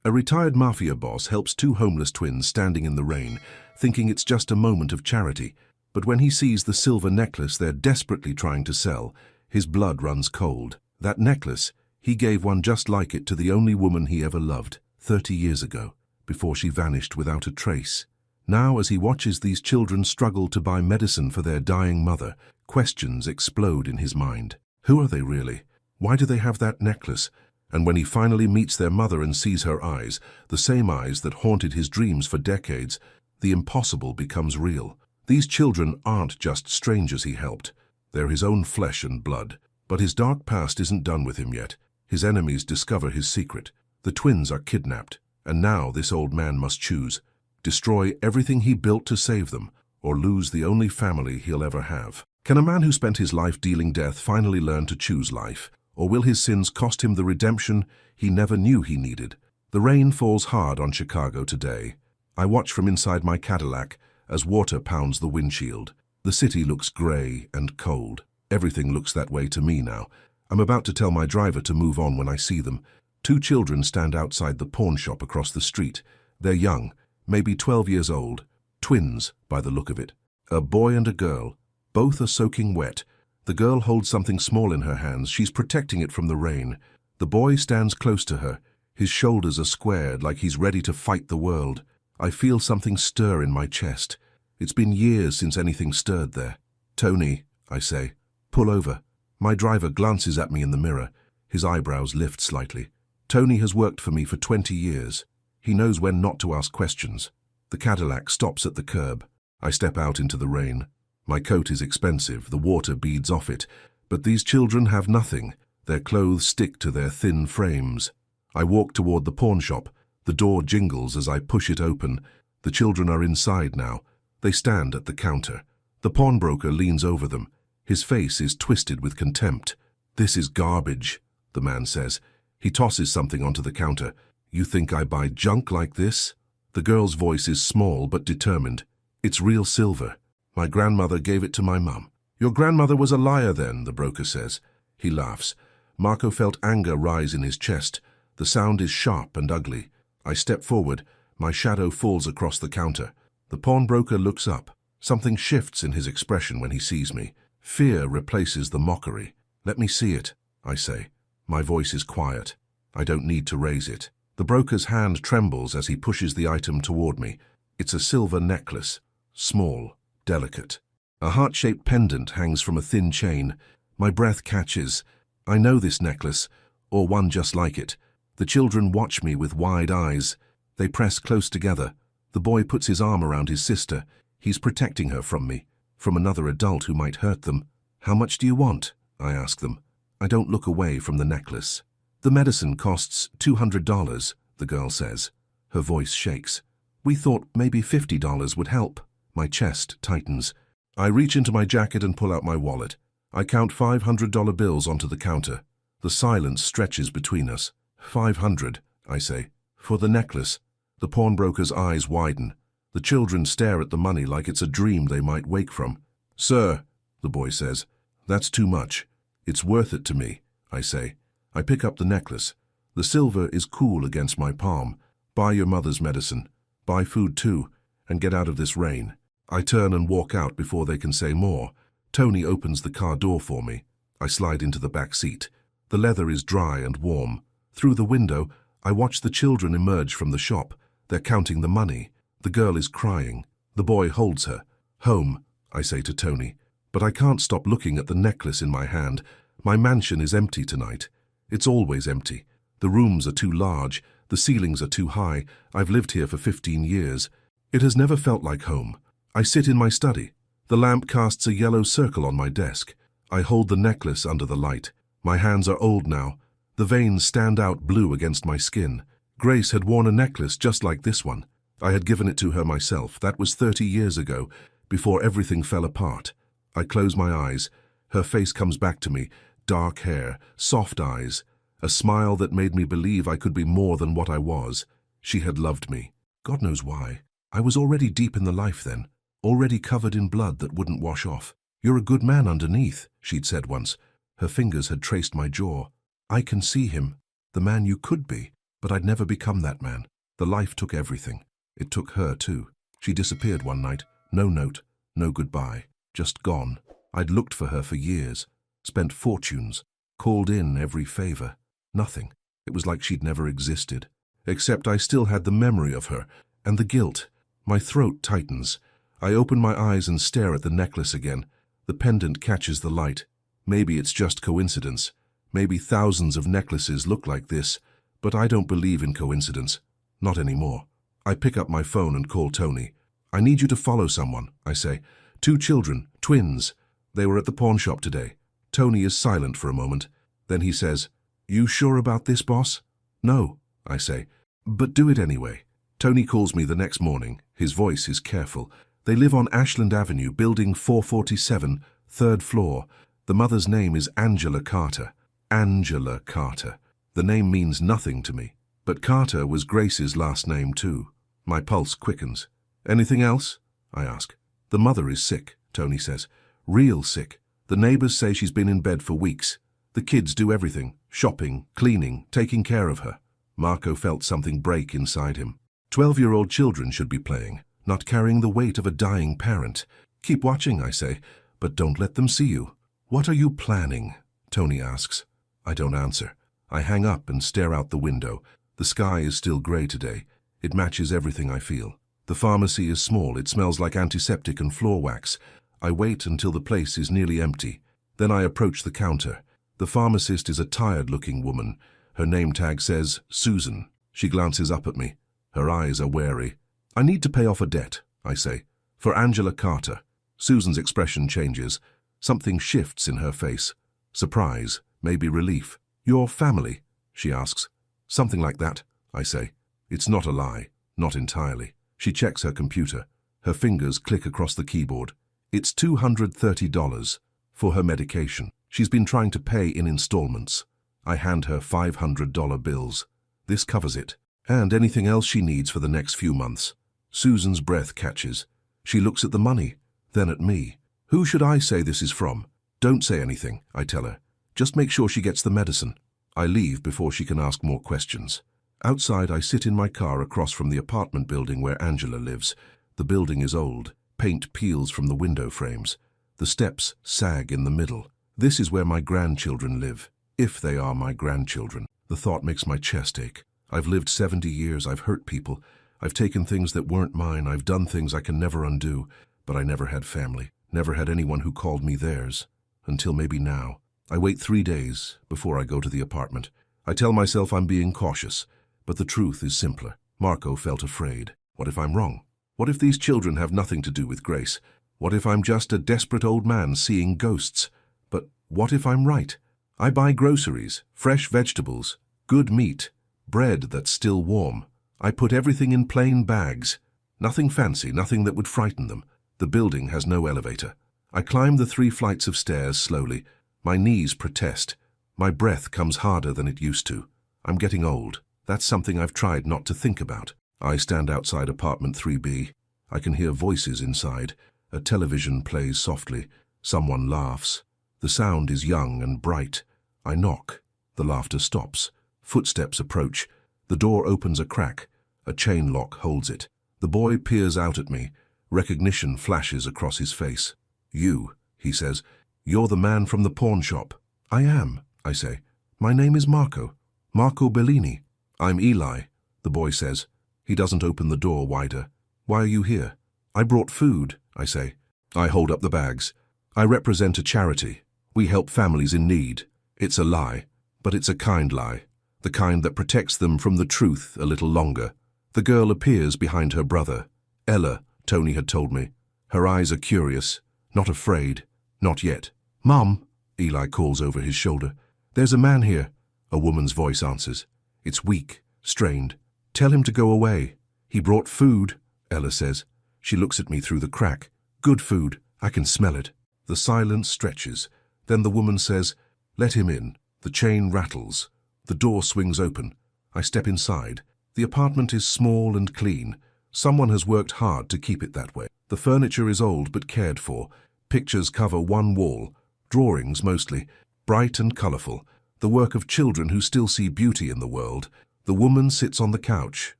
A retired Mafia boss helps two homeless twins standing in the rain, thinking it's just a moment of charity. But when he sees the silver necklace they're desperately trying to sell, his blood runs cold. That necklace, he gave one just like it to the only woman he ever loved, 30 years ago, before she vanished without a trace. Now, as he watches these children struggle to buy medicine for their dying mother, questions explode in his mind. Who are they really? Why do they have that necklace? And when he finally meets their mother and sees her eyes, the same eyes that haunted his dreams for decades, the impossible becomes real. These children aren't just strangers he helped. They're his own flesh and blood. But his dark past isn't done with him yet. His enemies discover his secret. The twins are kidnapped, and now this old man must choose. Destroy everything he built to save them, or lose the only family he'll ever have. Can a man who spent his life dealing death finally learn to choose life? Or will his sins cost him the redemption he never knew he needed? The rain falls hard on Chicago today. I watch from inside my Cadillac as water pounds the windshield. The city looks gray and cold. Everything looks that way to me now. I'm about to tell my driver to move on when I see them. Two children stand outside the pawn shop across the street. They're young, maybe 12 years old. Twins, by the look of it. A boy and a girl. Both are soaking wet. The girl holds something small in her hands. She's protecting it from the rain. The boy stands close to her. His shoulders are squared like he's ready to fight the world. I feel something stir in my chest. It's been years since anything stirred there. "Tony," I say, "pull over." My driver glances at me in the mirror. His eyebrows lift slightly. Tony has worked for me for 20 years. He knows when not to ask questions. The Cadillac stops at the curb. I step out into the rain. My coat is expensive, the water beads off it, but these children have nothing. Their clothes stick to their thin frames. I walk toward the pawn shop. The door jingles as I push it open. The children are inside now. They stand at the counter. The pawnbroker leans over them. His face is twisted with contempt. "This is garbage," the man says. He tosses something onto the counter. "You think I buy junk like this?" The girl's voice is small but determined. "It's real silver. My grandmother gave it to my mum." "Your grandmother was a liar then," the broker says. He laughs. Marco felt anger rise in his chest. The sound is sharp and ugly. I step forward. My shadow falls across the counter. The pawnbroker looks up. Something shifts in his expression when he sees me. Fear replaces the mockery. "Let me see it," I say. My voice is quiet. I don't need to raise it. The broker's hand trembles as he pushes the item toward me. It's a silver necklace. Small. Delicate. A heart-shaped pendant hangs from a thin chain. My breath catches. I know this necklace, or one just like it. The children watch me with wide eyes. They press close together. The boy puts his arm around his sister. He's protecting her from me, from another adult who might hurt them. "How much do you want?" I ask them. I don't look away from the necklace. "The medicine costs $200, the girl says. Her voice shakes. "We thought maybe $50 would help." My chest tightens. I reach into my jacket and pull out my wallet. I count $500 bills onto the counter. The silence stretches between us. "500, I say. "For the necklace." The pawnbroker's eyes widen. The children stare at the money like it's a dream they might wake from. "Sir," the boy says, "that's too much." "It's worth it to me," I say. I pick up the necklace. The silver is cool against my palm. "Buy your mother's medicine. Buy food too, and get out of this rain." I turn and walk out before they can say more. Tony opens the car door for me. I slide into the back seat. The leather is dry and warm. Through the window, I watch the children emerge from the shop. They're counting the money. The girl is crying. The boy holds her. "Home," I say to Tony. But I can't stop looking at the necklace in my hand. My mansion is empty tonight. It's always empty. The rooms are too large. The ceilings are too high. I've lived here for 15 years. It has never felt like home. I sit in my study. The lamp casts a yellow circle on my desk. I hold the necklace under the light. My hands are old now. The veins stand out blue against my skin. Grace had worn a necklace just like this one. I had given it to her myself. That was 30 years ago, before everything fell apart. I close my eyes. Her face comes back to me. Dark hair, soft eyes, a smile that made me believe I could be more than what I was. She had loved me. God knows why. I was already deep in the life then, already covered in blood that wouldn't wash off. "You're a good man underneath," she'd said once. Her fingers had traced my jaw. "I can see him, the man you could be." But I'd never become that man. The life took everything. It took her too. She disappeared one night. No note, no goodbye. Just gone. I'd looked for her for years. Spent fortunes. Called in every favor. Nothing. It was like she'd never existed. Except I still had the memory of her. And the guilt. My throat tightens. I open my eyes and stare at the necklace again. The pendant catches the light. Maybe it's just coincidence. Maybe thousands of necklaces look like this. But I don't believe in coincidence. Not anymore. I pick up my phone and call Tony. I need you to follow someone, I say. 2 children, twins. They were at the pawn shop today. Tony is silent for a moment. Then he says, "You sure about this, boss?" "No," I say, "but do it anyway." Tony calls me the next morning. His voice is careful. They live on Ashland Avenue, building 447, 3rd floor. The mother's name is Angela Carter. Angela Carter. The name means nothing to me. But Carter was Grace's last name too. My pulse quickens. "Anything else?" I ask. "The mother is sick," Tony says. "Real sick. The neighbors say she's been in bed for weeks. The kids do everything. Shopping, cleaning, taking care of her." Marco felt something break inside him. 12-year-old children should be playing, not carrying the weight of a dying parent. "Keep watching," I say, "but don't let them see you." "What are you planning?" Tony asks. I don't answer. I hang up and stare out the window. The sky is still grey today. It matches everything I feel. The pharmacy is small. It smells like antiseptic and floor wax. I wait until the place is nearly empty. Then I approach the counter. The pharmacist is a tired-looking woman. Her name tag says Susan. She glances up at me. Her eyes are wary. "I need to pay off a debt," I say, "for Angela Carter." Susan's expression changes. Something shifts in her face. Surprise, maybe relief. "Your family?" she asks. "Something like that," I say. It's not a lie, not entirely. She checks her computer. Her fingers click across the keyboard. It's $230 for her medication. She's been trying to pay in installments. I hand her $500 bills. This covers it, and anything else she needs for the next few months. Susan's breath catches. She looks at the money, then at me. "Who should I say this is from?" "Don't say anything," I tell her. "Just make sure she gets the medicine." I leave before she can ask more questions. Outside, I sit in my car across from the apartment building where Angela lives. The building is old. Paint peels from the window frames. The steps sag in the middle. This is where my grandchildren live, if they are my grandchildren. The thought makes my chest ache. I've lived 70 years. I've hurt people. I've taken things that weren't mine. I've done things I can never undo. But I never had family. Never had anyone who called me theirs. Until maybe now. I wait 3 days before I go to the apartment. I tell myself I'm being cautious. But the truth is simpler. Marco felt afraid. What if I'm wrong? What if these children have nothing to do with Grace? What if I'm just a desperate old man seeing ghosts? But what if I'm right? I buy groceries, fresh vegetables, good meat, bread that's still warm. I put everything in plain bags. Nothing fancy, nothing that would frighten them. The building has no elevator. I climb the 3 flights of stairs slowly. My knees protest. My breath comes harder than it used to. I'm getting old. That's something I've tried not to think about. I stand outside apartment 3B. I can hear voices inside. A television plays softly. Someone laughs. The sound is young and bright. I knock. The laughter stops. Footsteps approach. The door opens a crack. A chain lock holds it. The boy peers out at me. Recognition flashes across his face. "You," he says. "You're the man from the pawn shop." "I am," I say. "My name is Marco. Marco Bellini." "I'm Eli," the boy says. He doesn't open the door wider. "Why are you here?" "I brought food," I say. I hold up the bags. "I represent a charity. We help families in need." It's a lie, but it's a kind lie. The kind that protects them from the truth a little longer. The girl appears behind her brother. Ella, Tony had told me. Her eyes are curious, not afraid, not yet. "Mum," Eli calls over his shoulder. "There's a man here." A woman's voice answers. It's weak, strained. "Tell him to go away." "He brought food," Ella says. She looks at me through the crack. "Good food. I can smell it." The silence stretches. Then the woman says, "Let him in." The chain rattles. The door swings open. I step inside. The apartment is small and clean. Someone has worked hard to keep it that way. The furniture is old but cared for. Pictures cover one wall. Drawings mostly. Bright and colourful. The work of children who still see beauty in the world. The woman sits on the couch.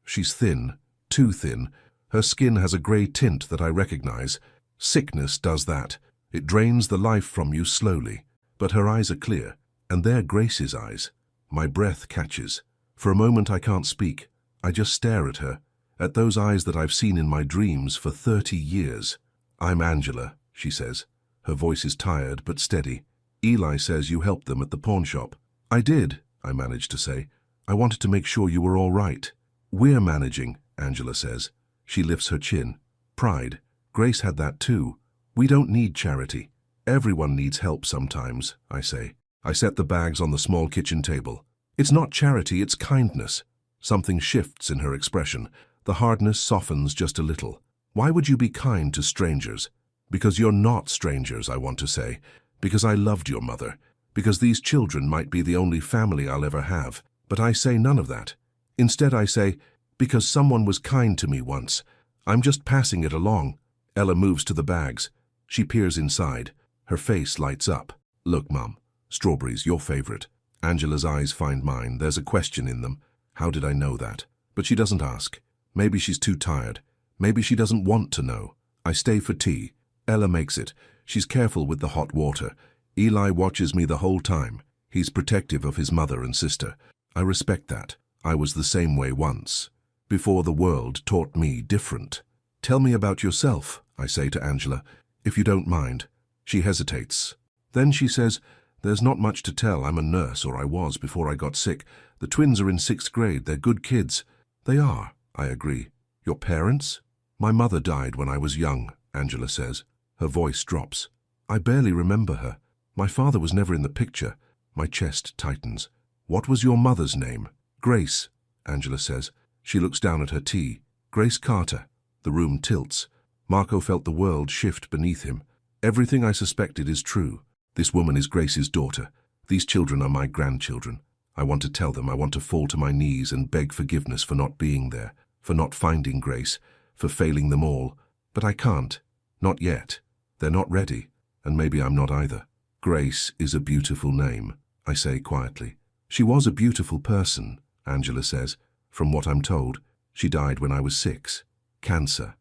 She's thin, too thin. Her skin has a grey tint that I recognize. Sickness does that. It drains the life from you slowly. But her eyes are clear, and they're Grace's eyes. My breath catches. For a moment I can't speak. I just stare at her, at those eyes that I've seen in my dreams for 30 years. "I'm Angela," she says. Her voice is tired but steady. "Eli says you helped them at the pawn shop." "I did," I managed to say. "I wanted to make sure you were all right." "We're managing," Angela says. She lifts her chin. Pride. Grace had that too. "We don't need charity. Everyone needs help sometimes," I say. I set the bags on the small kitchen table. "It's not charity, it's kindness." Something shifts in her expression. The hardness softens just a little. "Why would you be kind to strangers?" "Because you're not strangers," I want to say. "Because I loved your mother. Because these children might be the only family I'll ever have." But I say none of that. Instead I say, "Because someone was kind to me once. I'm just passing it along." Ella moves to the bags. She peers inside. Her face lights up. "Look, Mum. Strawberries, your favorite." Angela's eyes find mine. There's a question in them. How did I know that? But she doesn't ask. Maybe she's too tired. Maybe she doesn't want to know. I stay for tea. Ella makes it. She's careful with the hot water. Eli watches me the whole time. He's protective of his mother and sister. I respect that. I was the same way once. Before the world taught me different. "Tell me about yourself," I say to Angela, "if you don't mind." She hesitates. Then she says, "There's not much to tell. I'm a nurse, or I was before I got sick. The twins are in 6th grade. They're good kids." "They are," I agree. "Your parents?" "My mother died when I was young," Angela says. Her voice drops. "I barely remember her. My father was never in the picture." My chest tightens. "What was your mother's name?" "Grace," Angela says. She looks down at her tea. "Grace Carter." The room tilts. Marco felt the world shift beneath him. Everything I suspected is true. This woman is Grace's daughter. These children are my grandchildren. I want to tell them. I want to fall to my knees and beg forgiveness for not being there, for not finding Grace, for failing them all. But I can't. Not yet. They're not ready, and maybe I'm not either. "Grace is a beautiful name," I say quietly. "She was a beautiful person," Angela says. "From what I'm told, she died when I was 6. Cancer.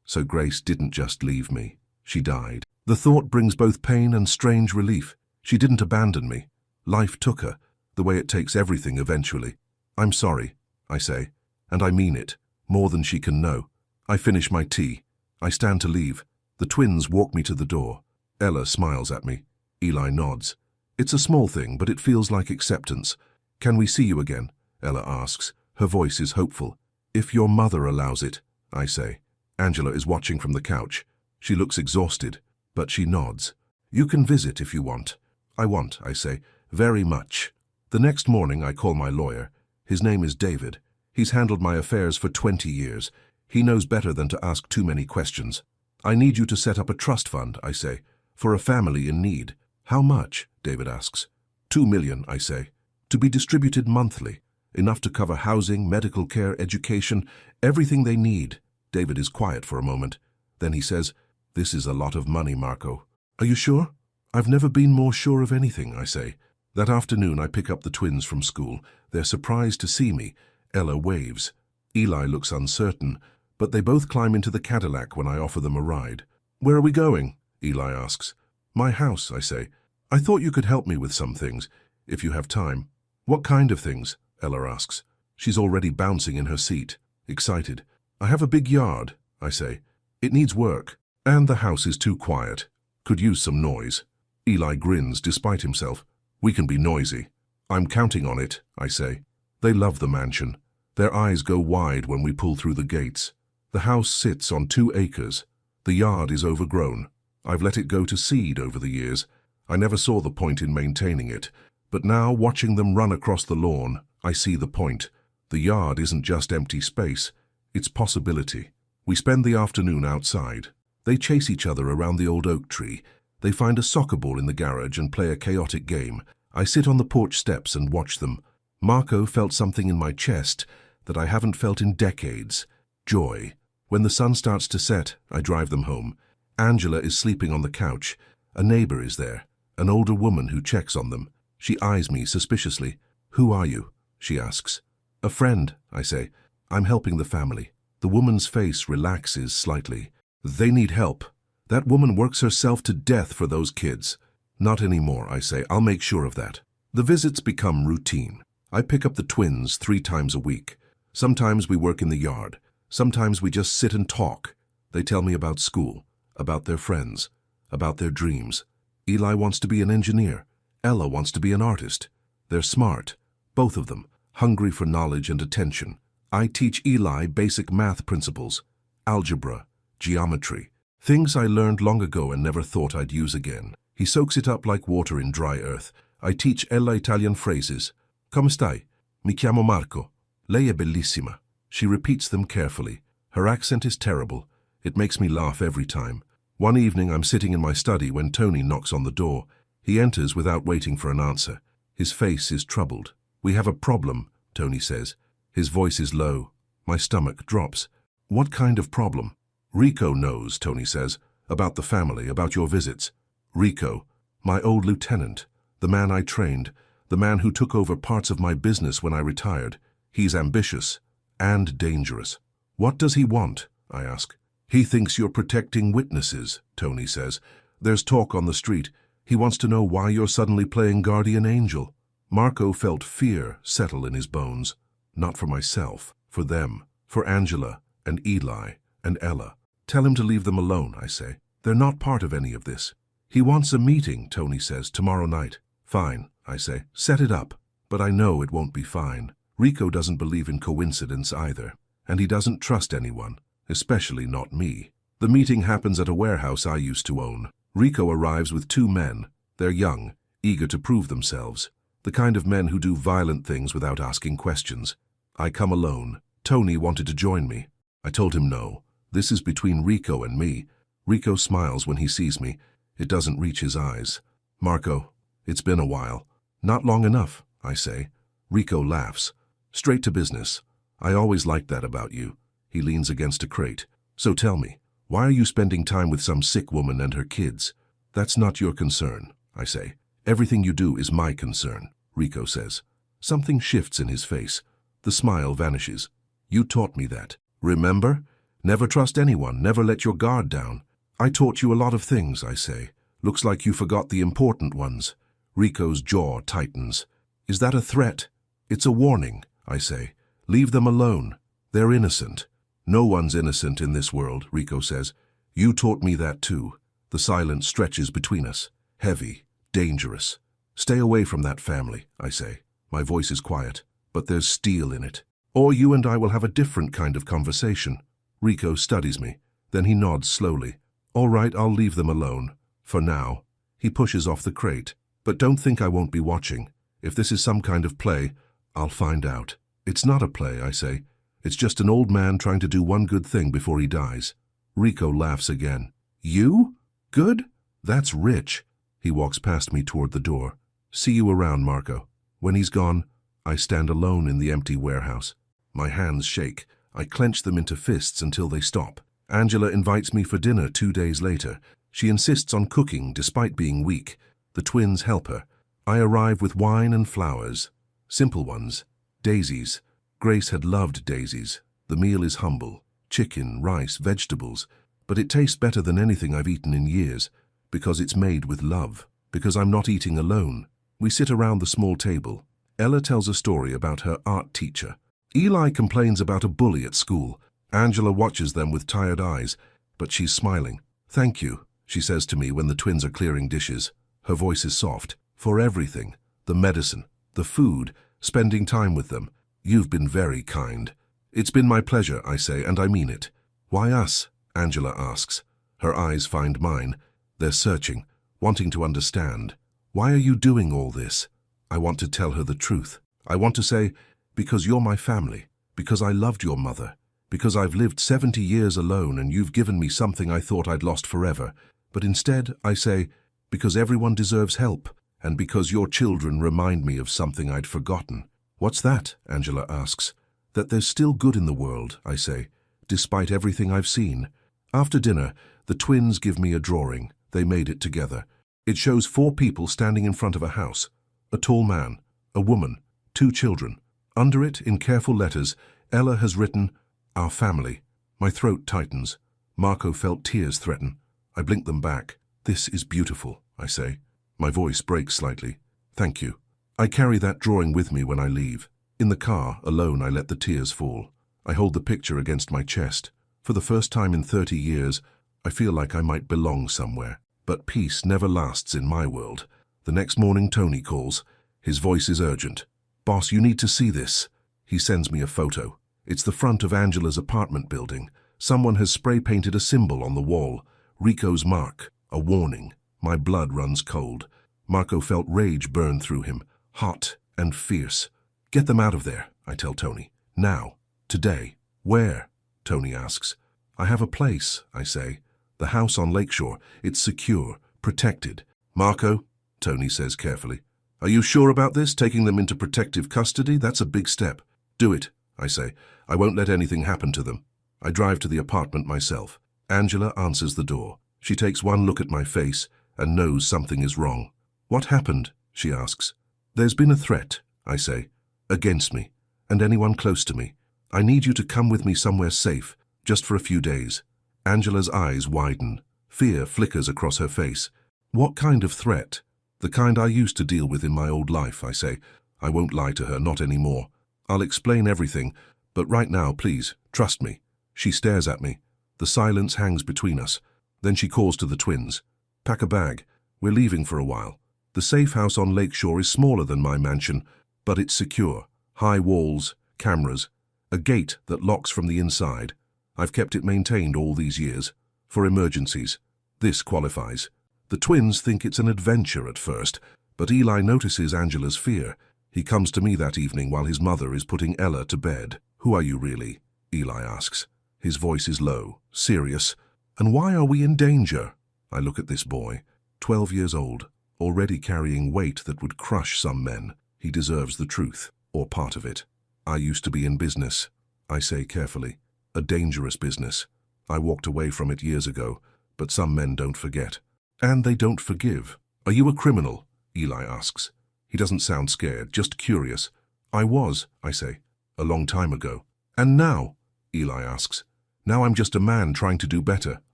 So Grace didn't just leave me. She died." The thought brings both pain and strange relief. She didn't abandon me. Life took her, the way it takes everything eventually. "I'm sorry," I say, and I mean it, more than she can know. I finish my tea. I stand to leave. The twins walk me to the door. Ella smiles at me. Eli nods. "It's a small thing, but it feels like acceptance." "Can we see you again?" Ella asks. Her voice is hopeful. "If your mother allows it," I say. Angela is watching from the couch. She looks exhausted, but she nods. "You can visit if you want." "I want," I say, "very much." The next morning I call my lawyer. His name is David. He's handled my affairs for 20 years. He knows better than to ask too many questions. "I need you to set up a trust fund," I say, "for a family in need." "How much?" David asks. $2 million, I say, "to be distributed monthly, enough to cover housing, medical care, education, everything they need." David is quiet for a moment. Then he says, "This is a lot of money, Marco." "Are you sure?" "I've never been more sure of anything," I say. That afternoon I pick up the twins from school. They're surprised to see me. Ella waves. Eli looks uncertain, but they both climb into the Cadillac when I offer them a ride. "Where are we going?" Eli asks. "My house," I say. "I thought you could help me with some things, if you have time." "What kind of things?" Ella asks. She's already bouncing in her seat, excited. "I have a big yard," I say. "It needs work, and the house is too quiet. Could use some noise." Eli grins despite himself. "We can be noisy." "I'm counting on it," I say. They love the mansion. Their eyes go wide when we pull through the gates. The house sits on 2 acres. The yard is overgrown. I've let it go to seed over the years. I never saw the point in maintaining it. But now, watching them run across the lawn, I see the point. The yard isn't just empty space. It's possibility. We spend the afternoon outside. They chase each other around the old oak tree. They find a soccer ball in the garage and play a chaotic game. I sit on the porch steps and watch them. Marco felt something in my chest that I haven't felt in decades. Joy. When the sun starts to set, I drive them home. Angela is sleeping on the couch. A neighbor is there, an older woman who checks on them. She eyes me suspiciously. "Who are you?" she asks. A friend, I say. I'm helping the family. The woman's face relaxes slightly. They need help. That woman works herself to death for those kids. Not anymore, I say. I'll make sure of that. The visits become routine. I pick up the twins 3 times a week. Sometimes we work in the yard. Sometimes we just sit and talk. They tell me about school, about their friends, about their dreams. Eli wants to be an engineer. Ella wants to be an artist. They're smart, both of them, hungry for knowledge and attention. I teach Eli basic math principles, algebra, geometry, things I learned long ago and never thought I'd use again. He soaks it up like water in dry earth. I teach Ella Italian phrases. Come stai? Mi chiamo Marco. Lei è bellissima. She repeats them carefully. Her accent is terrible. It makes me laugh every time. One evening I'm sitting in my study when Tony knocks on the door. He enters without waiting for an answer. His face is troubled. We have a problem, Tony says. His voice is low. My stomach drops. What kind of problem? Rico knows, Tony says, about the family, about your visits. Rico, my old lieutenant, the man I trained, the man who took over parts of my business when I retired. He's ambitious and dangerous. What does he want? I ask. He thinks you're protecting witnesses, Tony says. There's talk on the street. He wants to know why you're suddenly playing guardian angel. Marco felt fear settle in his bones. Not for myself, for them, for Angela and Eli and Ella. Tell him to leave them alone, I say. They're not part of any of this. He wants a meeting, Tony says, tomorrow night. Fine, I say. Set it up. But I know it won't be fine. Rico doesn't believe in coincidence either. And he doesn't trust anyone, especially not me. The meeting happens at a warehouse I used to own. Rico arrives with 2 men. They're young, eager to prove themselves. The kind of men who do violent things without asking questions. I come alone. Tony wanted to join me. I told him no. This is between Rico and me. Rico smiles when he sees me. It doesn't reach his eyes. Marco, it's been a while. Not long enough, I say. Rico laughs. Straight to business. I always liked that about you. He leans against a crate. So tell me, why are you spending time with some sick woman and her kids? That's not your concern, I say. Everything you do is my concern, Rico says. Something shifts in his face. The smile vanishes. You taught me that. Remember? Never trust anyone, never let your guard down. I taught you a lot of things, I say. Looks like you forgot the important ones. Rico's jaw tightens. Is that a threat? It's a warning, I say. Leave them alone. They're innocent. No one's innocent in this world, Rico says. You taught me that too. The silence stretches between us. Heavy, dangerous. Stay away from that family, I say. My voice is quiet, but there's steel in it. Or you and I will have a different kind of conversation. Rico studies me. Then he nods slowly. All right, I'll leave them alone. For now. He pushes off the crate. But don't think I won't be watching. If this is some kind of play, I'll find out. It's not a play, I say. It's just an old man trying to do one good thing before he dies. Rico laughs again. You? Good? That's rich. He walks past me toward the door. See you around, Marco. When he's gone, I stand alone in the empty warehouse. My hands shake. I clench them into fists until they stop. Angela invites me for dinner 2 days later. She insists on cooking despite being weak. The twins help her. I arrive with wine and flowers. Simple ones. Daisies. Grace had loved daisies. The meal is humble. Chicken, rice, vegetables. But it tastes better than anything I've eaten in years. Because it's made with love. Because I'm not eating alone. We sit around the small table. Ella tells a story about her art teacher. Eli complains about a bully at school. Angela watches them with tired eyes, but she's smiling. Thank you, she says to me when the twins are clearing dishes. Her voice is soft. For everything. The medicine, the food, spending time with them. You've been very kind. It's been my pleasure, I say, and I mean it. Why us? Angela asks. Her eyes find mine. They're searching, wanting to understand. Why are you doing all this? I want to tell her the truth. I want to say, because you're my family, because I loved your mother, because I've lived 70 years alone and you've given me something I thought I'd lost forever. But instead, I say, because everyone deserves help, and because your children remind me of something I'd forgotten. What's that? Angela asks. That there's still good in the world, I say, despite everything I've seen. After dinner, the twins give me a drawing. They made it together. It shows 4 people standing in front of a house. A tall man, a woman, 2 children. Under it, in careful letters, Ella has written, "Our family." My throat tightens. Marco felt tears threaten. I blink them back. "This is beautiful," I say. My voice breaks slightly. "Thank you." I carry that drawing with me when I leave. In the car, alone, I let the tears fall. I hold the picture against my chest. For the first time in 30 years, I feel like I might belong somewhere. But peace never lasts in my world. The next morning, Tony calls. His voice is urgent. "Boss, you need to see this." He sends me a photo. It's the front of Angela's apartment building. Someone has spray-painted a symbol on the wall. Rico's mark. A warning. My blood runs cold. Marco felt rage burn through him. Hot and fierce. "Get them out of there," I tell Tony. "Now. Today." "Where?" Tony asks. "I have a place," I say. "The house on Lakeshore. It's secure, protected." "Marco," Tony says carefully, "are you sure about this, taking them into protective custody? That's a big step." "Do it," I say. "I won't let anything happen to them." I drive to the apartment myself. Angela answers the door. She takes one look at my face and knows something is wrong. "What happened?" she asks. "There's been a threat," I say, "against me, and anyone close to me. I need you to come with me somewhere safe, just for a few days." Angela's eyes widen. Fear flickers across her face. "What kind of threat?" "The kind I used to deal with in my old life," I say. I won't lie to her, not anymore. "I'll explain everything, but right now, please, trust me." She stares at me. The silence hangs between us. Then she calls to the twins. "Pack a bag. We're leaving for a while." The safe house on Lakeshore is smaller than my mansion, but it's secure. High walls, cameras, a gate that locks from the inside. I've kept it maintained all these years. For emergencies. This qualifies. The twins think it's an adventure at first, but Eli notices Angela's fear. He comes to me that evening while his mother is putting Ella to bed. "Who are you really?" Eli asks. His voice is low, serious. "And why are we in danger?" I look at this boy, 12 years old, already carrying weight that would crush some men. He deserves the truth, or part of it. "I used to be in business," I say carefully. "A dangerous business. I walked away from it years ago, but some men don't forget. And they don't forgive." "Are you a criminal?" Eli asks. He doesn't sound scared, just curious. "I was," I say, "a long time ago." "And now?" Eli asks. "Now I'm just a man trying to do better,"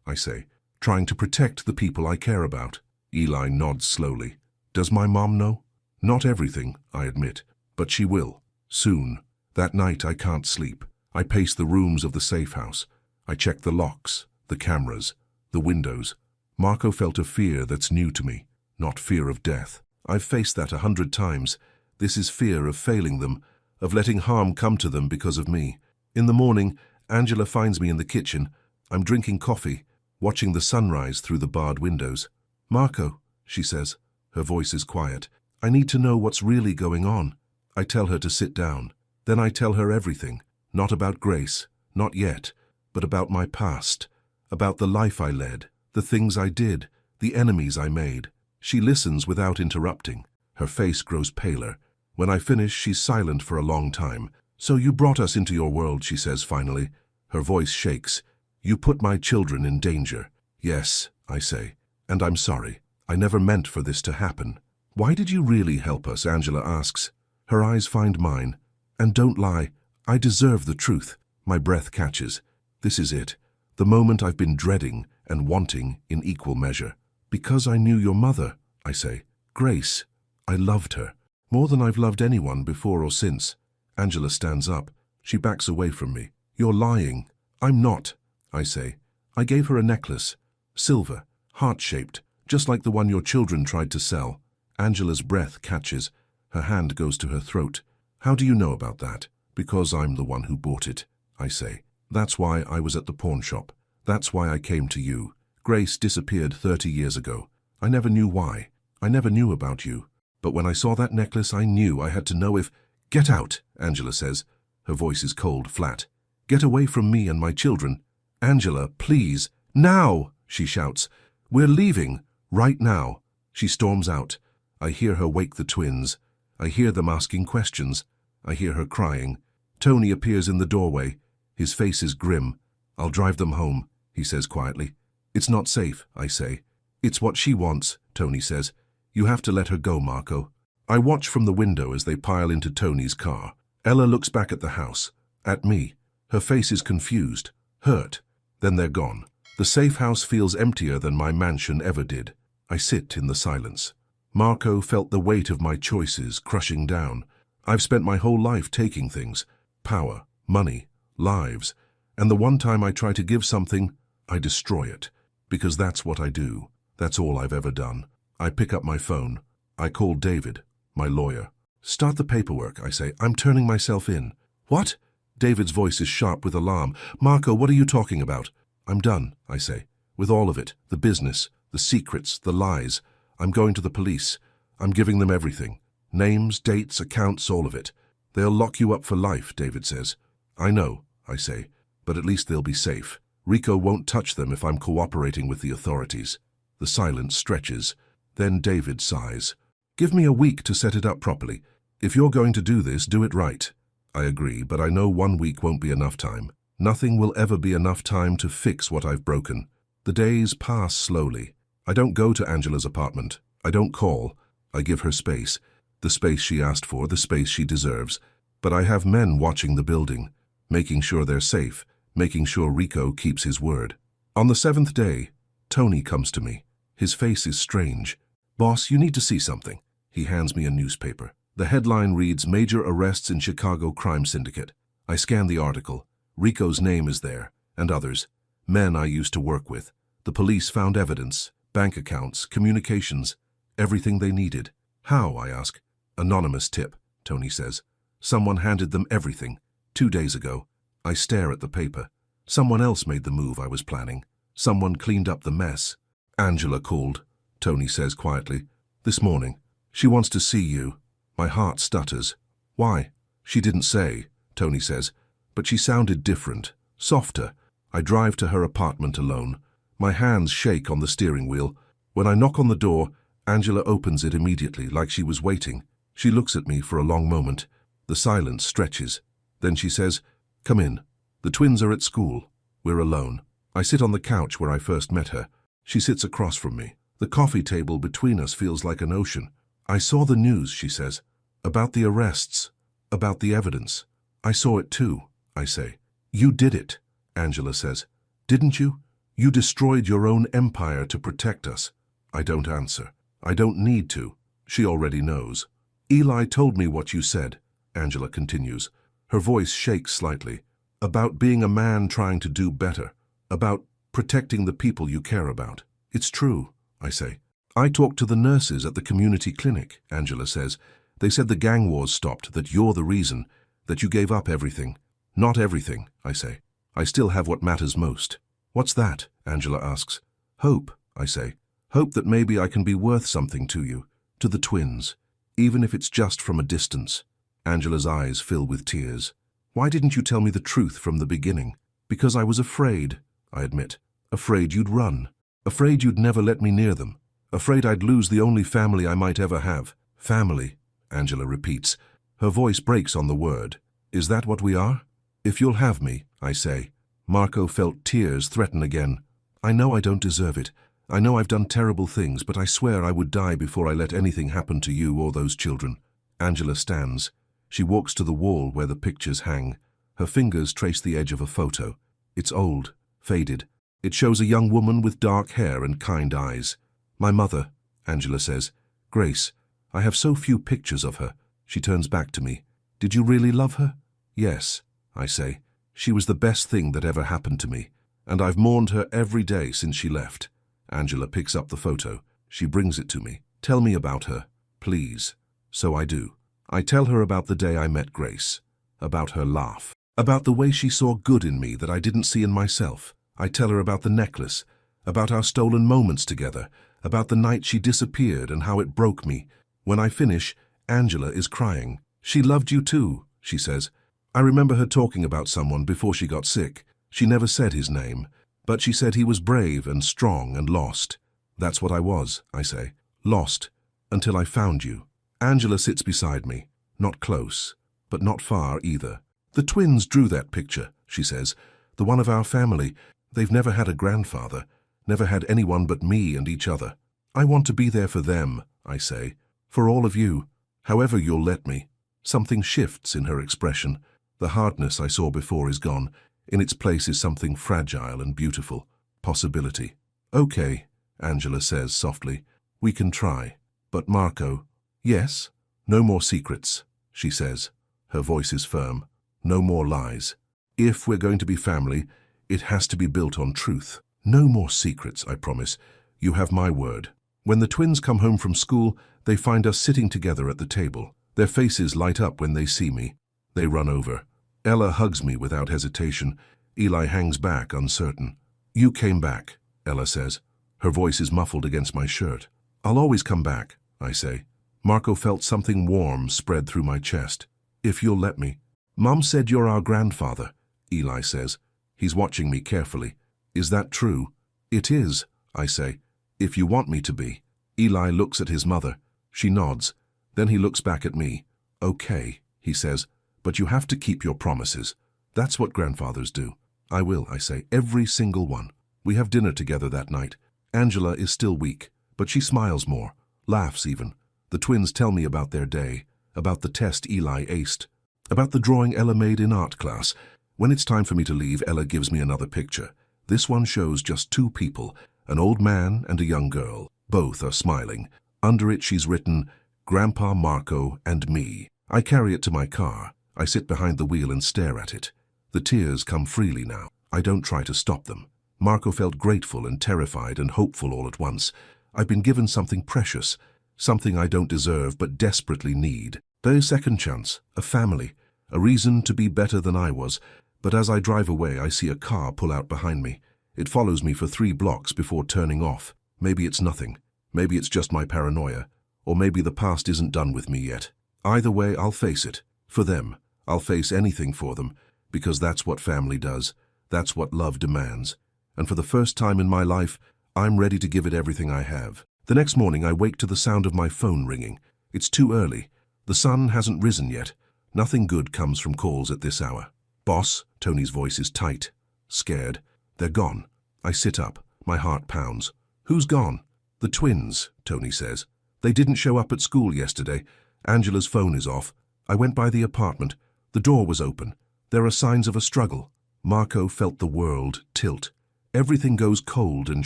I say, "trying to protect the people I care about." Eli nods slowly. "Does my mom know?" "Not everything," I admit, "but she will. Soon." That night I can't sleep. I pace the rooms of the safe house. I check the locks, the cameras, the windows. Marco felt a fear that's new to me, not fear of death. I've faced that 100 times. This is fear of failing them, of letting harm come to them because of me. In the morning, Angela finds me in the kitchen. I'm drinking coffee, watching the sunrise through the barred windows. "Marco," she says. Her voice is quiet. "I need to know what's really going on." I tell her to sit down. Then I tell her everything. Not about Grace, not yet, but about my past, about the life I led, the things I did, the enemies I made. She listens without interrupting. Her face grows paler. When I finish, she's silent for a long time. "So you brought us into your world," she says finally. Her voice shakes. "You put my children in danger." "Yes," I say, "and I'm sorry. I never meant for this to happen." "Why did you really help us?" Angela asks. Her eyes find mine. "And don't lie, I deserve the truth." My breath catches. This is it, the moment I've been dreading and wanting in equal measure. "Because I knew your mother," I say. "Grace. I loved her, more than I've loved anyone before or since." Angela stands up. She backs away from me. "You're lying." "I'm not," I say. "I gave her a necklace. Silver, heart-shaped, just like the one your children tried to sell." Angela's breath catches. Her hand goes to her throat. "How do you know about that?" "Because I'm the one who bought it," I say. "That's why I was at the pawn shop. That's why I came to you. Grace disappeared 30 years ago. I never knew why. I never knew about you. But when I saw that necklace, I knew I had to know if—" "Get out," Angela says. Her voice is cold, flat. "Get away from me and my children." "Angela, please." "Now!" she shouts. "We're leaving. Right now." She storms out. I hear her wake the twins. I hear them asking questions. I hear her crying. Tony appears in the doorway. His face is grim. "I'll drive them home," he says quietly. "It's not safe," I say. "It's what she wants," Tony says. "You have to let her go, Marco." I watch from the window as they pile into Tony's car. Ella looks back at the house, at me. Her face is confused, hurt. Then they're gone. The safe house feels emptier than my mansion ever did. I sit in the silence. Marco felt the weight of my choices crushing down. I've spent my whole life taking things. Power, money, lives. And the one time I try to give something, I destroy it. Because that's what I do. That's all I've ever done. I pick up my phone. I call David, my lawyer. Start the paperwork, I say. I'm turning myself in. What? David's voice is sharp with alarm. Marco, what are you talking about? I'm done, I say. With all of it. The business, the secrets, the lies. I'm going to the police. I'm giving them everything. Names, dates, accounts, all of it. They'll lock you up for life, David says. I know, I say, but at least they'll be safe. Rico won't touch them if I'm cooperating with the authorities. The silence stretches. Then David sighs. Give me a week to set it up properly. If you're going to do this, do it right. I agree, but I know 1 week won't be enough time. Nothing will ever be enough time to fix what I've broken. The days pass slowly. I don't go to Angela's apartment. I don't call. I give her space. The space she asked for, the space she deserves. But I have men watching the building, making sure they're safe, making sure Rico keeps his word. On the 7th day, Tony comes to me. His face is strange. Boss, you need to see something. He hands me a newspaper. The headline reads, Major Arrests in Chicago Crime Syndicate. I scan the article. Rico's name is there, and others. Men I used to work with. The police found evidence, bank accounts, communications, everything they needed. How, I ask. Anonymous tip, Tony says. Someone handed them everything. 2 days ago. I stare at the paper. Someone else made the move I was planning. Someone cleaned up the mess. Angela called, Tony says quietly. This morning. She wants to see you. My heart stutters. Why? She didn't say, Tony says, but she sounded different, softer. I drive to her apartment alone. My hands shake on the steering wheel. When I knock on the door, Angela opens it immediately, like she was waiting. She looks at me for a long moment. The silence stretches. Then she says, Come in. The twins are at school. We're alone. I sit on the couch where I first met her. She sits across from me. The coffee table between us feels like an ocean. I saw the news, she says, about the arrests, about the evidence. I saw it too, I say. You did it, Angela says. Didn't you? You destroyed your own empire to protect us. I don't answer. I don't need to. She already knows. Eli told me what you said, Angela continues. Her voice shakes slightly. About being a man trying to do better. About protecting the people you care about. It's true, I say. I talked to the nurses at the community clinic, Angela says. They said the gang wars stopped, that you're the reason, that you gave up everything. Not everything, I say. I still have what matters most. What's that? Angela asks. Hope, I say. Hope that maybe I can be worth something to you, to the twins, even if it's just from a distance. Angela's eyes fill with tears. Why didn't you tell me the truth from the beginning? Because I was afraid, I admit. Afraid you'd run. Afraid you'd never let me near them. Afraid I'd lose the only family I might ever have. Family, Angela repeats. Her voice breaks on the word. Is that what we are? If you'll have me, I say. Marco felt tears threaten again. I know I don't deserve it. I know I've done terrible things, but I swear I would die before I let anything happen to you or those children. Angela stands. She walks to the wall where the pictures hang. Her fingers trace the edge of a photo. It's old, faded. It shows a young woman with dark hair and kind eyes. My mother, Angela says. Grace, I have so few pictures of her. She turns back to me. Did you really love her? Yes, I say. She was the best thing that ever happened to me, and I've mourned her every day since she left. Angela picks up the photo. She brings it to me. Tell me about her, please. So I do. I tell her about the day I met Grace, about her laugh, about the way she saw good in me that I didn't see in myself. I tell her about the necklace, about our stolen moments together, about the night she disappeared and how it broke me. When I finish, Angela is crying. She loved you too, she says. I remember her talking about someone before she got sick. She never said his name, but she said he was brave and strong and lost. That's what I was, I say. Lost, until I found you. Angela sits beside me, not close, but not far either. The twins drew that picture, she says. The one of our family. They've never had a grandfather, never had anyone but me and each other. I want to be there for them, I say. For all of you, however you'll let me. Something shifts in her expression. The hardness I saw before is gone. In its place is something fragile and beautiful. Possibility. Okay, Angela says softly. We can try. But Marco. Yes? No more secrets, she says. Her voice is firm. No more lies. If we're going to be family, it has to be built on truth. No more secrets, I promise. You have my word. When the twins come home from school, they find us sitting together at the table. Their faces light up when they see me. They run over. Ella hugs me without hesitation. Eli hangs back, uncertain. You came back, Ella says. Her voice is muffled against my shirt. I'll always come back, I say. Marco felt something warm spread through my chest. If you'll let me. Mum said you're our grandfather, Eli says. He's watching me carefully. Is that true? It is, I say. If you want me to be. Eli looks at his mother. She nods. Then he looks back at me. Okay, he says, but you have to keep your promises. That's what grandfathers do. I will, I say, every single one. We have dinner together that night. Angela is still weak, but she smiles more, laughs even. The twins tell me about their day, about the test Eli aced, about the drawing Ella made in art class. When it's time for me to leave, Ella gives me another picture. This one shows just two people, an old man and a young girl. Both are smiling. Under it she's written, Grandpa Marco and me. I carry it to my car. I sit behind the wheel and stare at it. The tears come freely now. I don't try to stop them. Marco felt grateful and terrified and hopeful all at once. I've been given something precious, something I don't deserve but desperately need. A second chance, a family, a reason to be better than I was. But as I drive away, I see a car pull out behind me. It follows me for 3 blocks before turning off. Maybe it's nothing. Maybe it's just my paranoia. Or maybe the past isn't done with me yet. Either way, I'll face it. For them. I'll face anything for them. Because that's what family does. That's what love demands. And for the first time in my life, I'm ready to give it everything I have. The next morning, I wake to the sound of my phone ringing. It's too early. The sun hasn't risen yet. Nothing good comes from calls at this hour. Boss, Tony's voice is tight. Scared. They're gone. I sit up. My heart pounds. Who's gone? The twins, Tony says. They didn't show up at school yesterday. Angela's phone is off. I went by the apartment. The door was open. There are signs of a struggle. Marco felt the world tilt. Everything goes cold and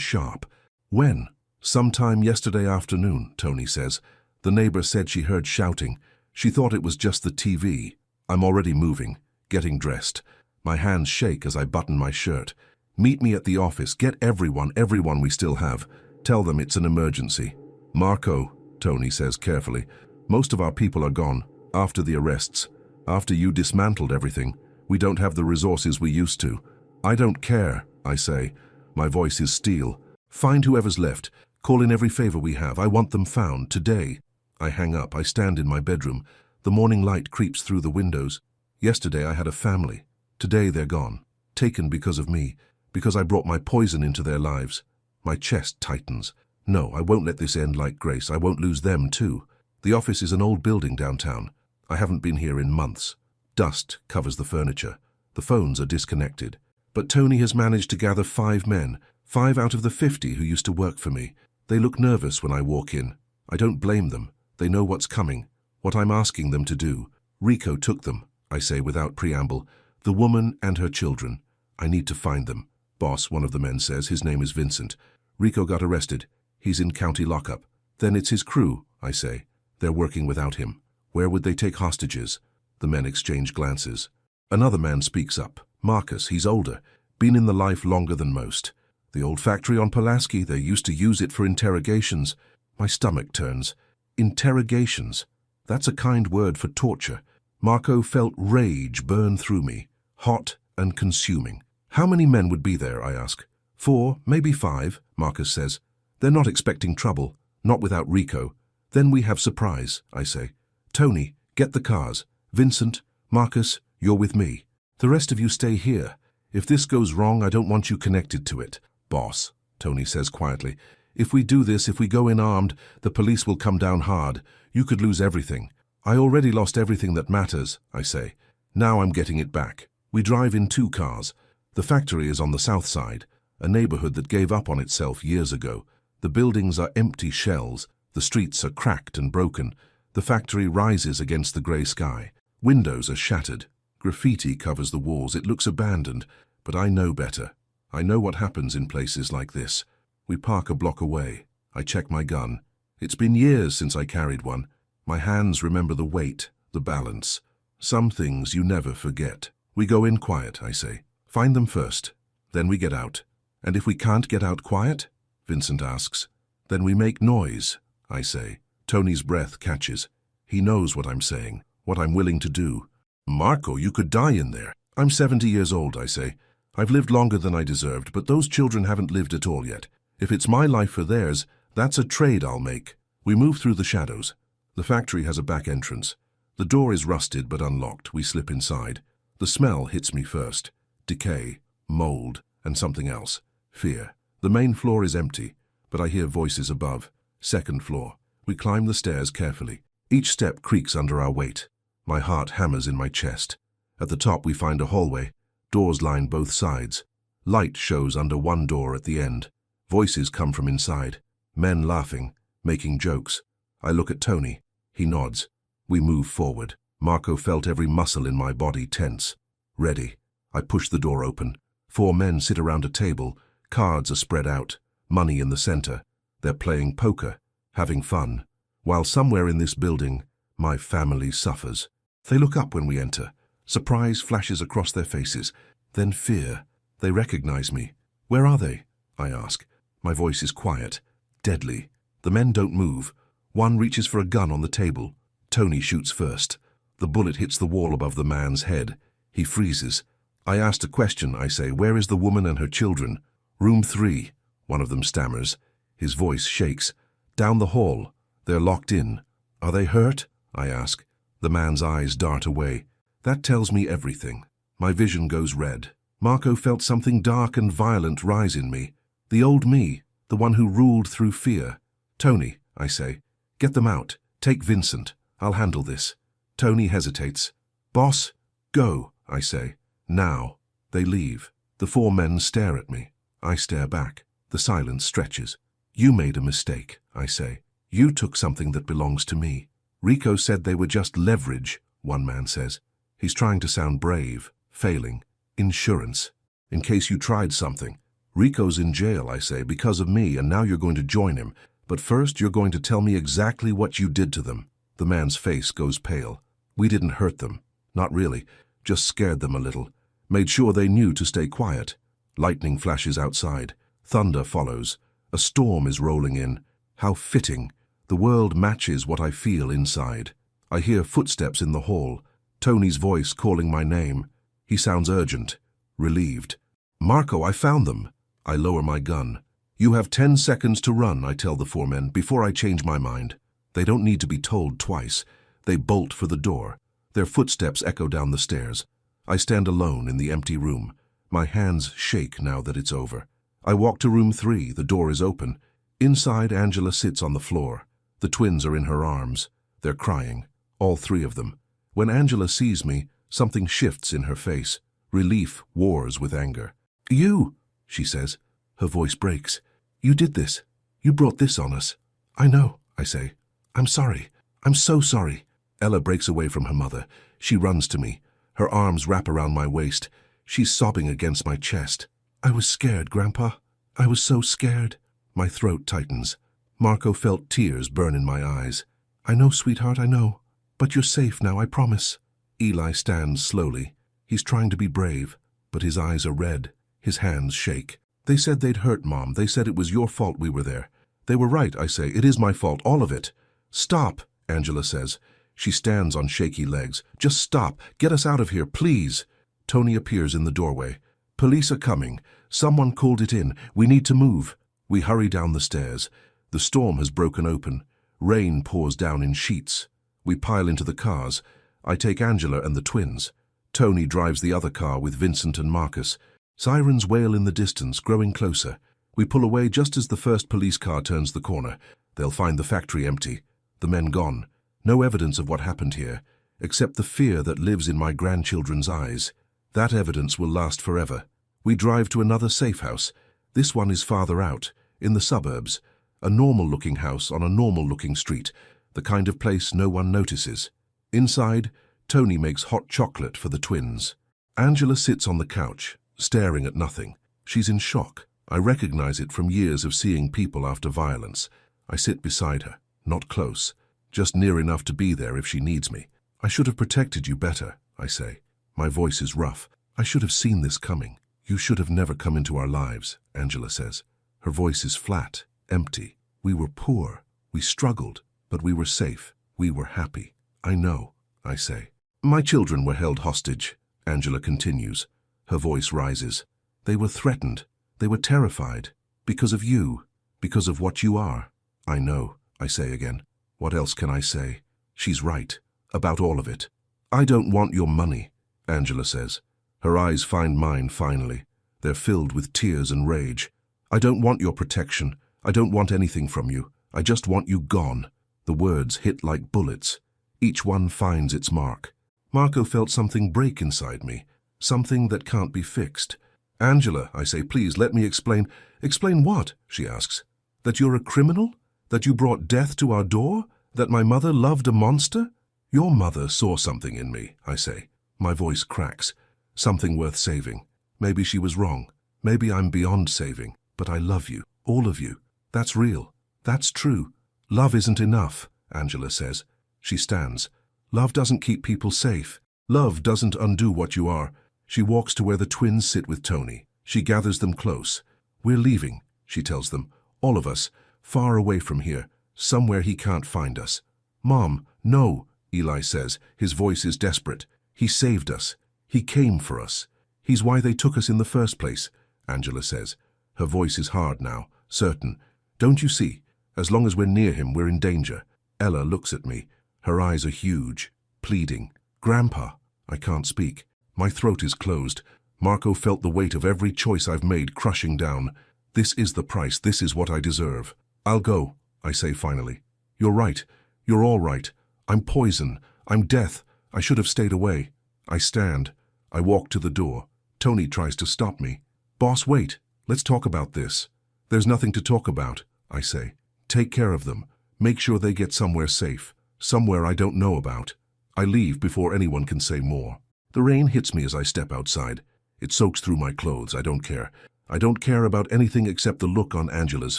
sharp. When? Sometime yesterday afternoon, Tony says. The neighbor said she heard shouting. She thought it was just the TV. I'm already moving, getting dressed. My hands shake as I button my shirt. Meet me at the office. Get everyone we still have. Tell them it's an emergency. Marco, Tony says carefully, most of our people are gone. After the arrests. After you dismantled everything. We don't have the resources we used to. I don't care, I say. My voice is steel. Find whoever's left. Call in every favor we have. I want them found, today. I hang up. I stand in my bedroom. The morning light creeps through the windows. Yesterday I had a family. Today they're gone. Taken because of me. Because I brought my poison into their lives. My chest tightens. No, I won't let this end like Grace. I won't lose them too. The office is an old building downtown. I haven't been here in months. Dust covers the furniture. The phones are disconnected. But Tony has managed to gather 5 men, 5 out of the 50 who used to work for me. They look nervous when I walk in. I don't blame them. They know what's coming, what I'm asking them to do. Rico took them, I say without preamble. The woman and her children. I need to find them. Boss, one of the men says. His name is Vincent. Rico got arrested. He's in county lockup. Then it's his crew, I say. They're working without him. Where would they take hostages? The men exchange glances. Another man speaks up. Marcus, he's older. Been in the life longer than most. The old factory on Pulaski, they used to use it for interrogations. My stomach turns. Interrogations. That's a kind word for torture. Marco felt rage burn through me. Hot and consuming. How many men would be there, I ask. 4, maybe 5, Marcus says. They're not expecting trouble. Not without Rico. Then we have surprise, I say. Tony, get the cars. Vincent, Marcus, you're with me. The rest of you stay here. If this goes wrong, I don't want you connected to it. Boss, Tony says quietly. If we do this, if we go in armed, the police will come down hard. You could lose everything. I already lost everything that matters, I say. Now I'm getting it back. We drive in 2 cars. The factory is on the south side, a neighborhood that gave up on itself years ago. The buildings are empty shells. The streets are cracked and broken. The factory rises against the grey sky. Windows are shattered. Graffiti covers the walls. It looks abandoned, but I know better. I know what happens in places like this. We park a block away. I check my gun. It's been years since I carried one. My hands remember the weight, the balance. Some things you never forget. We go in quiet, I say. Find them first. Then we get out. And if we can't get out quiet? Vincent asks. Then we make noise, I say. Tony's breath catches. He knows what I'm saying, what I'm willing to do. Marco, you could die in there. I'm 70 years old, I say. I've lived longer than I deserved, but those children haven't lived at all yet. If it's my life for theirs, that's a trade I'll make. We move through the shadows. The factory has a back entrance. The door is rusted but unlocked. We slip inside. The smell hits me first. Decay, mold, and something else. Fear. The main floor is empty, but I hear voices above. Second floor. We climb the stairs carefully. Each step creaks under our weight. My heart hammers in my chest. At the top we find a hallway. Doors line both sides. Light shows under one door at the end. Voices come from inside. Men laughing, making jokes. I look at Tony. He nods. We move forward. Marco felt every muscle in my body tense. Ready. I push the door open. 4 men sit around a table. Cards are spread out. Money in the center. They're playing poker, having fun. While somewhere in this building, my family suffers. They look up when we enter. Surprise flashes across their faces. Then fear. They recognize me. Where are they? I ask. My voice is quiet, deadly. The men don't move. One reaches for a gun on the table. Tony shoots first. The bullet hits the wall above the man's head. He freezes. I asked a question, I say. Where is the woman and her children? Room 3, one of them stammers. His voice shakes. Down the hall. They're locked in. Are they hurt? I ask. The man's eyes dart away. That tells me everything. My vision goes red. Marco felt something dark and violent rise in me. The old me, the one who ruled through fear. Tony, I say, get them out. Take Vincent. I'll handle this. Tony hesitates. Boss, go, I say. Now. They leave. The 4 men stare at me. I stare back. The silence stretches. You made a mistake, I say. You took something that belongs to me. Rico said they were just leverage, one man says. He's trying to sound brave, failing. Insurance. In case you tried something. Rico's in jail, I say, because of me, and now you're going to join him. But first you're going to tell me exactly what you did to them. The man's face goes pale. We didn't hurt them. Not really. Just scared them a little. Made sure they knew to stay quiet. Lightning flashes outside. Thunder follows. A storm is rolling in. How fitting. The world matches what I feel inside. I hear footsteps in the hall. Tony's voice calling my name. He sounds urgent, relieved. Marco, I found them. I lower my gun. You have 10 seconds to run, I tell the 4 men, before I change my mind. They don't need to be told twice. They bolt for the door. Their footsteps echo down the stairs. I stand alone in the empty room. My hands shake now that it's over. I walk to room 3. The door is open. Inside, Angela sits on the floor. The twins are in her arms. They're crying, all 3 of them. When Angela sees me, something shifts in her face. Relief wars with anger. You, she says. Her voice breaks. You did this. You brought this on us. I know, I say. I'm sorry. I'm so sorry. Ella breaks away from her mother. She runs to me. Her arms wrap around my waist. She's sobbing against my chest. I was scared, Grandpa. I was so scared. My throat tightens. Marco felt tears burn in my eyes. I know, sweetheart, I know. But you're safe now, I promise. Eli stands slowly. He's trying to be brave, but his eyes are red. His hands shake. They said they'd hurt Mom. They said it was your fault we were there. They were right, I say. It is my fault, all of it. Stop, Angela says. She stands on shaky legs. Just stop. Get us out of here, please. Tony appears in the doorway. Police are coming. Someone called it in. We need to move. We hurry down the stairs. The storm has broken open. Rain pours down in sheets. We pile into the cars. I take Angela and the twins. Tony drives the other car with Vincent and Marcus. Sirens wail in the distance, growing closer. We pull away just as the first police car turns the corner. They'll find the factory empty. The men gone. No evidence of what happened here, except the fear that lives in my grandchildren's eyes. That evidence will last forever. We drive to another safe house. This one is farther out, in the suburbs. A normal-looking house on a normal-looking street. the kind of place no one notices. Inside, Tony makes hot chocolate for the twins. Angela sits on the couch, staring at nothing. She's in shock. I recognize it from years of seeing people after violence. I sit beside her, not close, just near enough to be there if she needs me. I should have protected you better, I say. My voice is rough. I should have seen this coming. You should have never come into our lives, Angela says. Her voice is flat, empty. We were poor. We struggled, but we were safe. We were happy. I know, I say. My children were held hostage, Angela continues. Her voice rises. They were threatened. They were terrified. Because of you. Because of what you are. I know, I say again. What else can I say? She's right. About all of it. I don't want your money, Angela says. Her eyes find mine finally. They're filled with tears and rage. I don't want your protection. I don't want anything from you. I just want you gone. The words hit like bullets. Each one finds its mark. Marco felt something break inside me. Something that can't be fixed. Angela, I say, please let me explain. Explain what? She asks. That you're a criminal? That you brought death to our door? That my mother loved a monster? Your mother saw something in me, I say. My voice cracks. Something worth saving. Maybe she was wrong. Maybe I'm beyond saving. But I love you. All of you. That's real. That's true. Love isn't enough, Angela says. She stands. Love doesn't keep people safe. Love doesn't undo what you are. She walks to where the twins sit with Tony. She gathers them close. We're leaving, she tells them. All of us. Far away from here. Somewhere he can't find us. Mom, no, Eli says. His voice is desperate. He saved us. He came for us. He's why they took us in the first place, Angela says. Her voice is hard now, certain. Don't you see? As long as we're near him, we're in danger. Ella looks at me. Her eyes are huge, pleading. Grandpa, I can't speak. My throat is closed. Marco felt the weight of every choice I've made crushing down. This is the price. This is what I deserve. I'll go, I say finally. You're right. You're all right. I'm poison. I'm death. I should have stayed away. I stand. I walk to the door. Tony tries to stop me. Boss, wait. Let's talk about this. There's nothing to talk about, I say. Take care of them. Make sure they get somewhere safe. Somewhere I don't know about. I leave before anyone can say more. The rain hits me as I step outside. It soaks through my clothes. I don't care. I don't care about anything except the look on Angela's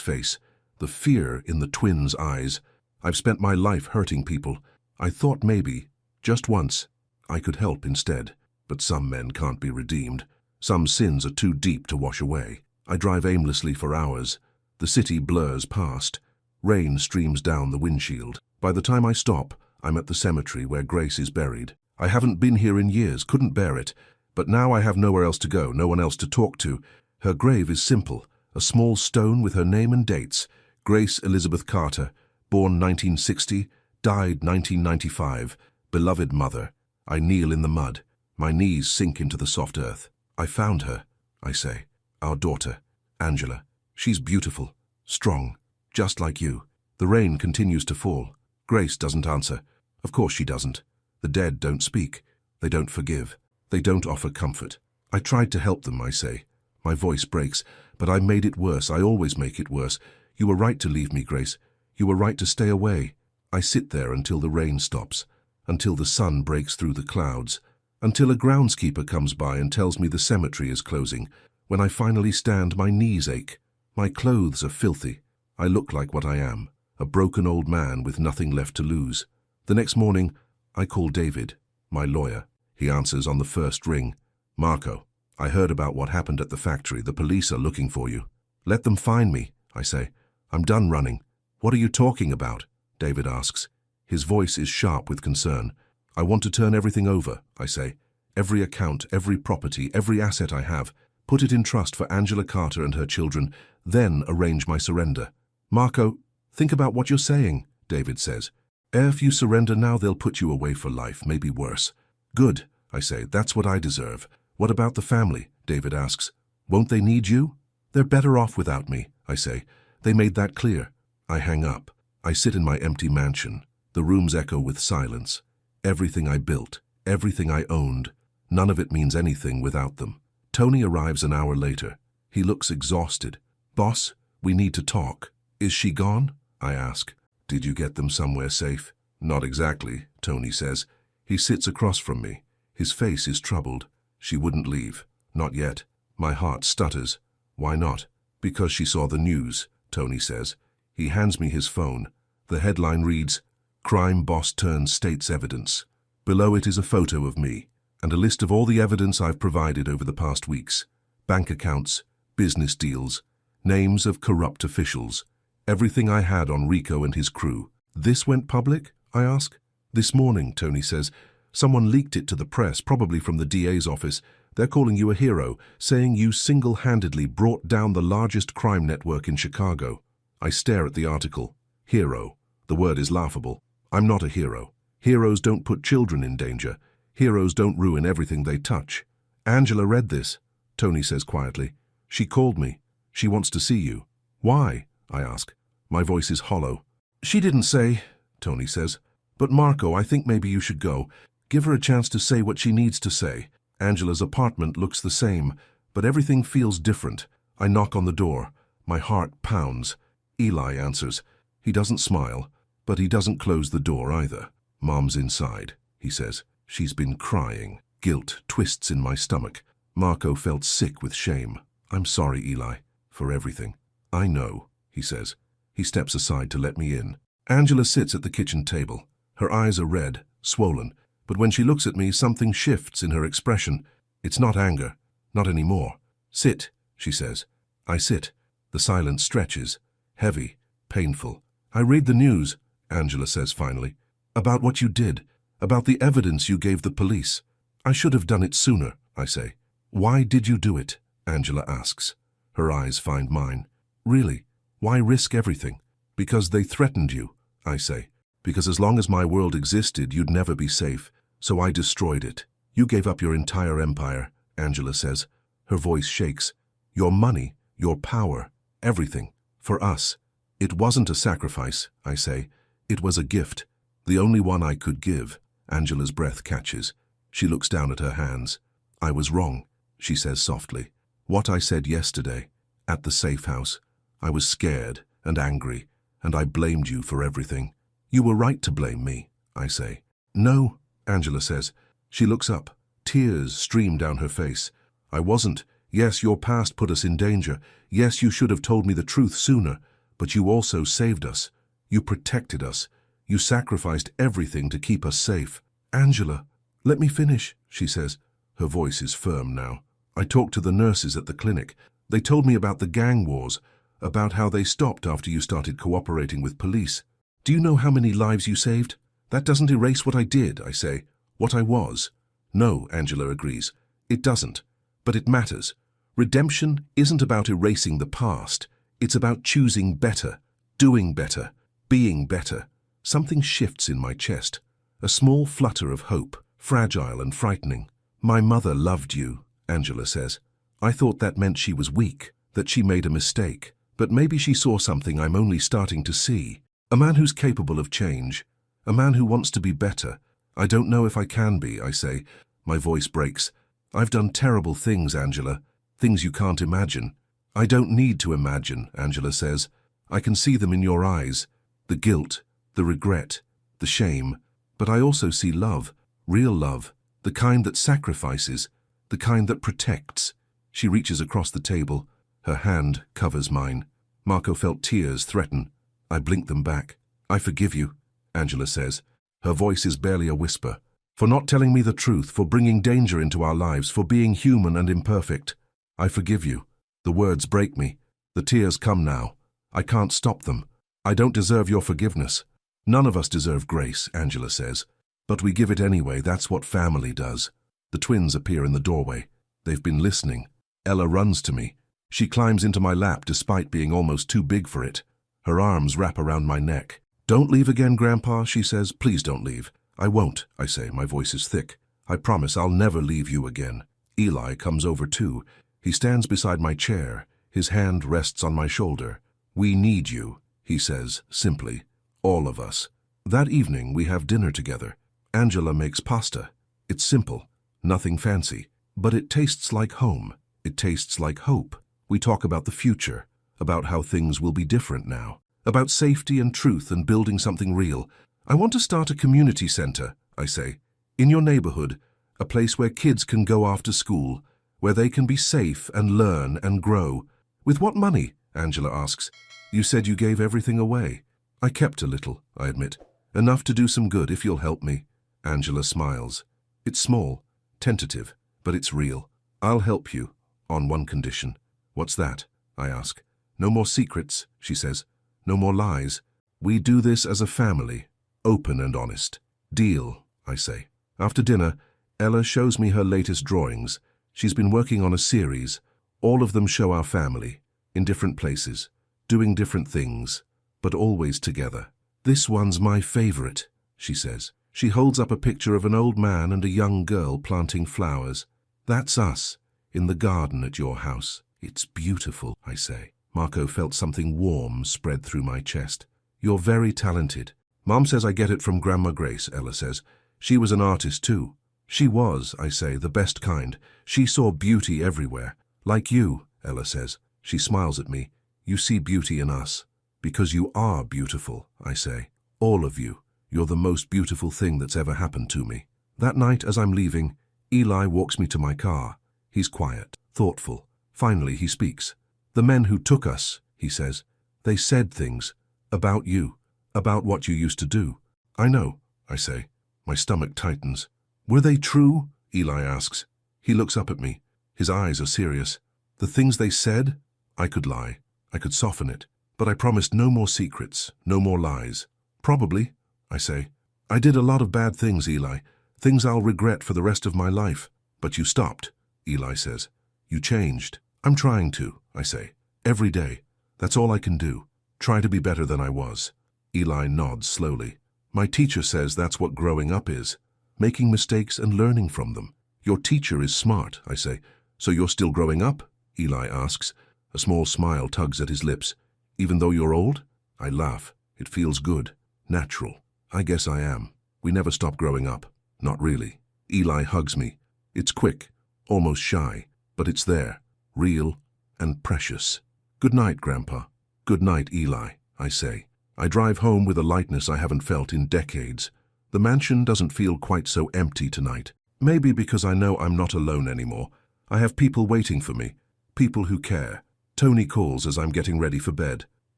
face. The fear in the twins' eyes. I've spent my life hurting people. I thought maybe, just once, I could help instead. But some men can't be redeemed. Some sins are too deep to wash away. I drive aimlessly for hours. The city blurs past. Rain streams down the windshield. By the time I stop, I'm at the cemetery where Grace is buried. I haven't been here in years, couldn't bear it. But now I have nowhere else to go, no one else to talk to. Her grave is simple, a small stone with her name and dates. Grace Elizabeth Carter, born 1960, died 1995. Beloved mother. I kneel in the mud. My knees sink into the soft earth. I found her, I say. Our daughter, Angela. She's beautiful, strong, just like you. The rain continues to fall. Grace doesn't answer. Of course she doesn't. The dead don't speak. They don't forgive. They don't offer comfort. I tried to help them, I say. My voice breaks, but I made it worse. I always make it worse. You were right to leave me, Grace. You were right to stay away. I sit there until the rain stops, until the sun breaks through the clouds, until a groundskeeper comes by and tells me the cemetery is closing. When I finally stand, my knees ache. My clothes are filthy. I look like what I am, a broken old man with nothing left to lose. The next morning, I call David, my lawyer. He answers on the first ring. Marco, I heard about what happened at the factory. The police are looking for you. Let them find me, I say. I'm done running. What are you talking about? David asks. His voice is sharp with concern. I want to turn everything over, I say. Every account, every property, every asset I have. Put it in trust for Angela Carter and her children, then arrange my surrender. Marco, think about what you're saying, David says. If you surrender now, they'll put you away for life, maybe worse. Good, I say. That's what I deserve. What about the family? David asks. Won't they need you? They're better off without me, I say. They made that clear. I hang up. I sit in my empty mansion. The rooms echo with silence. Everything I built, everything I owned, none of it means anything without them. Tony arrives an hour later. He looks exhausted. Boss, we need to talk. Is she gone? I ask. Did you get them somewhere safe? Not exactly, Tony says. He sits across from me. His face is troubled. She wouldn't leave. Not yet. My heart stutters. Why not? Because she saw the news, Tony says. He hands me his phone. The headline reads, "Crime Boss Turns State's Evidence." Below it is a photo of me, and a list of all the evidence I've provided over the past weeks. Bank accounts, business deals, names of corrupt officials. Everything I had on Rico and his crew. This went public? I ask. This morning, Tony says. Someone leaked it to the press, probably from the DA's office. They're calling you a hero, saying you single-handedly brought down the largest crime network in Chicago. I stare at the article. Hero. The word is laughable. I'm not a hero. Heroes don't put children in danger. Heroes don't ruin everything they touch. Angela read this, Tony says quietly. She called me. She wants to see you. Why? I ask. My voice is hollow. She didn't say, Tony says. But Marco, I think maybe you should go. Give her a chance to say what she needs to say. Angela's apartment looks the same, but everything feels different. I knock on the door. My heart pounds. Eli answers. He doesn't smile, but he doesn't close the door either. Mom's inside, he says. She's been crying. Guilt twists in my stomach. Marco felt sick with shame. I'm sorry, Eli, for everything. I know, he says. He steps aside to let me in. Angela sits at the kitchen table. Her eyes are red, swollen, but when she looks at me, something shifts in her expression. It's not anger, not anymore. Sit, she says. I sit. The silence stretches, heavy, painful. I read the news, Angela says finally, about what you did, about the evidence you gave the police. I should have done it sooner, I say. Why did you do it? Angela asks. Her eyes find mine. Really? Why risk everything? Because they threatened you, I say. Because as long as my world existed, you'd never be safe. So I destroyed it. You gave up your entire empire, Angela says. Her voice shakes. Your money, your power, everything. For us. It wasn't a sacrifice, I say. It was a gift. The only one I could give. Angela's breath catches. She looks down at her hands. I was wrong, she says softly. What I said yesterday, at the safe house. I was scared and angry, and I blamed you for everything. You were right to blame me, I say. No, Angela says. She looks up. Tears stream down her face. I wasn't. Yes, your past put us in danger. Yes, you should have told me the truth sooner. But you also saved us. You protected us. You sacrificed everything to keep us safe. Angela, let me finish, she says. Her voice is firm now. I talked to the nurses at the clinic. They told me about the gang wars, about how they stopped after you started cooperating with police. Do you know how many lives you saved? That doesn't erase what I did, I say. What I was. No, Angela agrees. It doesn't. But it matters. Redemption isn't about erasing the past. It's about choosing better, doing better, being better. Something shifts in my chest. A small flutter of hope, fragile and frightening. My mother loved you, Angela says. I thought that meant she was weak, that she made a mistake. But maybe she saw something I'm only starting to see. A man who's capable of change. A man who wants to be better. I don't know if I can be, I say. My voice breaks. I've done terrible things, Angela. Things you can't imagine. I don't need to imagine, Angela says. I can see them in your eyes. The guilt, the regret, the shame. But I also see love, real love, the kind that sacrifices, the kind that protects. She reaches across the table. Her hand covers mine. Marco felt tears threaten. I blink them back. I forgive you, Angela says. Her voice is barely a whisper. For not telling me the truth, for bringing danger into our lives, for being human and imperfect. I forgive you. The words break me. The tears come now. I can't stop them. I don't deserve your forgiveness. None of us deserve grace, Angela says. But we give it anyway. That's what family does. The twins appear in the doorway. They've been listening. Ella runs to me. She climbs into my lap despite being almost too big for it. Her arms wrap around my neck. Don't leave again, Grandpa, she says. Please don't leave. I won't, I say. My voice is thick. I promise I'll never leave you again. Eli comes over too. He stands beside my chair. His hand rests on my shoulder. We need you, he says, simply. All of us. That evening we have dinner together. Angela makes pasta. It's simple, nothing fancy, but it tastes like home. It tastes like hope. We talk about the future, about how things will be different now. about safety and truth and building something real. I want to start a community center, I say, in your neighborhood, a place where kids can go after school, where they can be safe and learn and grow. With what money? Angela asks. You said you gave everything away. I kept a little, I admit. Enough to do some good if you'll help me. Angela smiles. It's small, tentative, but it's real. I'll help you, on one condition. What's that? I ask. No more secrets, she says. No more lies. We do this as a family, open and honest. Deal, I say. After dinner, Ella shows me her latest drawings. She's been working on a series. All of them show our family, in different places, doing different things, but always together. This one's my favorite, she says. She holds up a picture of an old man and a young girl planting flowers. That's us, in the garden at your house. It's beautiful, I say. Marco felt something warm spread through my chest. You're very talented. Mom says I get it from Grandma Grace, Ella says. She was an artist too. She was, I say, the best kind. She saw beauty everywhere. Like you, Ella says. She smiles at me. You see beauty in us. Because you are beautiful, I say. All of you. You're the most beautiful thing that's ever happened to me. That night, as I'm leaving, Eli walks me to my car. He's quiet, thoughtful. Finally, he speaks. The men who took us, he says, they said things about you, about what you used to do. I know, I say. My stomach tightens. Were they true? Eli asks. He looks up at me. His eyes are serious. The things they said? I could lie. I could soften it. But I promised no more secrets, no more lies. Probably, I say. I did a lot of bad things, Eli. Things I'll regret for the rest of my life. But you stopped, Eli says. You changed. I'm trying to, I say. Every day. That's all I can do. Try to be better than I was. Eli nods slowly. My teacher says that's what growing up is. Making mistakes and learning from them. Your teacher is smart, I say. So you're still growing up? Eli asks. A small smile tugs at his lips. Even though you're old? I laugh. It feels good. Natural. I guess I am. We never stop growing up. Not really. Eli hugs me. It's quick, almost shy, but it's there. Real and precious. Good night, Grandpa. Good night, Eli, I say. I drive home with a lightness I haven't felt in decades. The mansion doesn't feel quite so empty tonight. Maybe because I know I'm not alone anymore. I have people waiting for me. People who care. Tony calls as I'm getting ready for bed.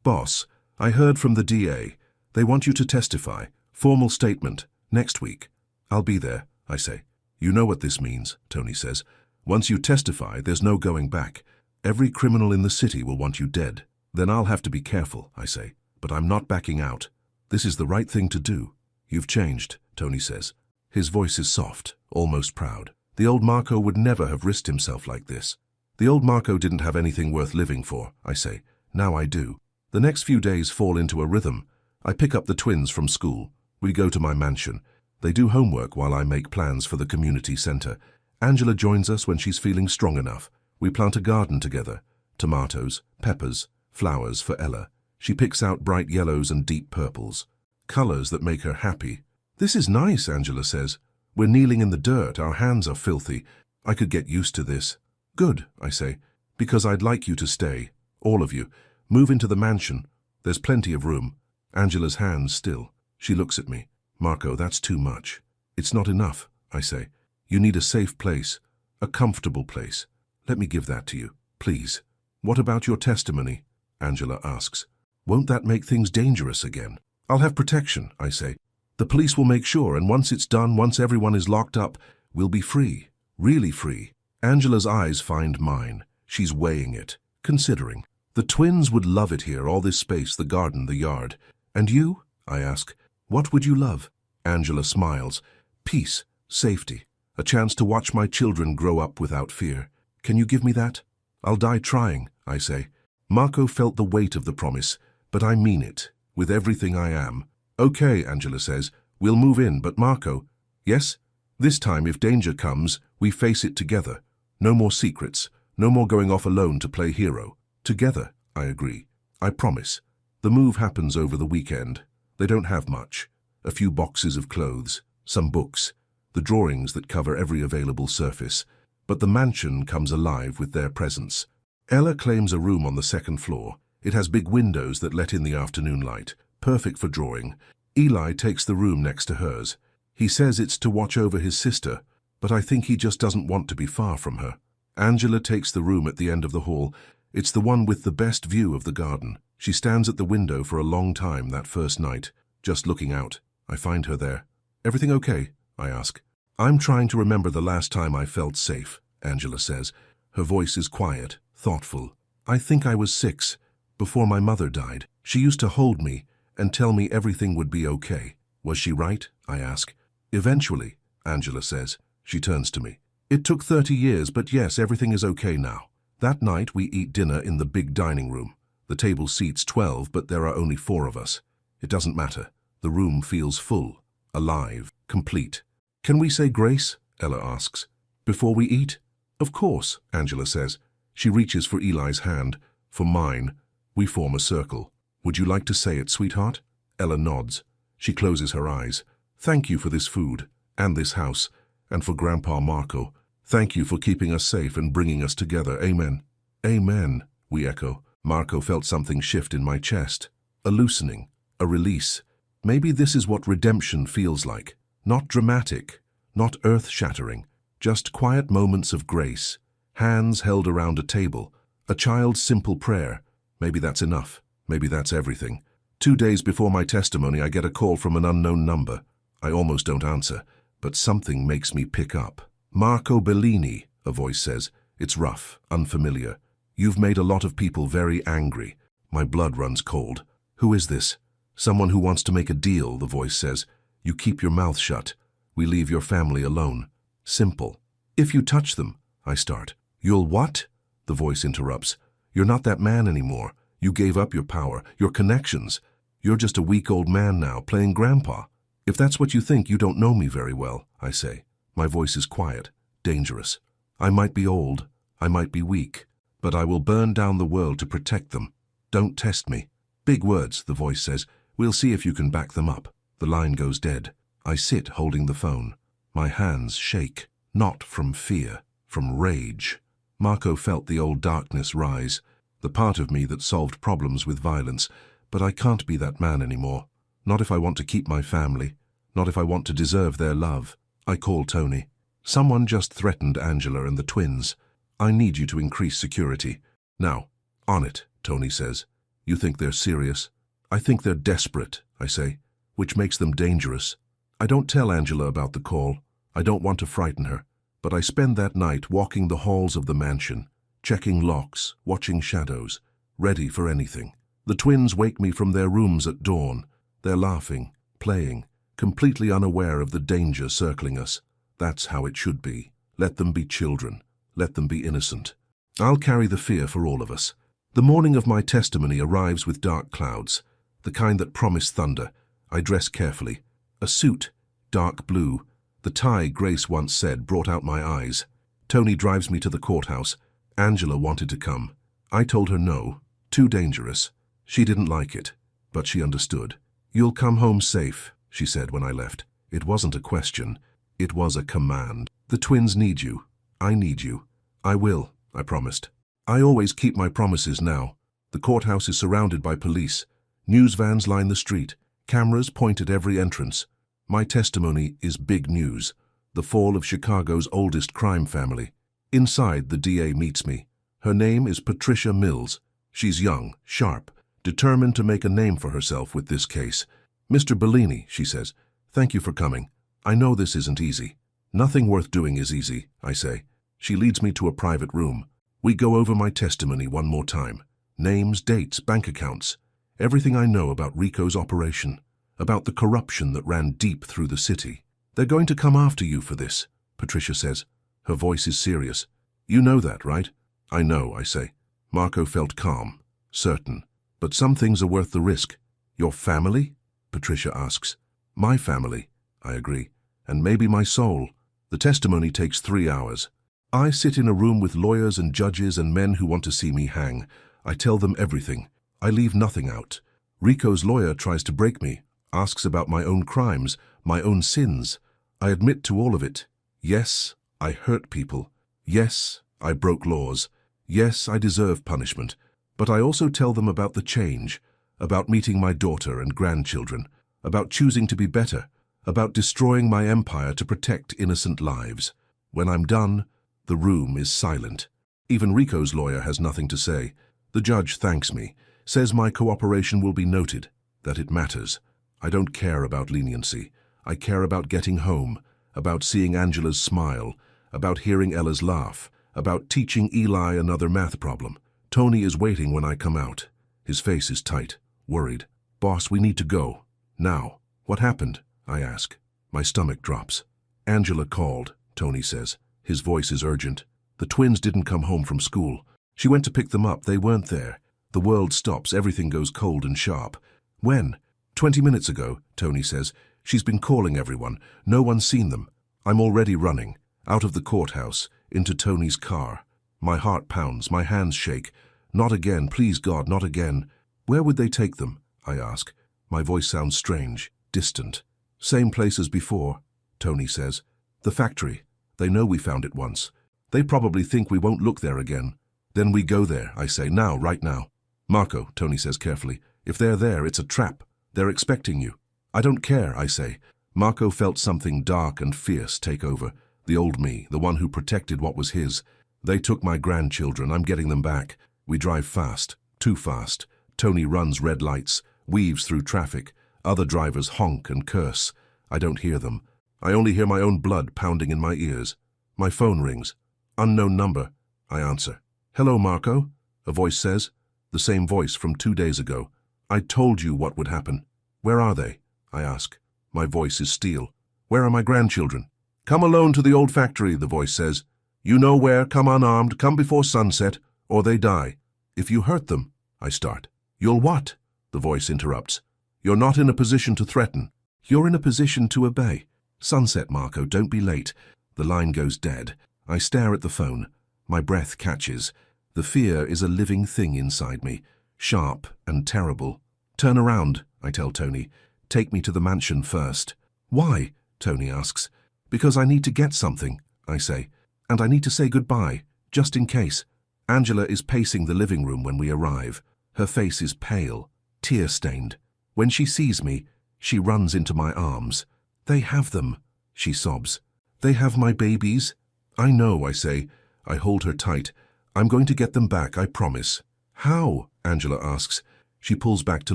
Boss, I heard from the DA. They want you to testify. Formal statement. Next week. I'll be there, I say. You know what this means, Tony says. Once you testify, there's no going back. Every criminal in the city will want you dead. Then I'll have to be careful, I say. But I'm not backing out. This is the right thing to do. You've changed, Tony says. His voice is soft, almost proud. The old Marco would never have risked himself like this. The old Marco didn't have anything worth living for, I say. Now I do. The next few days fall into a rhythm. I pick up the twins from school. We go to my mansion. They do homework while I make plans for the community center. Angela joins us when she's feeling strong enough. We plant a garden together. Tomatoes, peppers, flowers for Ella. She picks out bright yellows and deep purples. Colors that make her happy. This is nice, Angela says. We're kneeling in the dirt. Our hands are filthy. I could get used to this. Good, I say, because I'd like you to stay. All of you. Move into the mansion. There's plenty of room. Angela's hands still. She looks at me. Marco, that's too much. It's not enough, I say. You need a safe place, a comfortable place. Let me give that to you, please. What about your testimony? Angela asks. Won't that make things dangerous again? I'll have protection, I say. The police will make sure, and once it's done, once everyone is locked up, we'll be free. Really free. Angela's eyes find mine. She's weighing it, considering. The twins would love it here, all this space, the garden, the yard. And you? I ask. What would you love? Angela smiles. Peace, safety, a chance to watch my children grow up without fear. Can you give me that? I'll die trying, I say. Marco felt the weight of the promise, but I mean it, with everything I am. Okay, Angela says, we'll move in, but Marco, yes? This time, if danger comes, we face it together. No more secrets, no more going off alone to play hero. Together, I agree. I promise. The move happens over the weekend. They don't have much. A few boxes of clothes, some books, the drawings that cover every available surface. But the mansion comes alive with their presence. Ella claims a room on the second floor. It has big windows that let in the afternoon light, perfect for drawing. Eli takes the room next to hers. He says it's to watch over his sister, but I think he just doesn't want to be far from her. Angela takes the room at the end of the hall. It's the one with the best view of the garden. She stands at the window for a long time that first night, just looking out. I find her there. "Everything okay?" I ask. "I'm trying to remember the last time I felt safe," Angela says. Her voice is quiet, thoughtful. "I think I was 6, before my mother died. She used to hold me and tell me everything would be okay." "Was she right?" I ask. "Eventually," Angela says. She turns to me. "It took 30 years, but yes, everything is okay now." That night we eat dinner in the big dining room. The table seats 12, but there are only 4 of us. It doesn't matter. The room feels full, alive, complete. "Can we say grace?" Ella asks. "Before we eat?" "Of course," Angela says. She reaches for Eli's hand. For mine, we form a circle. "Would you like to say it, sweetheart?" Ella nods. She closes her eyes. "Thank you for this food, and this house, and for Grandpa Marco. Thank you for keeping us safe and bringing us together. Amen." "Amen," we echo. Marco felt something shift in my chest. A loosening, a release. Maybe this is what redemption feels like. Not dramatic, not earth-shattering, just quiet moments of grace. Hands held around a table, a child's simple prayer. Maybe that's enough. Maybe that's everything. 2 days before my testimony, I get a call from an unknown number. I almost don't answer, but something makes me pick up. "Marco Bellini," a voice says. It's rough, unfamiliar. "You've made a lot of people very angry." My blood runs cold. "Who is this?" "Someone who wants to make a deal," the voice says. "You keep your mouth shut. We leave your family alone." Simple. "If you touch them," I start. "You'll what?" The voice interrupts. "You're not that man anymore. You gave up your power, your connections. You're just a weak old man now, playing grandpa." "If that's what you think, you don't know me very well," I say. My voice is quiet, dangerous. "I might be old, I might be weak, but I will burn down the world to protect them. Don't test me." "Big words," the voice says. "We'll see if you can back them up." The line goes dead. I sit holding the phone. My hands shake, not from fear, from rage. Marco felt the old darkness rise, the part of me that solved problems with violence, but I can't be that man anymore. Not if I want to keep my family, not if I want to deserve their love. I call Tony. "Someone just threatened Angela and the twins. I need you to increase security." "Now, on it," Tony says. "You think they're serious?" "I think they're desperate," I say, "which makes them dangerous." I don't tell Angela about the call. I don't want to frighten her, but I spend that night walking the halls of the mansion, checking locks, watching shadows, ready for anything. The twins wake me from their rooms at dawn. They're laughing, playing, completely unaware of the danger circling us. That's how it should be. Let them be children. Let them be innocent. I'll carry the fear for all of us. The morning of my testimony arrives with dark clouds, the kind that promise thunder. I dress carefully. A suit, dark blue. The tie, Grace once said, brought out my eyes. Tony drives me to the courthouse. Angela wanted to come. I told her no, too dangerous. She didn't like it, but she understood. "You'll come home safe," she said when I left. It wasn't a question. It was a command. "The twins need you. I need you." "I will," I promised. I always keep my promises now. The courthouse is surrounded by police. News vans line the street. Cameras point at every entrance. My testimony is big news. The fall of Chicago's oldest crime family. Inside, the DA meets me. Her name is Patricia Mills. She's young, sharp, determined to make a name for herself with this case. "Mr. Bellini," she says, "thank you for coming. I know this isn't easy." "Nothing worth doing is easy," I say. She leads me to a private room. We go over my testimony one more time. Names, dates, bank accounts. Everything I know about Rico's operation. About the corruption that ran deep through the city. "They're going to come after you for this," Patricia says. Her voice is serious. "You know that, right?" "I know," I say. Marco felt calm, certain. "But some things are worth the risk." "Your family?" Patricia asks. "My family," I agree. "And maybe my soul." The testimony takes 3 hours. I sit in a room with lawyers and judges and men who want to see me hang. I tell them everything. I leave nothing out. Rico's lawyer tries to break me, asks about my own crimes, my own sins. I admit to all of it. Yes, I hurt people. Yes, I broke laws. Yes, I deserve punishment. But I also tell them about the change, about meeting my daughter and grandchildren, about choosing to be better, about destroying my empire to protect innocent lives. When I'm done, the room is silent. Even Rico's lawyer has nothing to say. The judge thanks me, says my cooperation will be noted, that it matters. I don't care about leniency. I care about getting home, about seeing Angela's smile, about hearing Ella's laugh, about teaching Eli another math problem. Tony is waiting when I come out. His face is tight, worried. Boss, we need to go. Now. What happened? I ask. My stomach drops. Angela called, Tony says. His voice is urgent. The twins didn't come home from school. She went to pick them up. They weren't there. The world stops. Everything goes cold and sharp. When? 20 minutes ago, Tony says. She's been calling everyone. No one's seen them. I'm already running, out of the courthouse, into Tony's car. My heart pounds. My hands shake. Not again, please God, not again. Where would they take them? I ask. My voice sounds strange, distant. Same place as before, Tony says. The factory. They know we found it once. They probably think we won't look there again. Then we go there, I say, now, right now. Marco, Tony says carefully, if they're there, it's a trap. They're expecting you. I don't care, I say. Marco felt something dark and fierce take over. The old me, the one who protected what was his. They took my grandchildren. I'm getting them back. We drive fast, too fast. Tony runs red lights, weaves through traffic. Other drivers honk and curse. I don't hear them. I only hear my own blood pounding in my ears. My phone rings. Unknown number. I answer. Hello, Marco, a voice says. The same voice from 2 days ago. I told you what would happen. Where are they? I ask. My voice is steel. Where are my grandchildren? Come alone to the old factory, the voice says. You know where, come unarmed, come before sunset, or they die. If you hurt them, I start. You'll what? The voice interrupts. You're not in a position to threaten. You're in a position to obey. Sunset, Marco, don't be late. The line goes dead. I stare at the phone. My breath catches. The fear is a living thing inside me, sharp and terrible. Turn around, I tell Tony. Take me to the mansion first. Why? Tony asks. Because I need to get something, I say. And I need to say goodbye, just in case. Angela is pacing the living room when we arrive. Her face is pale, tear-stained. When she sees me, she runs into my arms. They have them, she sobs. They have my babies? I know, I say. I hold her tight. I'm going to get them back, I promise. How? Angela asks. She pulls back to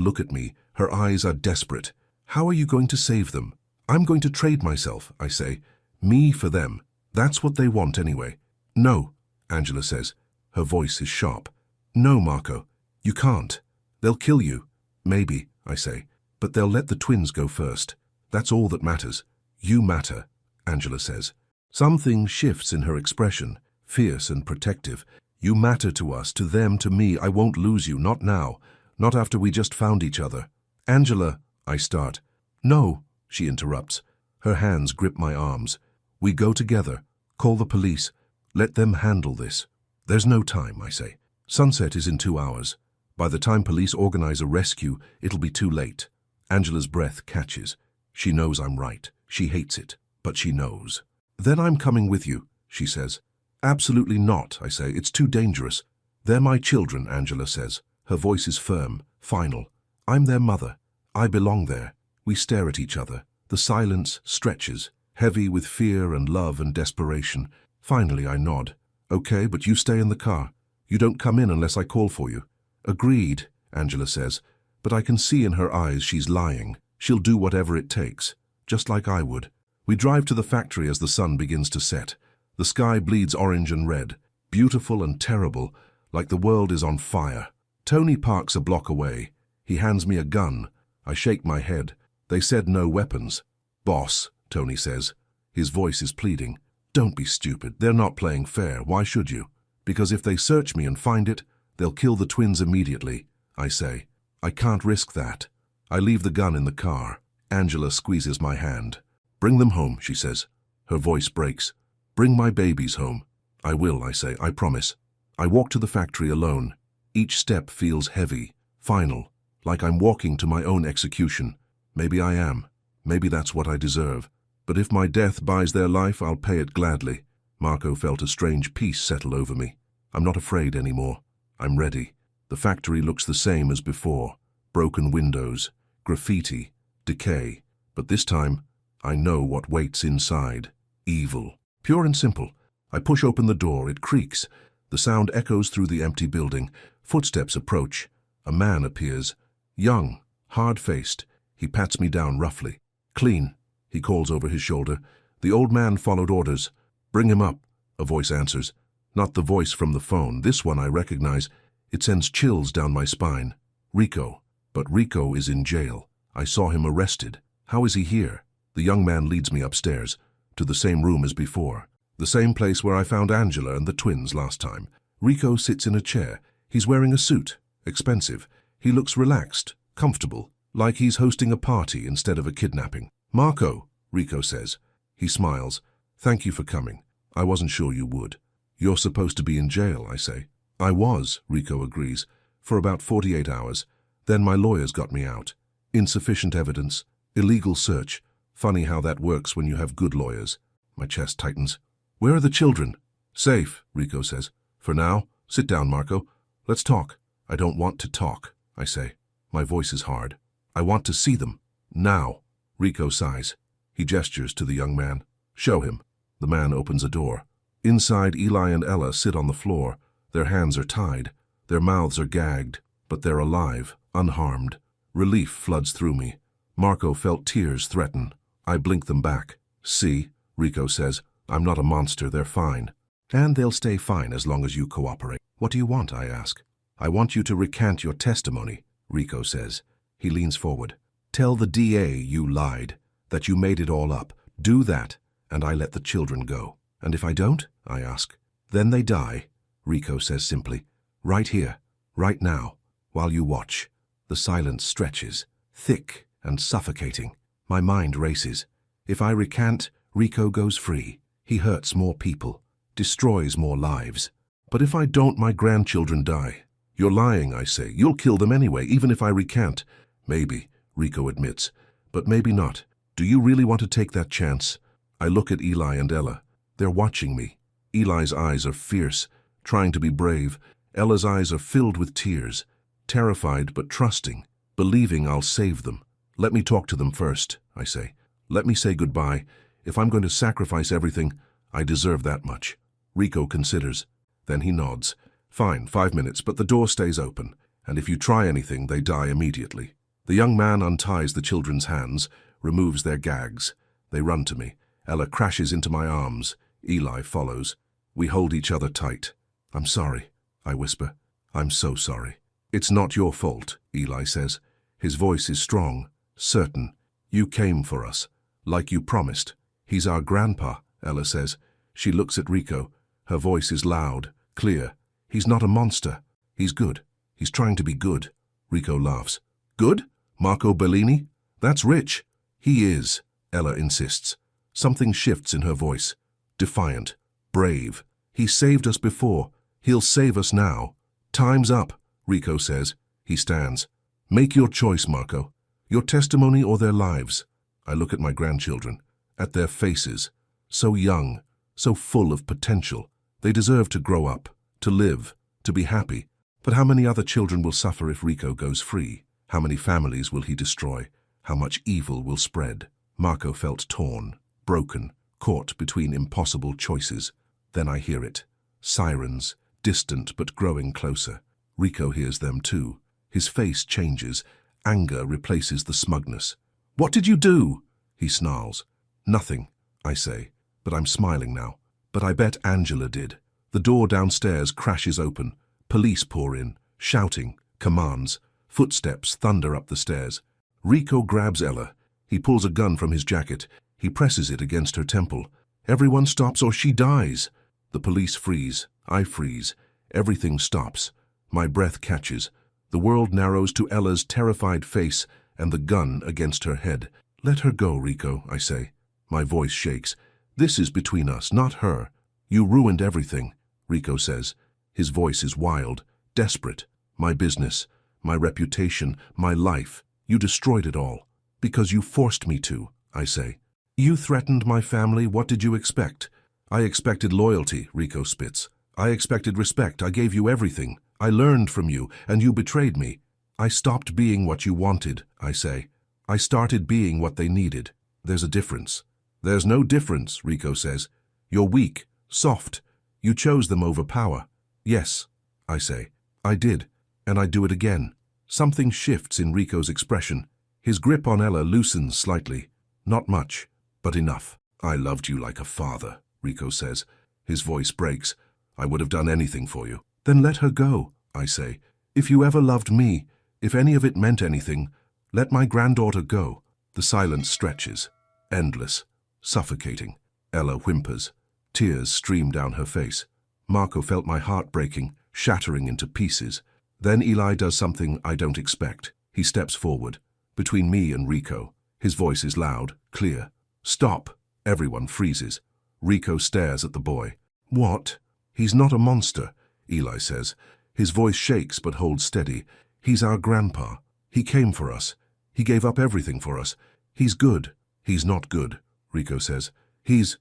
look at me. Her eyes are desperate. How are you going to save them? I'm going to trade myself, I say. Me for them. That's what they want anyway. No, Angela says. Her voice is sharp. No, Marco. You can't. They'll kill you. Maybe, I say. But they'll let the twins go first. That's all that matters. You matter, Angela says. Something shifts in her expression, fierce and protective. You matter to us, to them, to me. I won't lose you, not now. Not after we just found each other. Angela, I start. No, she interrupts. Her hands grip my arms. We go together. Call the police. Let them handle this. There's no time, I say. Sunset is in 2 hours. By the time police organize a rescue, it'll be too late. Angela's breath catches. She knows I'm right. She hates it, but she knows. Then I'm coming with you, she says. Absolutely not, I say. It's too dangerous. They're my children, Angela says. Her voice is firm, final. I'm their mother. I belong there. We stare at each other. The silence stretches, heavy with fear and love and desperation. Finally, I nod. Okay, but you stay in the car. You don't come in unless I call for you. Agreed, Angela says. But I can see in her eyes she's lying. She'll do whatever it takes, just like I would. We drive to the factory as the sun begins to set. The sky bleeds orange and red, beautiful and terrible, like the world is on fire. Tony parks a block away. He hands me a gun. I shake my head. They said no weapons. Boss, Tony says. His voice is pleading. Don't be stupid. They're not playing fair. Why should you? Because if they search me and find it, they'll kill the twins immediately, I say. I can't risk that. I leave the gun in the car. Angela squeezes my hand. Bring them home, she says. Her voice breaks. Bring my babies home. I will, I say. I promise. I walk to the factory alone. Each step feels heavy, final, like I'm walking to my own execution. Maybe I am. Maybe that's what I deserve. But if my death buys their life, I'll pay it gladly. Marco felt a strange peace settle over me. I'm not afraid anymore. I'm ready. The factory looks the same as before. Broken windows, graffiti, decay. But this time, I know what waits inside. Evil. Pure and simple. I push open the door, it creaks. The sound echoes through the empty building. Footsteps approach. A man appears. Young, hard-faced. He pats me down roughly. Clean, he calls over his shoulder. The old man followed orders. Bring him up, a voice answers. Not the voice from the phone. This one I recognize. It sends chills down my spine. Rico. But Rico is in jail. I saw him arrested. How is he here? The young man leads me upstairs, to the same room as before. The same place where I found Angela and the twins last time. Rico sits in a chair. He's wearing a suit. Expensive. He looks relaxed, comfortable, like he's hosting a party instead of a kidnapping. Marco, Rico says. He smiles. Thank you for coming. I wasn't sure you would. You're supposed to be in jail, I say. I was, Rico agrees, for about 48 hours. Then my lawyers got me out. Insufficient evidence. Illegal search. Funny how that works when you have good lawyers. My chest tightens. Where are the children? Safe, Rico says. For now. Sit down, Marco. Let's talk. I don't want to talk, I say. My voice is hard. I want to see them. Now. Rico sighs. He gestures to the young man. Show him. The man opens a door. Inside, Eli and Ella sit on the floor. Their hands are tied. Their mouths are gagged. But they're alive, unharmed. Relief floods through me. Marco felt tears threaten. I blink them back. See, Rico says, I'm not a monster, they're fine. And they'll stay fine as long as you cooperate. What do you want, I ask. I want you to recant your testimony, Rico says. He leans forward. Tell the DA you lied, that you made it all up. Do that, and I let the children go. And if I don't, I ask. Then they die, Rico says simply. Right here, right now, while you watch. The silence stretches, thick and suffocating. My mind races. If I recant, Rico goes free. He hurts more people, destroys more lives. But if I don't, my grandchildren die. You're lying, I say. You'll kill them anyway, even if I recant. Maybe, Rico admits, but maybe not. Do you really want to take that chance? I look at Eli and Ella. They're watching me. Eli's eyes are fierce, trying to be brave. Ella's eyes are filled with tears, terrified but trusting, believing I'll save them. Let me talk to them first, I say. Let me say goodbye. If I'm going to sacrifice everything, I deserve that much. Rico considers. Then he nods. Fine, 5 minutes, but the door stays open, and if you try anything, they die immediately. The young man unties the children's hands, removes their gags. They run to me. Ella crashes into my arms. Eli follows. We hold each other tight. I'm sorry, I whisper. I'm so sorry. It's not your fault, Eli says. His voice is strong, certain. You came for us, like you promised. He's our grandpa, Ella says. She looks at Rico. Her voice is loud, clear. He's not a monster. He's good. He's trying to be good. Rico laughs. Good? Marco Bellini? That's rich. He is, Ella insists. Something shifts in her voice. Defiant. Brave. He saved us before. He'll save us now. Time's up, Rico says. He stands. Make your choice, Marco. Your testimony or their lives. I look at my grandchildren, at their faces. So young, so full of potential. They deserve to grow up, to live, to be happy. But how many other children will suffer if Rico goes free? How many families will he destroy? How much evil will spread? Marco felt torn, broken, caught between impossible choices. Then I hear it. Sirens, distant but growing closer. Rico hears them too. His face changes. Anger replaces the smugness. What did you do? He snarls. Nothing, I say, but I'm smiling now. But I bet Angela did. The door downstairs crashes open. Police pour in, shouting, commands. Footsteps thunder up the stairs. Rico grabs Ella. He pulls a gun from his jacket. He presses it against her temple. Everyone stops or she dies. The police freeze. I freeze. Everything stops. My breath catches. The world narrows to Ella's terrified face and the gun against her head. Let her go, Rico, I say. My voice shakes. This is between us, not her. You ruined everything, Rico says. His voice is wild, desperate. My business, my reputation, my life. You destroyed it all. Because you forced me to, I say. You threatened my family. What did you expect? I expected loyalty, Rico spits. I expected respect. I gave you everything. I learned from you, and you betrayed me. I stopped being what you wanted, I say. I started being what they needed. There's a difference. There's no difference, Rico says. You're weak, soft. You chose them over power. Yes, I say. I did, and I do it again. Something shifts in Rico's expression. His grip on Ella loosens slightly. Not much, but enough. I loved you like a father, Rico says. His voice breaks. I would have done anything for you. Then let her go, I say. If you ever loved me, if any of it meant anything, let my granddaughter go. The silence stretches, endless, suffocating. Ella whimpers. Tears stream down her face. Marco felt my heart breaking, shattering into pieces. Then Eli does something I don't expect. He steps forward, between me and Rico. His voice is loud, clear. Stop! Everyone freezes. Rico stares at the boy. What? He's not a monster, Eli says. His voice shakes but holds steady. He's our grandpa. He came for us. He gave up everything for us. He's good. He's not good, Rico says. He's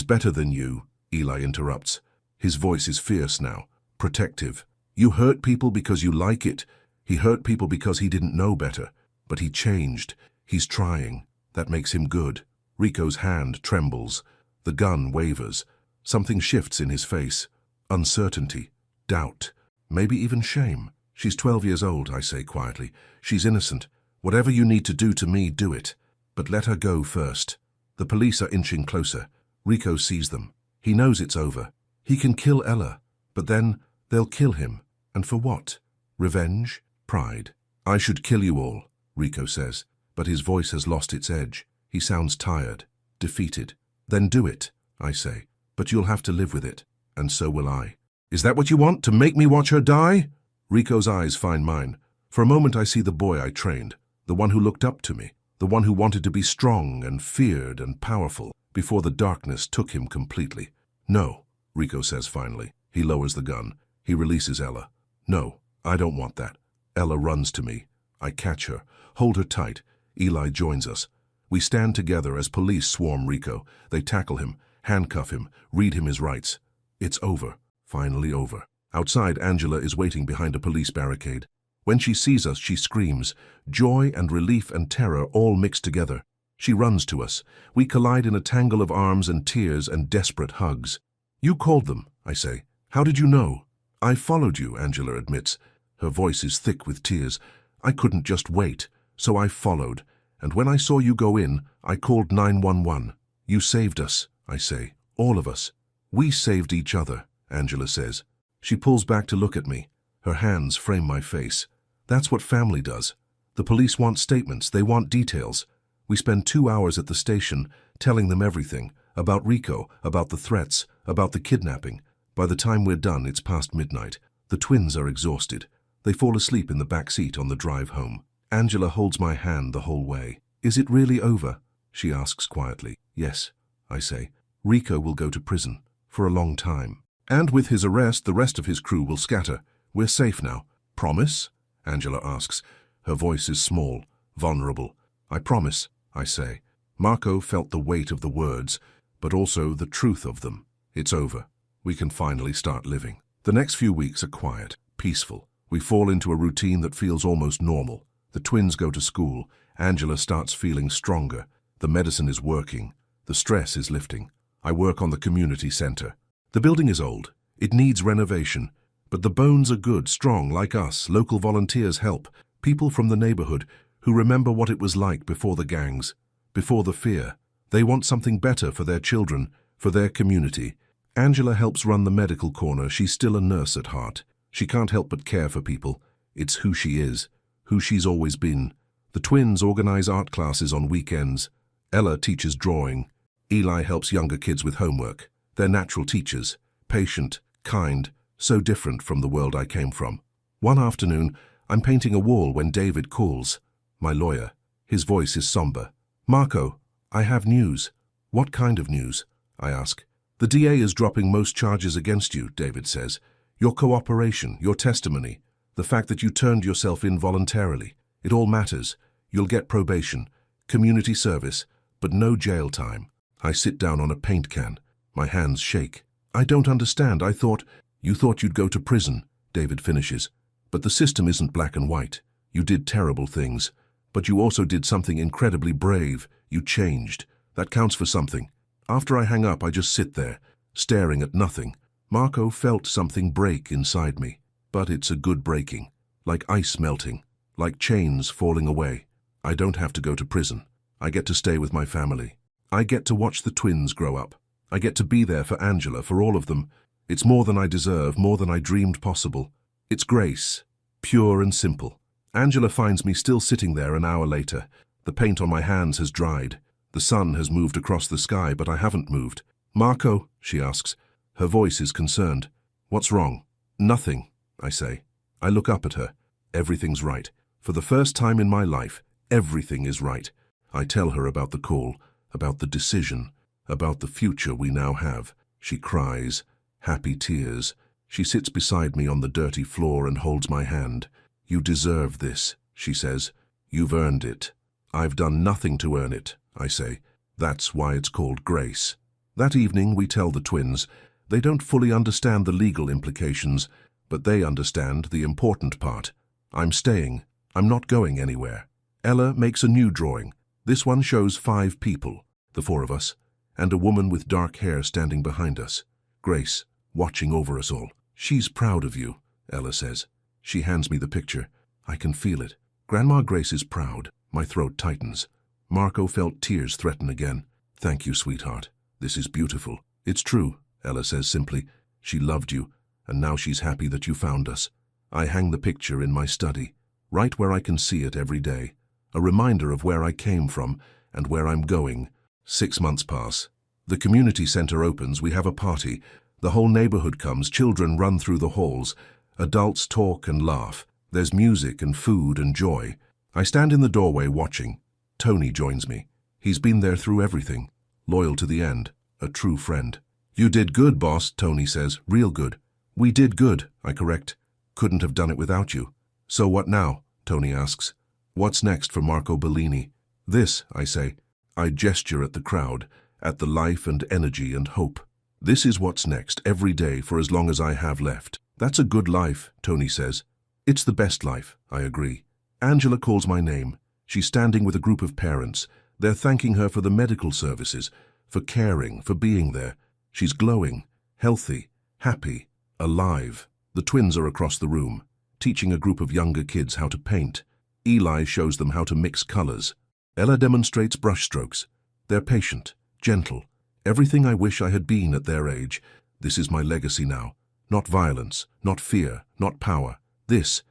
better than you, Eli interrupts. His voice is fierce now, protective. You hurt people because you like it. He hurt people because he didn't know better. But he changed. He's trying. That makes him good. Rico's hand trembles. The gun wavers. Something shifts in his face. Uncertainty, doubt, maybe even shame. She's 12 years old, I say quietly. She's innocent. Whatever you need to do to me, do it. But let her go first. The police are inching closer. Rico sees them. He knows it's over. He can kill Ella, but then they'll kill him. And for what? Revenge? Pride? I should kill you all, Rico says, but his voice has lost its edge. He sounds tired, defeated. Then do it, I say, but you'll have to live with it, and so will I. Is that what you want, to make me watch her die? Rico's eyes find mine. For a moment I see the boy I trained, the one who looked up to me, the one who wanted to be strong and feared and powerful before the darkness took him completely. No, Rico says finally. He lowers the gun. He releases Ella. No, I don't want that. Ella runs to me. I catch her, hold her tight. Eli joins us. We stand together as police swarm Rico. They tackle him, handcuff him, read him his rights. It's over. Finally over. Outside, Angela is waiting behind a police barricade. When she sees us, she screams. Joy and relief and terror all mixed together. She runs to us. We collide in a tangle of arms and tears and desperate hugs. You called them, I say. How did you know? I followed you, Angela admits. Her voice is thick with tears. I couldn't just wait, so I followed. And when I saw you go in, I called 911. You saved us, I say. All of us. We saved each other, Angela says. She pulls back to look at me. Her hands frame my face. That's what family does. The police want statements. They want details. We spend 2 hours at the station telling them everything. About Rico, about the threats, about the kidnapping. By the time we're done, it's past midnight. The twins are exhausted. They fall asleep in the back seat on the drive home. Angela holds my hand the whole way. Is it really over? She asks quietly. Yes, I say. Rico will go to prison. For a long time. And with his arrest, the rest of his crew will scatter. We're safe now. Promise? Angela asks. Her voice is small, vulnerable. I promise, I say. Marco felt the weight of the words, but also the truth of them. It's over. We can finally start living. The next few weeks are quiet, peaceful. We fall into a routine that feels almost normal. The twins go to school. Angela starts feeling stronger. The medicine is working. The stress is lifting. I work on the community center. The building is old. It needs renovation. But the bones are good, strong, like us. Local volunteers help. People from the neighborhood who remember what it was like before the gangs, before the fear. They want something better for their children, for their community. Angela helps run the medical corner. She's still a nurse at heart. She can't help but care for people. It's who she is, who she's always been. The twins organize art classes on weekends. Ella teaches drawing. Eli helps younger kids with homework. They're natural teachers, patient, kind, so different from the world I came from. One afternoon, I'm painting a wall when David calls. My lawyer. His voice is somber. Marco, I have news. What kind of news? I ask. The DA is dropping most charges against you, David says. Your cooperation, your testimony, the fact that you turned yourself in voluntarily. It all matters. You'll get probation, community service, but no jail time. I sit down on a paint can. My hands shake. I don't understand. You thought you'd go to prison, David finishes. But the system isn't black and white. You did terrible things. But you also did something incredibly brave. You changed. That counts for something. After I hang up, I just sit there, staring at nothing. Marco felt something break inside me. But it's a good breaking. Like ice melting. Like chains falling away. I don't have to go to prison. I get to stay with my family. I get to watch the twins grow up. I get to be there for Angela, for all of them. It's more than I deserve, more than I dreamed possible. It's grace. Pure and simple. Angela finds me still sitting there an hour later. The paint on my hands has dried. The sun has moved across the sky, but I haven't moved. "Marco," she asks. Her voice is concerned. "What's wrong?" "Nothing," I say. I look up at her. Everything's right. For the first time in my life, everything is right. I tell her about the call, about the decision, about the future we now have. She cries, happy tears. She sits beside me on the dirty floor and holds my hand. "You deserve this," she says. "You've earned it." "I've done nothing to earn it," I say. "That's why it's called grace." That evening we tell the twins. They don't fully understand the legal implications, but they understand the important part. I'm staying. I'm not going anywhere. Ella makes a new drawing. This one shows 5 people, the 4 of us, and a woman with dark hair standing behind us. Grace, watching over us all. "She's proud of you," Ella says. She hands me the picture. I can feel it. Grandma Grace is proud. My throat tightens. Marco felt tears threaten again. "Thank you, sweetheart. This is beautiful." "It's true," Ella says simply. "She loved you, and now she's happy that you found us." I hang the picture in my study, right where I can see it every day. A reminder of where I came from and where I'm going. 6 months pass. The community center opens, we have a party. The whole neighborhood comes, children run through the halls. Adults talk and laugh. There's music and food and joy. I stand in the doorway watching. Tony joins me. He's been there through everything. Loyal to the end. A true friend. "You did good, boss," Tony says. "Real good." "We did good," I correct. "Couldn't have done it without you." "So what now?" Tony asks. "What's next for Marco Bellini?" "This," I say. I gesture at the crowd, at the life and energy and hope. "This is what's next, every day for as long as I have left." "That's a good life," Tony says. "It's the best life," I agree. Angela calls my name. She's standing with a group of parents. They're thanking her for the medical services, for caring, for being there. She's glowing, healthy, happy, alive. The twins are across the room, teaching a group of younger kids how to paint. Eli shows them how to mix colors. Ella demonstrates brushstrokes. They're patient, gentle, everything I wish I had been at their age. This is my legacy now. Not violence, not fear, not power. These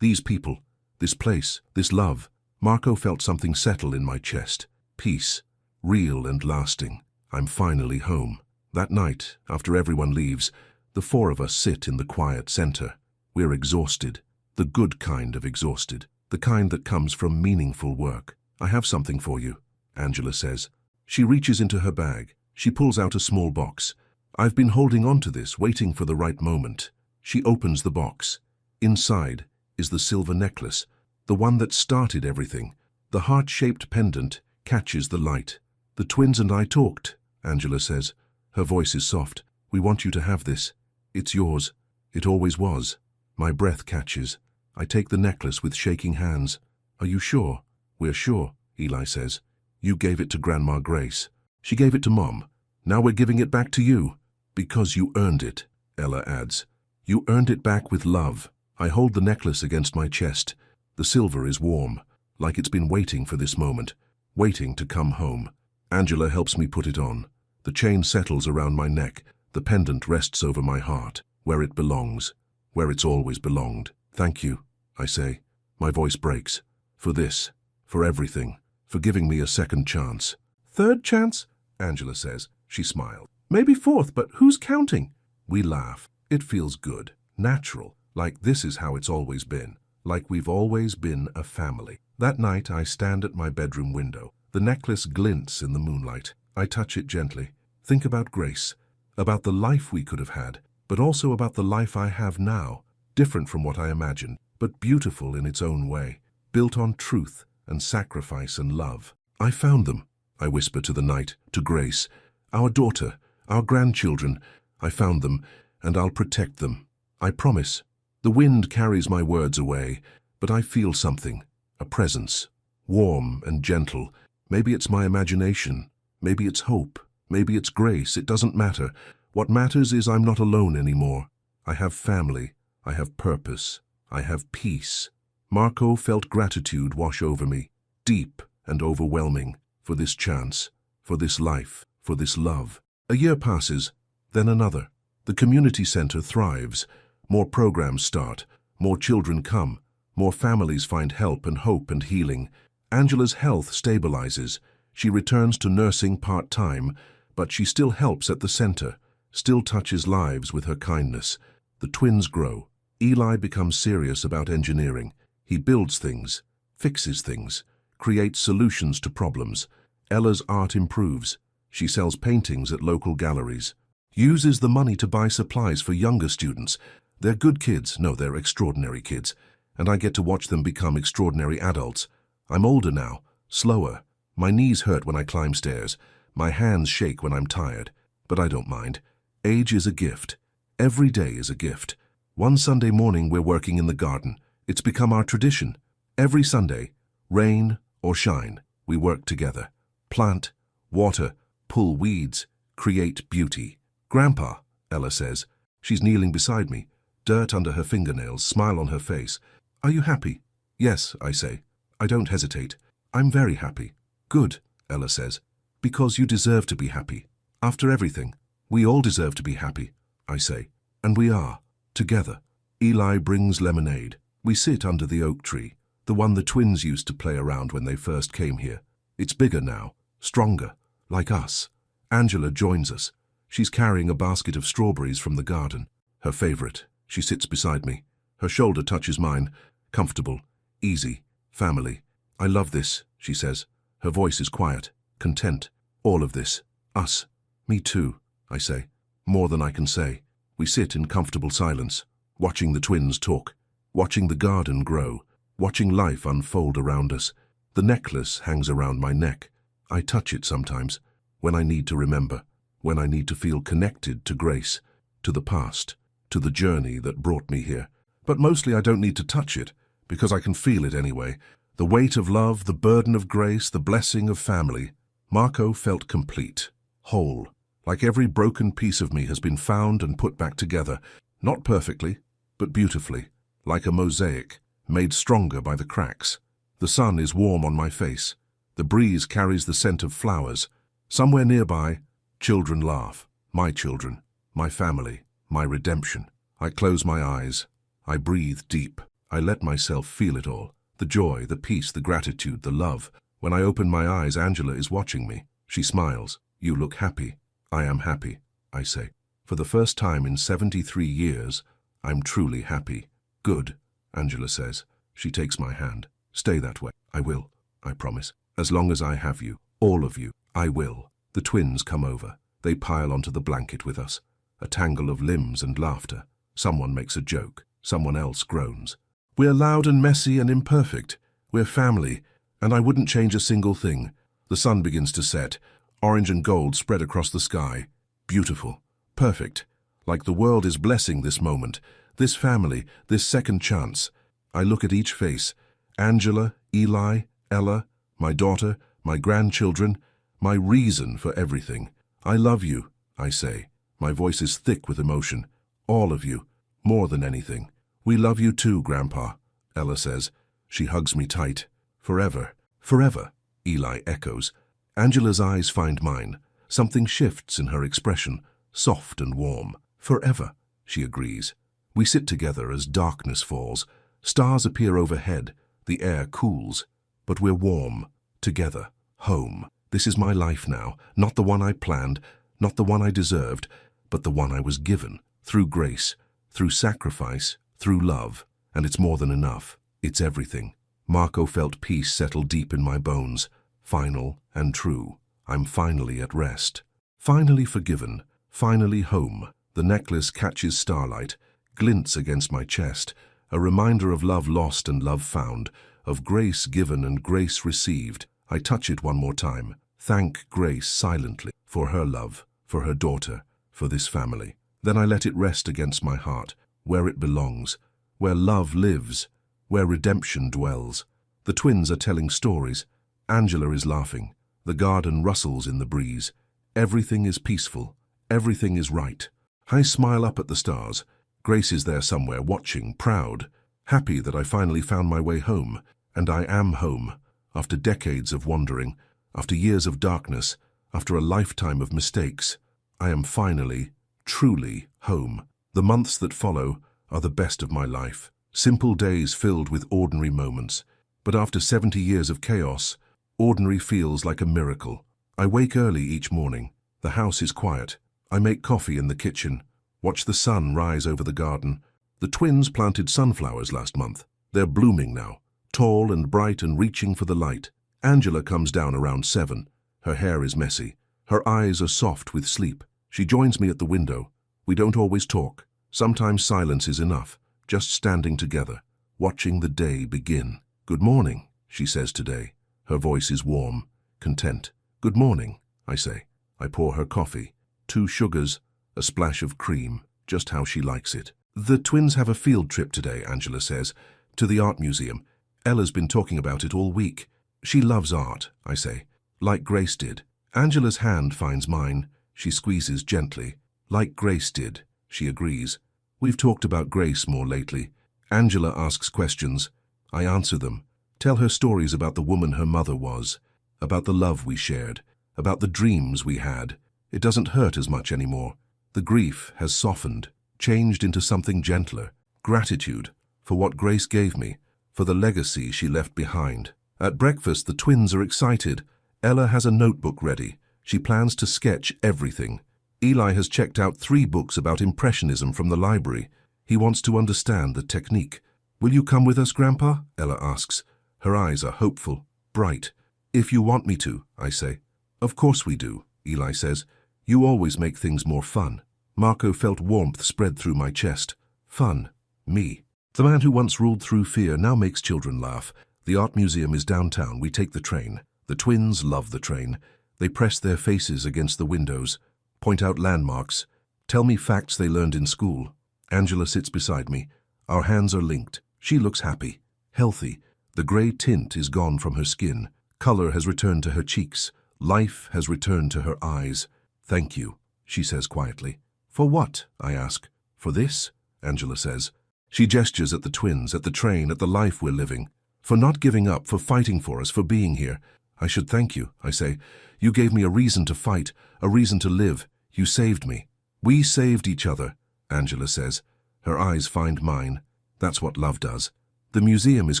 people, this place, this love. Marco felt something settle in my chest. Peace, real and lasting. I'm finally home. That night, after everyone leaves, the 4 of us sit in the quiet center. We're exhausted, the good kind of exhausted, the kind that comes from meaningful work. "I have something for you," Angela says. She reaches into her bag. She pulls out a small box. I've been holding on to this, waiting for the right moment. She opens the box. Inside is the silver necklace, the one that started everything. The heart-shaped pendant catches the light. "The twins and I talked," Angela says. Her voice is soft. "We want you to have this. It's yours. It always was." My breath catches. I take the necklace with shaking hands. "Are you sure?" "We're sure," Eli says. "You gave it to Grandma Grace. She gave it to Mom. Now we're giving it back to you." "Because you earned it," Ella adds. "You earned it back with love." I hold the necklace against my chest. The silver is warm, like it's been waiting for this moment, waiting to come home. Angela helps me put it on. The chain settles around my neck. The pendant rests over my heart, where it belongs, where it's always belonged. "Thank you," I say. My voice breaks. "For this, for everything, for giving me a second chance." "Third chance?" Angela says. She smiled. "Maybe fourth, but who's counting?" We laugh. It feels good, natural, like this is how it's always been, like we've always been a family. That night I stand at my bedroom window. The necklace glints in the moonlight. I touch it gently. Think about Grace, about the life we could have had, but also about the life I have now, different from what I imagined, but beautiful in its own way, built on truth and sacrifice and love. "I found them," I whisper to the night, to Grace. "Our daughter, our grandchildren. I found them, and I'll protect them. I promise." The wind carries my words away, but I feel something, a presence, warm and gentle. Maybe it's my imagination, maybe it's hope, maybe it's grace, it doesn't matter. What matters is I'm not alone anymore. I have family, I have purpose, I have peace. Marco felt gratitude wash over me, deep and overwhelming, for this chance, for this life, for this love. A year passes, then another. The community center thrives. More programs start, more children come, more families find help and hope and healing. Angela's health stabilizes. She returns to nursing part-time, but she still helps at the center, still touches lives with her kindness. The twins grow. Eli becomes serious about engineering. He builds things, fixes things, creates solutions to problems. Ella's art improves. She sells paintings at local galleries, uses the money to buy supplies for younger students. They're good kids, no, they're extraordinary kids, and I get to watch them become extraordinary adults. I'm older now, slower. My knees hurt when I climb stairs. My hands shake when I'm tired, but I don't mind. Age is a gift. Every day is a gift. One Sunday morning we're working in the garden. It's become our tradition. Every Sunday, rain or shine, we work together. Plant, water, pull weeds, create beauty. Grandpa, Ella says. She's kneeling beside me, dirt under her fingernails, smile on her face. Are you happy? Yes, I say. I don't hesitate. I'm very happy. Good, Ella says. Because you deserve to be happy. After everything, we all deserve to be happy, I say. And we are, together. Eli brings lemonade. We sit under the oak tree, the one the twins used to play around when they first came here. It's bigger now, stronger, like us. Angela joins us. She's carrying a basket of strawberries from the garden, her favorite. She sits beside me. Her shoulder touches mine. Comfortable, easy, family. I love this, she says. Her voice is quiet, content. All of this. Us. Me too, I say. More than I can say. We sit in comfortable silence, watching the twins talk, watching the garden grow, watching life unfold around us. The necklace hangs around my neck. I touch it sometimes, when I need to remember, when I need to feel connected to grace, to the past, to the journey that brought me here. But mostly I don't need to touch it, because I can feel it anyway. The weight of love, the burden of grace, the blessing of family. Marco felt complete, whole, like every broken piece of me has been found and put back together, not perfectly, but beautifully, like a mosaic, made stronger by the cracks. The sun is warm on my face. The breeze carries the scent of flowers. Somewhere nearby, children laugh. My children, my family, my redemption. I close my eyes. I breathe deep. I let myself feel it all. The joy, the peace, the gratitude, the love. When I open my eyes, Angela is watching me. She smiles. You look happy. I am happy, I say. For the first time in 73 years, I'm truly happy. Good, Angela says. She takes my hand. Stay that way. I will, I promise. As long as I have you, all of you, I will. The twins come over. They pile onto the blanket with us. A tangle of limbs and laughter. Someone makes a joke. Someone else groans. We're loud and messy and imperfect. We're family, and I wouldn't change a single thing. The sun begins to set. Orange and gold spread across the sky. Beautiful. Perfect. Like the world is blessing this moment, this family, this second chance. I look at each face. Angela, Eli, Ella, my daughter, my grandchildren, my reason for everything. I love you, I say. My voice is thick with emotion. All of you, more than anything. We love you too, Grandpa, Ella says. She hugs me tight. Forever, forever, Eli echoes. Angela's eyes find mine. Something shifts in her expression, soft and warm. Forever, she agrees. We sit together as darkness falls. Stars appear overhead. The air cools. But we're warm, together, home. This is my life now, not the one I planned, not the one I deserved, but the one I was given, through grace, through sacrifice, through love. And it's more than enough. It's everything. Marco felt peace settle deep in my bones. Final and true. I'm finally at rest. Finally forgiven. Finally home. The necklace catches starlight, glints against my chest, a reminder of love lost and love found, of grace given and grace received. I touch it one more time. Thank Grace silently for her love, for her daughter, for this family. Then I let it rest against my heart, where it belongs, where love lives, where redemption dwells. The twins are telling stories. Angela is laughing. The garden rustles in the breeze. Everything is peaceful. Everything is right. I smile up at the stars. Grace is there somewhere, watching, proud, happy that I finally found my way home. And I am home, after decades of wandering, after years of darkness, after a lifetime of mistakes. I am finally, truly home. The months that follow are the best of my life. Simple days filled with ordinary moments. But after 70 years of chaos, ordinary feels like a miracle. I wake early each morning. The house is quiet. I make coffee in the kitchen, watch the sun rise over the garden. The twins planted sunflowers last month. They're blooming now, tall and bright and reaching for the light. Angela comes down around 7. Her hair is messy. Her eyes are soft with sleep. She joins me at the window. We don't always talk. Sometimes silence is enough, just standing together, watching the day begin. "Good morning," she says today. Her voice is warm, content. "Good morning," I say. I pour her coffee. 2 sugars, a splash of cream, just how she likes it. "The twins have a field trip today," Angela says, "to the art museum. Ella's been talking about it all week." "She loves art," I say, "like Grace did." Angela's hand finds mine. She squeezes gently. "Like Grace did," she agrees. "We've talked about Grace more lately." Angela asks questions. I answer them. Tell her stories about the woman her mother was, about the love we shared, about the dreams we had. It doesn't hurt as much anymore. The grief has softened, changed into something gentler. Gratitude for what Grace gave me, for the legacy she left behind. At breakfast, the twins are excited. Ella has a notebook ready. She plans to sketch everything. Eli has checked out 3 books about Impressionism from the library. He wants to understand the technique. "Will you come with us, Grandpa?" Ella asks. Her eyes are hopeful, bright. "If you want me to," I say. "Of course we do," Eli says. "You always make things more fun." Marco felt warmth spread through my chest. Fun. Me. The man who once ruled through fear now makes children laugh. The art museum is downtown. We take the train. The twins love the train. They press their faces against the windows, point out landmarks, tell me facts they learned in school. Angela sits beside me. Our hands are linked. She looks happy, healthy. The grey tint is gone from her skin. Color has returned to her cheeks. Life has returned to her eyes. "Thank you," she says quietly. "For what?" I ask. "For this?" Angela says. She gestures at the twins, at the train, at the life we're living. "For not giving up, for fighting for us, for being here." "I should thank you," I say. "You gave me a reason to fight, a reason to live. You saved me." "We saved each other," Angela says. Her eyes find mine. That's what love does. The museum is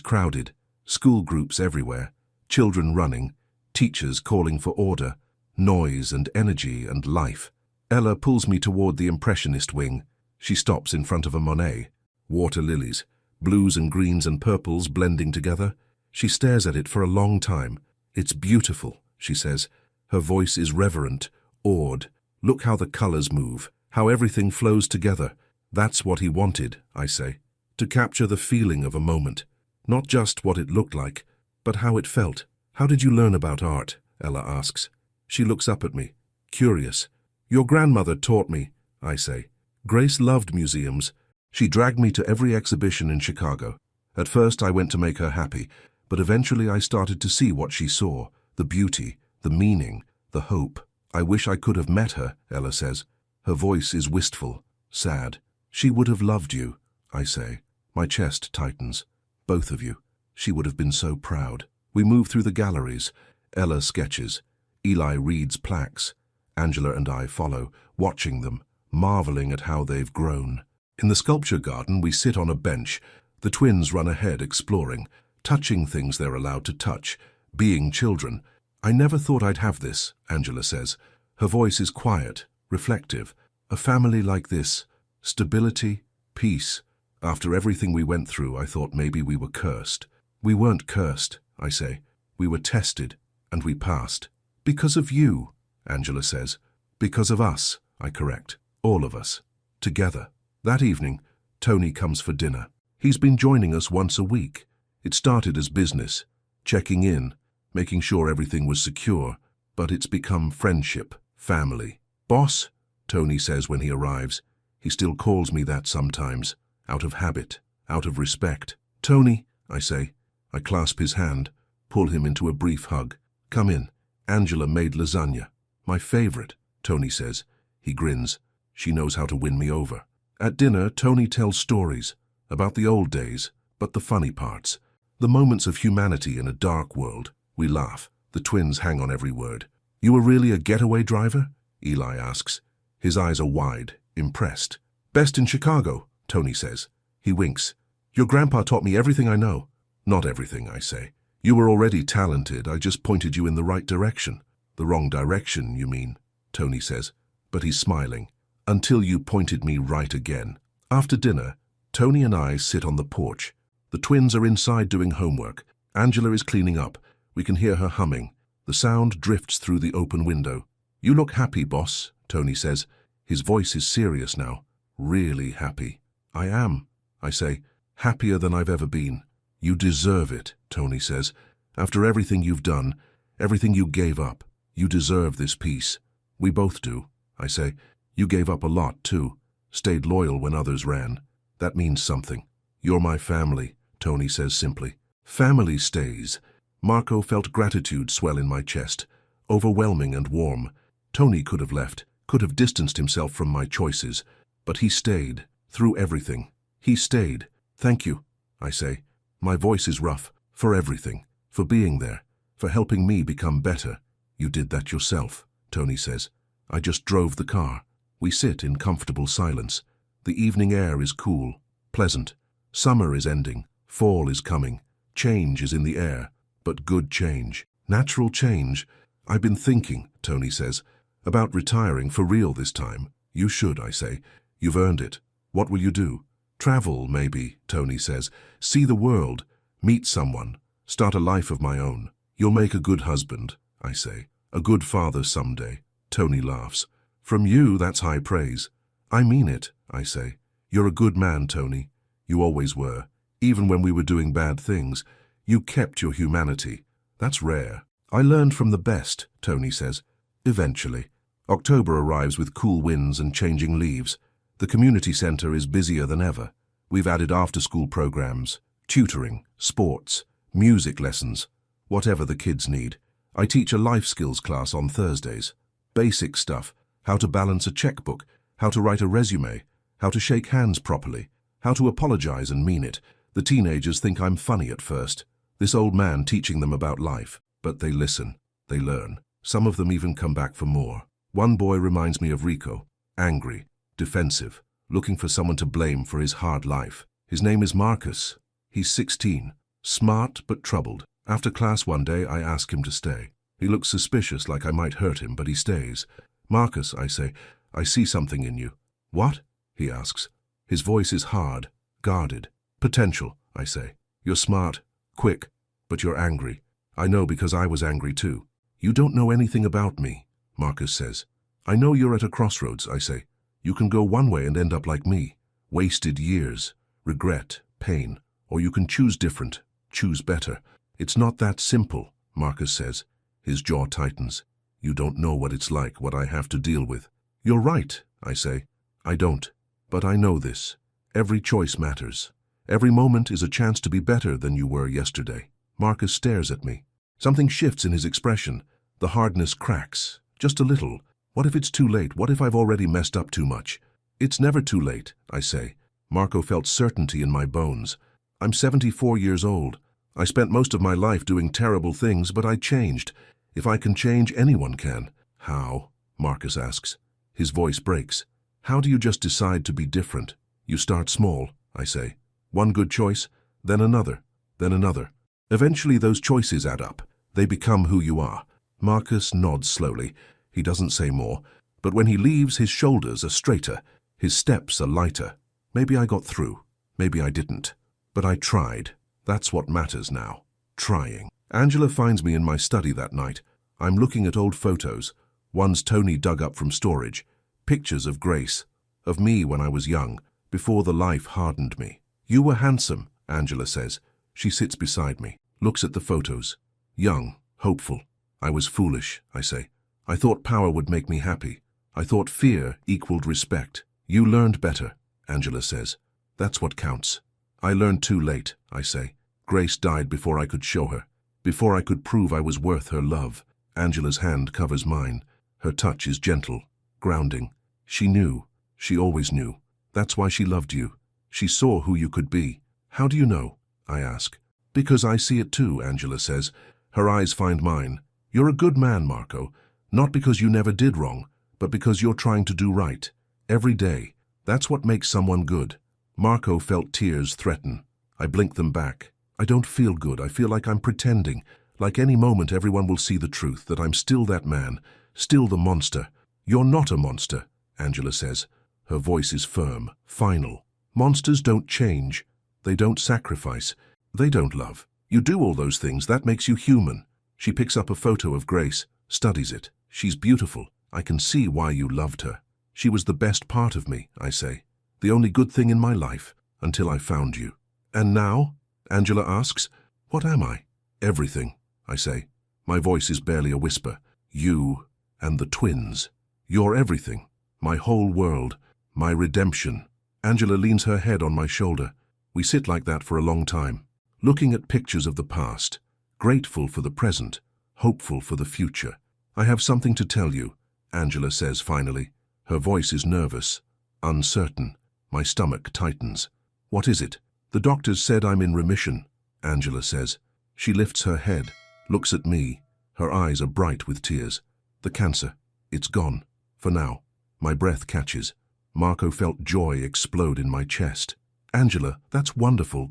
crowded. School groups everywhere. Children running. Teachers calling for order. Noise and energy and life. Ella pulls me toward the Impressionist wing. She stops in front of a Monet. Water lilies. Blues and greens and purples blending together. She stares at it for a long time. "It's beautiful," she says. Her voice is reverent, awed. "Look how the colors move, how everything flows together." "That's what he wanted," I say. To capture the feeling of a moment. Not just what it looked like, but how it felt. "How did you learn about art?" Ella asks. She looks up at me, curious. "Your grandmother taught me," I say. Grace loved museums. She dragged me to every exhibition in Chicago. At first I went to make her happy, but eventually I started to see what she saw, the beauty, the meaning, the hope. "I wish I could have met her," Ella says. Her voice is wistful, sad. "She would have loved you," I say. My chest tightens. "Both of you. She would have been so proud." We move through the galleries. Ella sketches. Eli reads plaques. Angela and I follow, watching them, marveling at how they've grown. In the sculpture garden, we sit on a bench. The twins run ahead, exploring, touching things they're allowed to touch, being children. "I never thought I'd have this," Angela says. Her voice is quiet, reflective. "A family like this, stability, peace. After everything we went through, I thought maybe we were cursed." "We weren't cursed," I say. "We were tested, and we passed." "Because of you," Angela says. "Because of us," I correct. "All of us. Together." That evening, Tony comes for dinner. He's been joining us once a week. It started as business, checking in, making sure everything was secure, but it's become friendship, family. "Boss," Tony says when he arrives. He still calls me that sometimes, out of habit, out of respect. "Tony," I say. I clasp his hand, pull him into a brief hug. "Come in. Angela made lasagna. My favorite," Tony says. He grins. She knows how to win me over. At dinner, Tony tells stories about the old days, but the funny parts. The moments of humanity in a dark world. We laugh. The twins hang on every word. "You were really a getaway driver?" Eli asks. His eyes are wide, impressed. "Best in Chicago," Tony says. He winks. "Your grandpa taught me everything I know." "Not everything," I say. "You were already talented. I just pointed you in the right direction." "The wrong direction, you mean," Tony says. But he's smiling. "Until you pointed me right again." After dinner, Tony and I sit on the porch. The twins are inside doing homework. Angela is cleaning up. We can hear her humming. The sound drifts through the open window. "You look happy, boss," Tony says. His voice is serious now. "Really happy." "I am," I say. "Happier than I've ever been." "You deserve it," Tony says. "After everything you've done, everything you gave up, you deserve this peace." "We both do," I say. "You gave up a lot, too. Stayed loyal when others ran. That means something." "You're my family," Tony says simply. "Family stays." Marco felt gratitude swell in my chest, overwhelming and warm. Tony could have left, could have distanced himself from my choices, but he stayed, through everything. He stayed. "Thank you," I say. My voice is rough, for everything, for being there, for helping me become better. "You did that yourself," Tony says. "I just drove the car." We sit in comfortable silence. The evening air is cool, pleasant. Summer is ending, fall is coming. Change is in the air, but good change, natural change. "I've been thinking," Tony says, "about retiring for real this time." "You should," I say. "You've earned it." "What will you do?" "Travel, maybe," Tony says. "See the world, meet someone, start a life of my own." "You'll make a good husband," I say. "A good father someday." Tony laughs. "From you, that's high praise." "I mean it," I say. "You're a good man, Tony. You always were. Even when we were doing bad things, you kept your humanity. That's rare." "I learned from the best," Tony says. "Eventually." October arrives with cool winds and changing leaves. The community center is busier than ever. We've added after-school programs, tutoring, sports, music lessons, whatever the kids need. I teach a life skills class on Thursdays. Basic stuff, how to balance a checkbook, how to write a resume, how to shake hands properly, how to apologize and mean it. The teenagers think I'm funny at first. This old man teaching them about life. But they listen, they learn. Some of them even come back for more. One boy reminds me of Rico, angry, defensive, looking for someone to blame for his hard life. His name is Marcus. He's 16, smart but troubled. After class one day, I ask him to stay. He looks suspicious, like I might hurt him, but he stays. "Marcus," I say, "I see something in you." "What?" he asks. His voice is hard, guarded. "Potential," I say. "You're smart, quick, but you're angry. I know because I was angry too." "You don't know anything about me," Marcus says. "I know you're at a crossroads," I say. "You can go one way and end up like me. Wasted years, regret, pain. Or you can choose different, choose better." "It's not that simple," Marcus says. His jaw tightens. "You don't know what it's like, what I have to deal with." "You're right," I say. "I don't. But I know this. Every choice matters. Every moment is a chance to be better than you were yesterday." Marcus stares at me. Something shifts in his expression. The hardness cracks, just a little. "What if it's too late? What if I've already messed up too much?" "It's never too late," I say. Marco felt certainty in my bones. "I'm 74 years old. I spent most of my life doing terrible things, but I changed. If I can change, anyone can." "How?" Marcus asks. His voice breaks. "How do you just decide to be different?" "You start small," I say. "One good choice, then another, then another. Eventually those choices add up. They become who you are." Marcus nods slowly. He doesn't say more. But when he leaves, his shoulders are straighter. His steps are lighter. Maybe I got through. Maybe I didn't. But I tried. That's what matters now. Trying. Angela finds me in my study that night. I'm looking at old photos. Ones Tony dug up from storage. Pictures of Grace. Of me when I was young, before the life hardened me. "You were handsome," Angela says. She sits beside me, looks at the photos. Young, hopeful. "I was foolish," I say. "I thought power would make me happy. I thought fear equaled respect." "You learned better," Angela says. "That's what counts." I learned too late, I say. Grace died before I could show her, before I could prove I was worth her love. Angela's hand covers mine. Her touch is gentle, grounding. She knew. She always knew. That's why she loved you. She saw who you could be. How do you know? I ask. Because I see it too, Angela says. Her eyes find mine. You're a good man, Marco. Not because you never did wrong, but because you're trying to do right. Every day. That's what makes someone good. Marco felt tears threaten. I blinked them back. I don't feel good. I feel like I'm pretending. Like any moment everyone will see the truth, that I'm still that man, still the monster. You're not a monster, Angela says. Her voice is firm, final. Monsters don't change. They don't sacrifice. They don't love. You do all those things. That makes you human. She picks up a photo of Grace, studies it. She's beautiful. I can see why you loved her. She was the best part of me, I say. The only good thing in my life, until I found you. And now? Angela asks. What am I? Everything, I say. My voice is barely a whisper. You and the twins. You're everything. My whole world. My redemption. Angela leans her head on my shoulder. We sit like that for a long time, looking at pictures of the past, grateful for the present, hopeful for the future. I have something to tell you, Angela says finally. Her voice is nervous, uncertain. My stomach tightens. What is it? The doctors said I'm in remission, Angela says. She lifts her head, looks at me. Her eyes are bright with tears. The cancer, it's gone. For now. My breath catches. Marco felt joy explode in my chest. Angela, that's wonderful.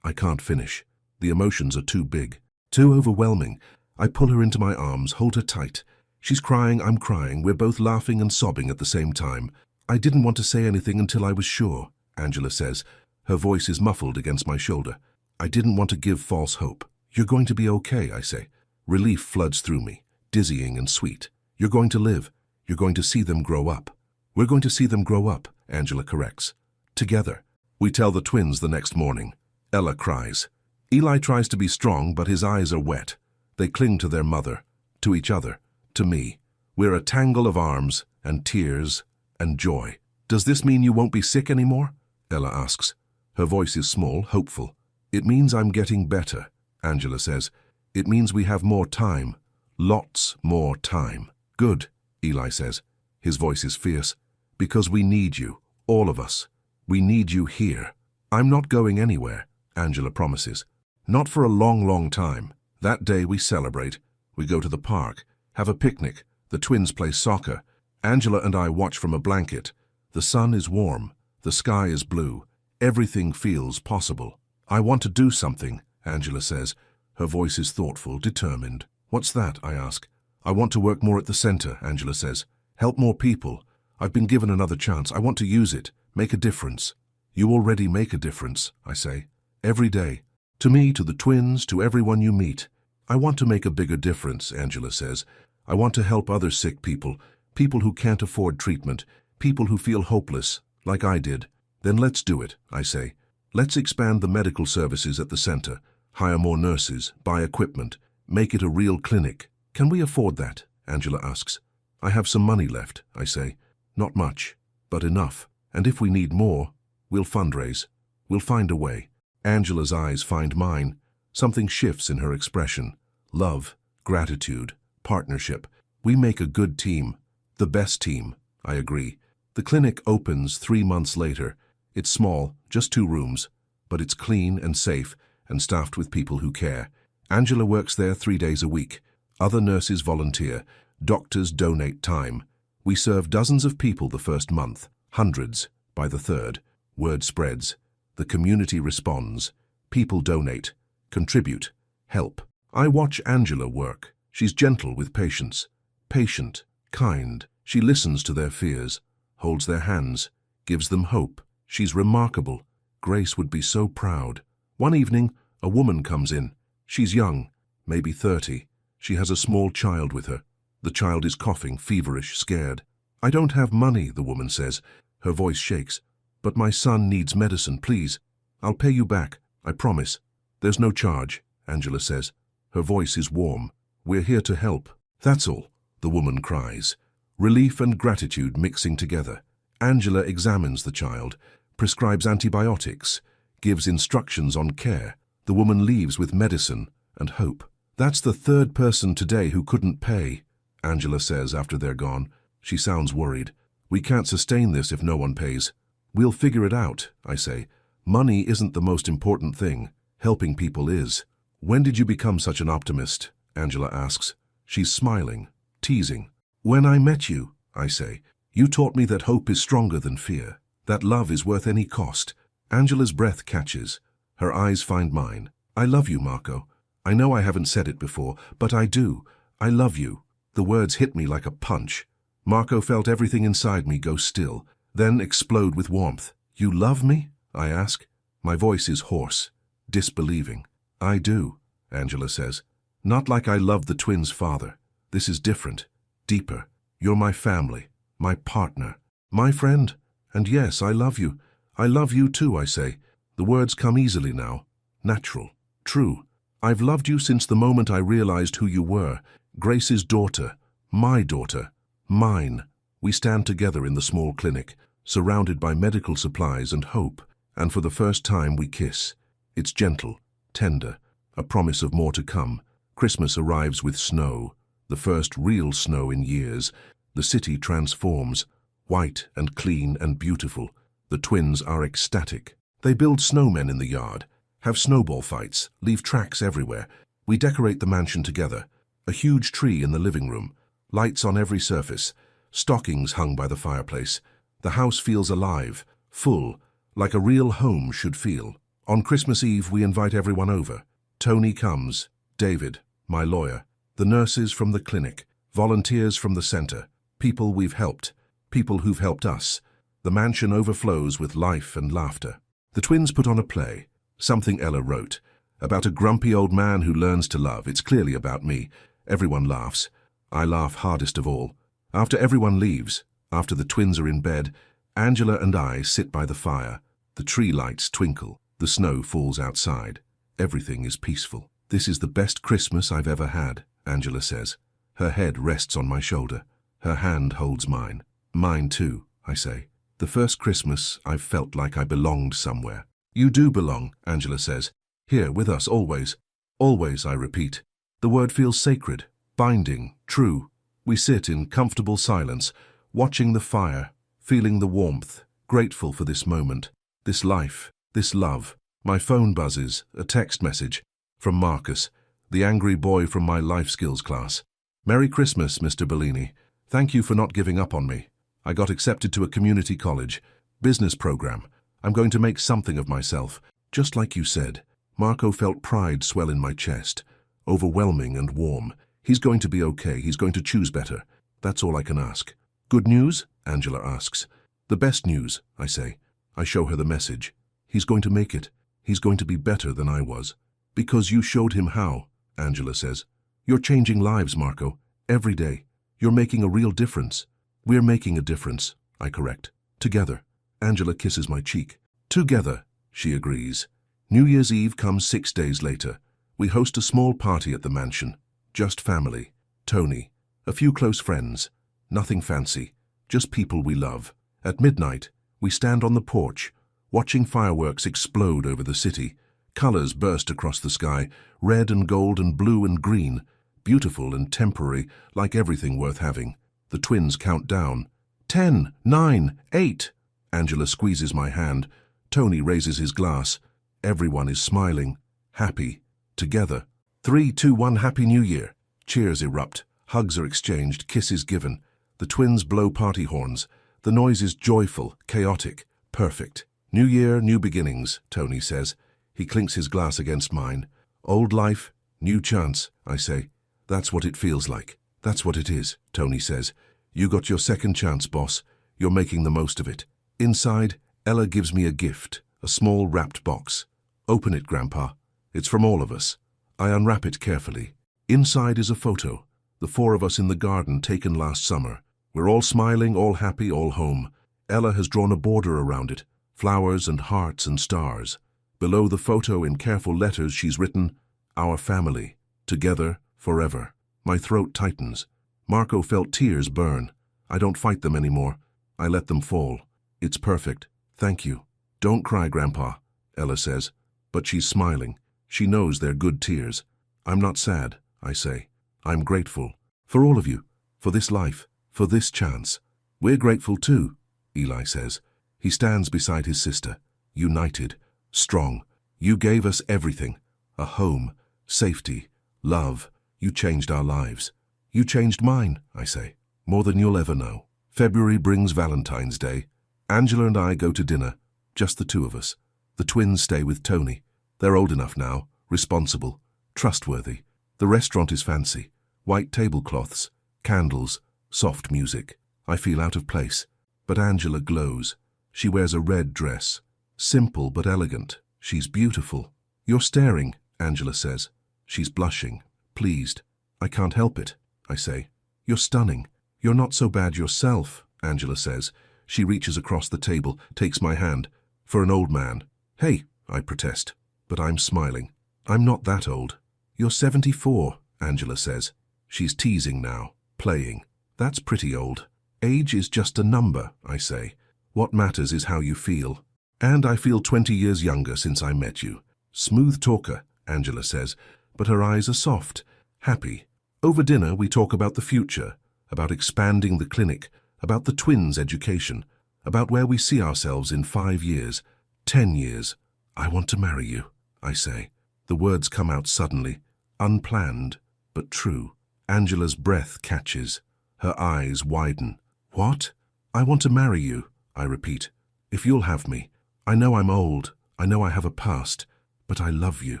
I can't finish. The emotions are too big, too overwhelming. I pull her into my arms, hold her tight. She's crying, I'm crying. We're both laughing and sobbing at the same time. I didn't want to say anything until I was sure, Angela says. Her voice is muffled against my shoulder. I didn't want to give false hope. You're going to be okay, I say. Relief floods through me, dizzying and sweet. You're going to live. You're going to see them grow up. We're going to see them grow up, Angela corrects. Together. We tell the twins the next morning. Ella cries. Eli tries to be strong, but his eyes are wet. They cling to their mother, to each other, to me. We're a tangle of arms and tears and joy. Does this mean you won't be sick anymore? Ella asks. Her voice is small, hopeful. It means I'm getting better, Angela says. It means we have more time. Lots more time. Good, Eli says. His voice is fierce. Because we need you, all of us. We need you here. I'm not going anywhere, Angela promises. Not for a long, long time. That day we celebrate. We go to the park, have a picnic. The twins play soccer. Angela and I watch from a blanket. The sun is warm. The sky is blue. Everything feels possible. I want to do something, Angela says. Her voice is thoughtful, determined. What's that? I ask. I want to work more at the center, Angela says. Help more people. I've been given another chance. I want to use it. Make a difference. You already make a difference, I say. Every day. To me, to the twins, to everyone you meet. I want to make a bigger difference, Angela says. I want to help other sick people, people who can't afford treatment, people who feel hopeless, like I did. Then let's do it, I say. Let's expand the medical services at the center, hire more nurses, buy equipment, make it a real clinic. Can we afford that? Angela asks. I have some money left, I say. Not much, but enough. And if we need more, we'll fundraise. We'll find a way. Angela's eyes find mine. Something shifts in her expression. Love, gratitude, partnership. We make a good team. The best team, I agree. The clinic opens 3 months later. It's small, just 2 rooms, but it's clean and safe and staffed with people who care. Angela works there 3 days a week. Other nurses volunteer. Doctors donate time. We serve dozens of people the first month, hundreds by the third. Word spreads. The community responds. People donate, contribute, help. I watch Angela work. She's gentle with patients. Patient, kind. She listens to their fears, holds their hands, gives them hope. She's remarkable. Grace would be so proud. One evening, a woman comes in. She's young, maybe 30. She has a small child with her. The child is coughing, feverish, scared. I don't have money, the woman says. Her voice shakes. But my son needs medicine, please. I'll pay you back, I promise. There's no charge, Angela says. Her voice is warm. We're here to help. That's all, the woman cries. Relief and gratitude mixing together. Angela examines the child, prescribes antibiotics, gives instructions on care. The woman leaves with medicine and hope. "That's the third person today who couldn't pay," Angela says after they're gone. She sounds worried. "We can't sustain this if no one pays." "We'll figure it out," I say. "Money isn't the most important thing. Helping people is." "When did you become such an optimist?" Angela asks. She's smiling, teasing. "When I met you," I say. "You taught me that hope is stronger than fear, that love is worth any cost." Angela's breath catches. Her eyes find mine. "I love you, Marco. I know I haven't said it before, but I do. I love you." The words hit me like a punch. Marco felt everything inside me go still, then explode with warmth. "You love me?" I ask. My voice is hoarse, disbelieving. "I do," Angela says. "Not like I loved the twins' father. This is different, deeper. You're my family, my partner, my friend. And yes, I love you. I love you too," I say. The words come easily now, natural, true. "I've loved you since the moment I realized who you were. Grace's daughter, my daughter, mine." We stand together in the small clinic, surrounded by medical supplies and hope, and for the first time we kiss. It's gentle, tender, a promise of more to come. Christmas arrives with snow, the first real snow in years. The city transforms, white and clean and beautiful. The twins are ecstatic. They build snowmen in the yard, have snowball fights, leave tracks everywhere. We decorate the mansion together. A huge tree in the living room, lights on every surface, stockings hung by the fireplace. The house feels alive, full, like a real home should feel. On Christmas Eve, we invite everyone over. Tony comes, David, my lawyer, the nurses from the clinic, volunteers from the center, people we've helped, people who've helped us. The mansion overflows with life and laughter. The twins put on a play, something Ella wrote, about a grumpy old man who learns to love. It's clearly about me. Everyone laughs. I laugh hardest of all. After everyone leaves, after the twins are in bed, Angela and I sit by the fire. The tree lights twinkle. The snow falls outside. Everything is peaceful. "This is the best Christmas I've ever had," Angela says. Her head rests on my shoulder. Her hand holds mine. "Mine too," I say. "The first Christmas I've felt like I belonged somewhere." "You do belong," Angela says. "Here with us always." "Always," I repeat. The word feels sacred, binding, true. We sit in comfortable silence, watching the fire, feeling the warmth, grateful for this moment, this life, this love. My phone buzzes, a text message from Marcus, the angry boy from my life skills class. "Merry Christmas, Mr. Bellini. Thank you for not giving up on me. I got accepted to a community college, business program. I'm going to make something of myself, just like you said." Marco felt pride swell in my chest, overwhelming and warm. He's going to be okay. He's going to choose better. That's all I can ask. "Good news?" Angela asks. "The best news," I say. I show her the message. "He's going to make it. He's going to be better than I was." "Because you showed him how," Angela says. "You're changing lives, Marco, every day. You're making a real difference." "We're making a difference," I correct. "Together." Angela kisses my cheek. "Together," she agrees. New Year's Eve comes 6 days later. We host a small party at the mansion. Just family, Tony, a few close friends. Nothing fancy, just people we love. At midnight, we stand on the porch, watching fireworks explode over the city. Colors burst across the sky, red and gold and blue and green, beautiful and temporary, like everything worth having. The twins count down. 10, 9, 8. Angela squeezes my hand. Tony raises his glass. Everyone is smiling, happy, together. 3, 2, 1, Happy New Year. Cheers erupt. Hugs are exchanged, kisses given. The twins blow party horns. The noise is joyful, chaotic, perfect. "New year, new beginnings," Tony says. He clinks his glass against mine. "Old life, new chance," I say. "That's what it feels like. That's what it is," Tony says. "You got your second chance, boss. You're making the most of it." Inside, Ella gives me a gift, a small wrapped box. "Open it, Grandpa. It's from all of us." I unwrap it carefully. Inside is a photo, the 4 of us in the garden taken last summer. We're all smiling, all happy, all home. Ella has drawn a border around it, flowers and hearts and stars. Below the photo in careful letters she's written, "Our family, together, forever." My throat tightens. Marco felt tears burn. I don't fight them anymore. I let them fall. "It's perfect. Thank you." "Don't cry, Grandpa. Ella says, but she's smiling. She knows they're good tears. I'm not sad, I say. I'm grateful. For all of you. For this life. For this chance. We're grateful too, Eli says. He stands beside his sister. United. Strong. You gave us everything. A home. Safety. Love. You changed our lives. You changed mine, I say. More than you'll ever know. February brings Valentine's Day. Angela and I go to dinner. Just the two of us. The twins stay with Tony. They're old enough now. Responsible. Trustworthy. The restaurant is fancy. White tablecloths. Candles. Soft music. I feel out of place. But Angela glows. She wears a red dress. Simple but elegant. She's beautiful. You're staring, Angela says. She's blushing. Pleased. I can't help it, I say. You're stunning. You're not so bad yourself, Angela says. She reaches across the table, takes my hand. For an old man. Hey, I protest. But I'm smiling. I'm not that old. You're 74, Angela says. She's teasing now. Playing. That's pretty old. Age is just a number, I say. What matters is how you feel. And I feel 20 years younger since I met you. Smooth talker, Angela says, but her eyes are soft, happy. Over dinner we talk about the future, about expanding the clinic, about the twins' education, about where we see ourselves in 5 years, 10 years. I want to marry you, I say. The words come out suddenly, unplanned, but true. Angela's breath catches. Her eyes widen. What? I want to marry you, I repeat. If you'll have me. I know I'm old. I know I have a past. But I love you.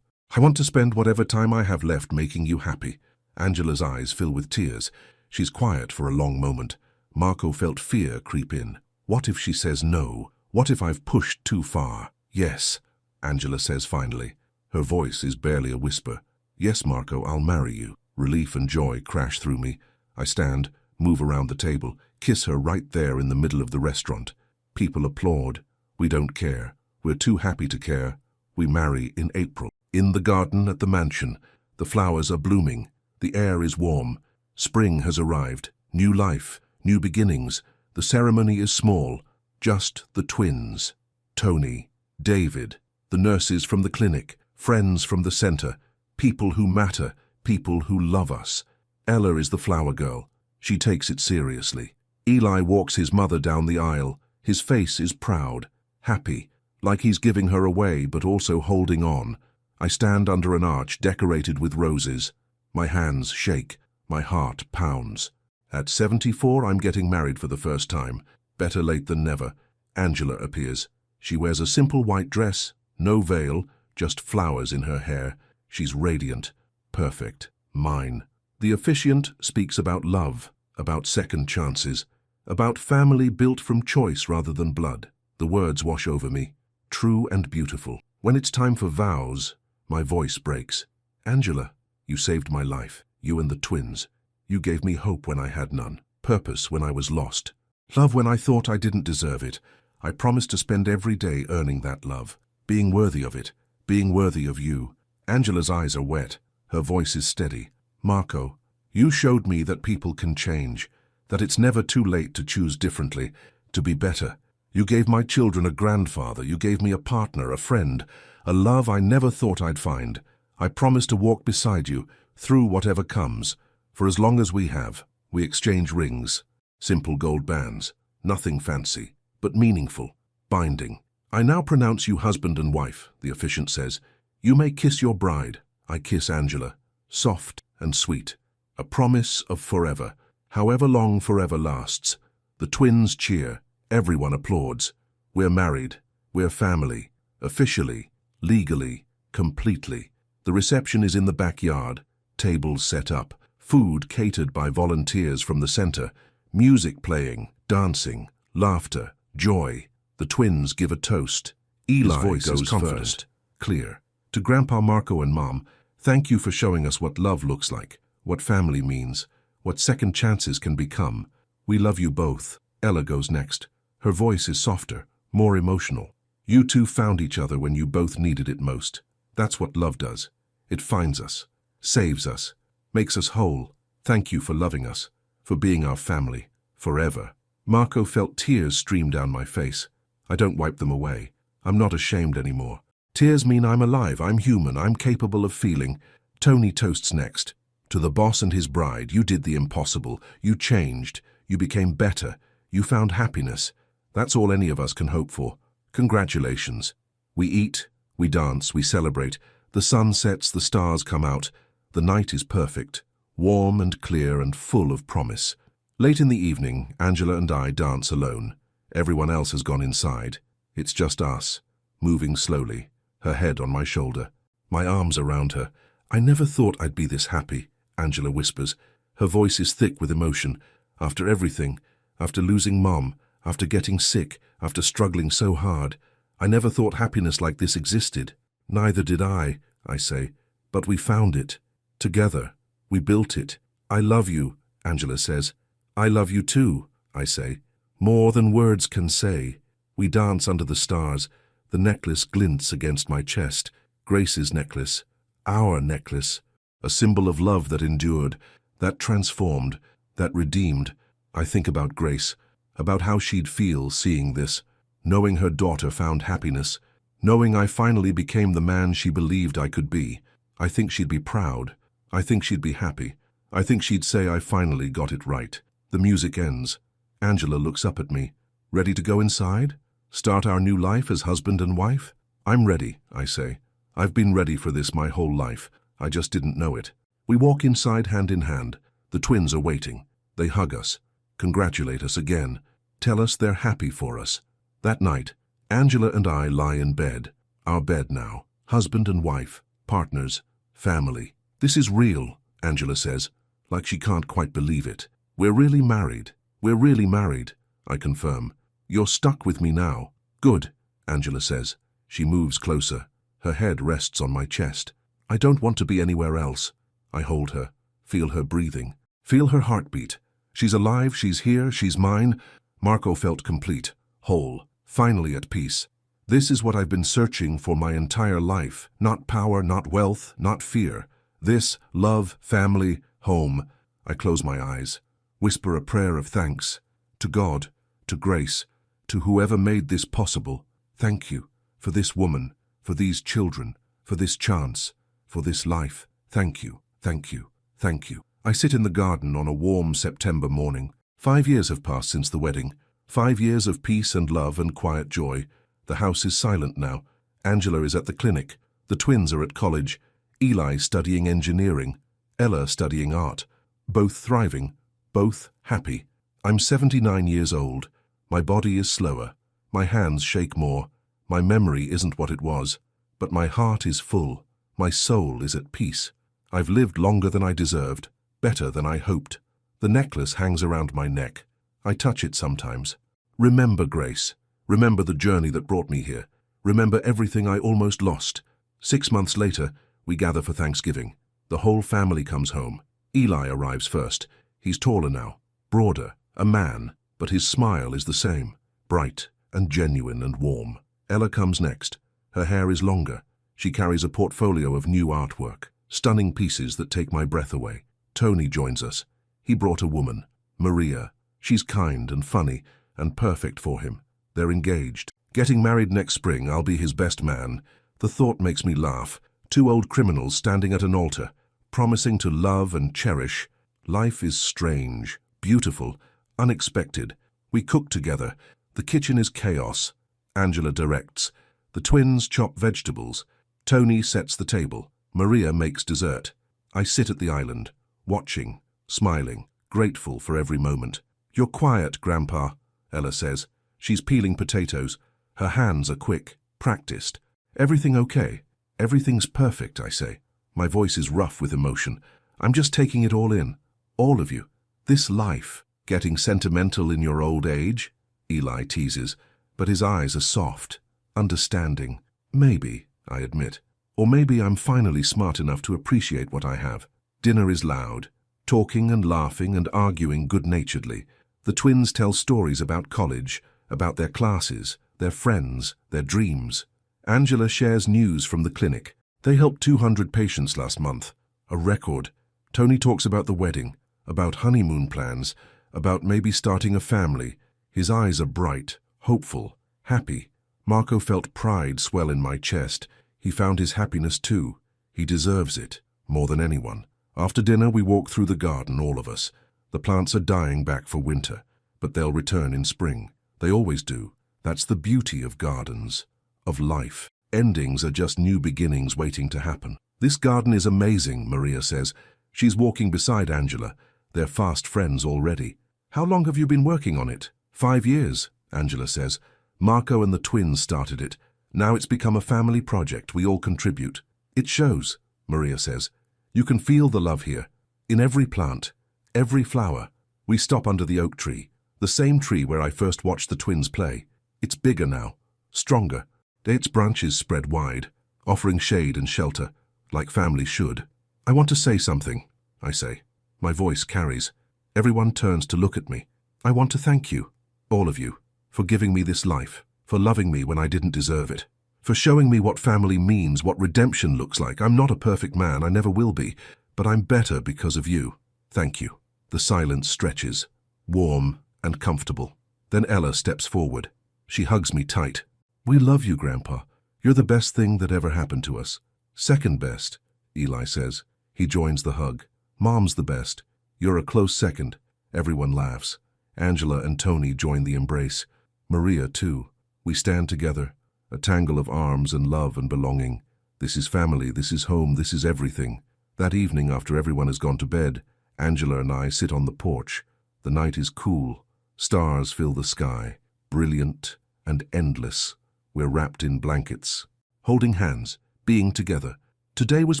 I want to spend whatever time I have left making you happy. Angela's eyes fill with tears. She's quiet for a long moment. Marco felt fear creep in. What if she says no? What if I've pushed too far? Yes, Angela says finally. Her voice is barely a whisper. Yes, Marco, I'll marry you. Relief and joy crash through me. I stand, move around the table, kiss her right there in the middle of the restaurant. People applaud. We don't care. We're too happy to care. We marry in April. In the garden at the mansion, the flowers are blooming. The air is warm. Spring has arrived. New life, new beginnings. The ceremony is small. Just the twins. Tony, David, the nurses from the clinic, friends from the center, people who matter, people who love us. Ella is the flower girl. She takes it seriously. Eli walks his mother down the aisle. His face is proud, happy, like he's giving her away but also holding on. I stand under an arch decorated with roses. My hands shake. My heart pounds. At 74, I'm getting married for the first time. Better late than never. Angela appears. She wears a simple white dress, no veil, just flowers in her hair. She's radiant, perfect, mine. The officiant speaks about love, about second chances, about family built from choice rather than blood. The words wash over me, true and beautiful. When it's time for vows, my voice breaks. Angela, you saved my life, you and the twins. You gave me hope when I had none, purpose when I was lost, love when I thought I didn't deserve it. I promise to spend every day earning that love, being worthy of it, being worthy of you. Angela's eyes are wet. Her voice is steady. Marco, you showed me that people can change, that it's never too late to choose differently, to be better. You gave my children a grandfather. You gave me a partner, a friend, a love I never thought I'd find. I promise to walk beside you, through whatever comes. For as long as we have, we exchange rings, simple gold bands, nothing fancy, but meaningful, binding. I now pronounce you husband and wife, the officiant says. You may kiss your bride. I kiss Angela, soft and sweet. A promise of forever, however long forever lasts. The twins cheer. Everyone applauds. We're married. We're family. Officially, legally, completely. The reception is in the backyard. Tables set up. Food catered by volunteers from the center. Music playing, dancing, laughter, joy. The twins give a toast. Eli's voice goes confident, clear. To Grandpa Marco and Mom, thank you for showing us what love looks like, what family means, what second chances can become. We love you both. Ella goes next. Her voice is softer, more emotional. You two found each other when you both needed it most. That's what love does. It finds us, saves us, makes us whole. Thank you for loving us, for being our family, forever. Marco felt tears stream down my face. I don't wipe them away. I'm not ashamed anymore. Tears mean I'm alive, I'm human, I'm capable of feeling. Tony toasts next. To the boss and his bride, you did the impossible. You changed. You became better. You found happiness. That's all any of us can hope for. Congratulations. We eat, we dance, we celebrate. The sun sets, the stars come out. The night is perfect, warm and clear and full of promise. Late in the evening, Angela and I dance alone. Everyone else has gone inside. It's just us, moving slowly, her head on my shoulder, my arms around her. I never thought I'd be this happy, Angela whispers. Her voice is thick with emotion. After everything, after losing Mom, after getting sick, after struggling so hard, I never thought happiness like this existed. Neither did I say, but we found it. Together, we built it. I love you, Angela says. I love you too, I say. More than words can say. We dance under the stars. The necklace glints against my chest. Grace's necklace. Our necklace. A symbol of love that endured, that transformed, that redeemed. I think about Grace, about how she'd feel seeing this, knowing her daughter found happiness, knowing I finally became the man she believed I could be. I think she'd be proud. I think she'd be happy. I think she'd say I finally got it right. The music ends. Angela looks up at me. Ready to go inside? Start our new life as husband and wife? I'm ready, I say. I've been ready for this my whole life. I just didn't know it. We walk inside hand in hand. The twins are waiting. They hug us, congratulate us again, tell us they're happy for us. That night, Angela and I lie in bed. Our bed now. Husband and wife, partners, family. This is real, Angela says, like she can't quite believe it. We're really married. We're really married, I confirm. You're stuck with me now. Good, Angela says. She moves closer. Her head rests on my chest. I don't want to be anywhere else. I hold her, feel her breathing, feel her heartbeat. She's alive, she's here, she's mine. Marco felt complete, whole, finally at peace. This is what I've been searching for my entire life. Not power, not wealth, not fear. This, love, family, home. I close my eyes, whisper a prayer of thanks. To God, to Grace, to whoever made this possible. Thank you for this woman, for these children, for this chance, for this life. Thank you, thank you, thank you. I sit in the garden on a warm September morning. 5 years have passed since the wedding. 5 years of peace and love and quiet joy. The house is silent now. Angela is at the clinic. The twins are at college. Eli studying engineering. Ella studying art. Both thriving. Both happy. I'm 79 years old. My body is slower. My hands shake more. My memory isn't what it was. But my heart is full. My soul is at peace. I've lived longer than I deserved. Better than I hoped. The necklace hangs around my neck. I touch it sometimes. Remember, Grace. Remember the journey that brought me here. Remember everything I almost lost. 6 months later, we gather for Thanksgiving. The whole family comes home. Eli arrives first. He's taller now, broader, a man, but his smile is the same, bright and genuine and warm. Ella comes next. Her hair is longer. She carries a portfolio of new artwork, stunning pieces that take my breath away. Tony joins us. He brought a woman, Maria. She's kind and funny and perfect for him. They're engaged. Getting married next spring, I'll be his best man. The thought makes me laugh. 2 old criminals standing at an altar, promising to love and cherish. Life is strange, beautiful, unexpected. We cook together. The kitchen is chaos. Angela directs. The twins chop vegetables. Tony sets the table. Maria makes dessert. I sit at the island, watching, smiling, grateful for every moment. You're quiet, Grandpa, Ella says. She's peeling potatoes. Her hands are quick, practiced. Everything okay? Everything's perfect, I say. My voice is rough with emotion. I'm just taking it all in. All of you. This life. Getting sentimental in your old age? Eli teases, but his eyes are soft, understanding. Maybe, I admit. Or maybe I'm finally smart enough to appreciate what I have. Dinner is loud, talking and laughing and arguing good-naturedly. The twins tell stories about college, about their classes, their friends, their dreams. Angela shares news from the clinic. They helped 200 patients last month. A record. Tony talks about the wedding, about honeymoon plans, about maybe starting a family. His eyes are bright, hopeful, happy. Marco felt pride swell in my chest. He found his happiness too. He deserves it, more than anyone. After dinner, we walk through the garden, all of us. The plants are dying back for winter, but they'll return in spring. They always do. That's the beauty of gardens, of life. Endings are just new beginnings waiting to happen. This garden is amazing, Maria says. She's walking beside Angela. They're fast friends already. How long have you been working on it? 5 years, Angela says. Marco and the twins started it. Now it's become a family project. We all contribute. It shows, Maria says. You can feel the love here. In every plant, every flower. We stop under the oak tree, the same tree where I first watched the twins play. It's bigger now, stronger. Its branches spread wide, offering shade and shelter, like families should. I want to say something, I say. My voice carries. Everyone turns to look at me. I want to thank you, all of you, for giving me this life, for loving me when I didn't deserve it, for showing me what family means, what redemption looks like. I'm not a perfect man, I never will be, but I'm better because of you. Thank you. The silence stretches, warm and comfortable. Then Ella steps forward. She hugs me tight. We love you, Grandpa. You're the best thing that ever happened to us. Second best, Eli says. He joins the hug. Mom's the best. You're a close second. Everyone laughs. Angela and Tony join the embrace. Maria, too. We stand together, a tangle of arms and love and belonging. This is family, this is home, this is everything. That evening, after everyone has gone to bed, Angela and I sit on the porch. The night is cool. Stars fill the sky, brilliant and endless. We're wrapped in blankets, holding hands, being together. Today was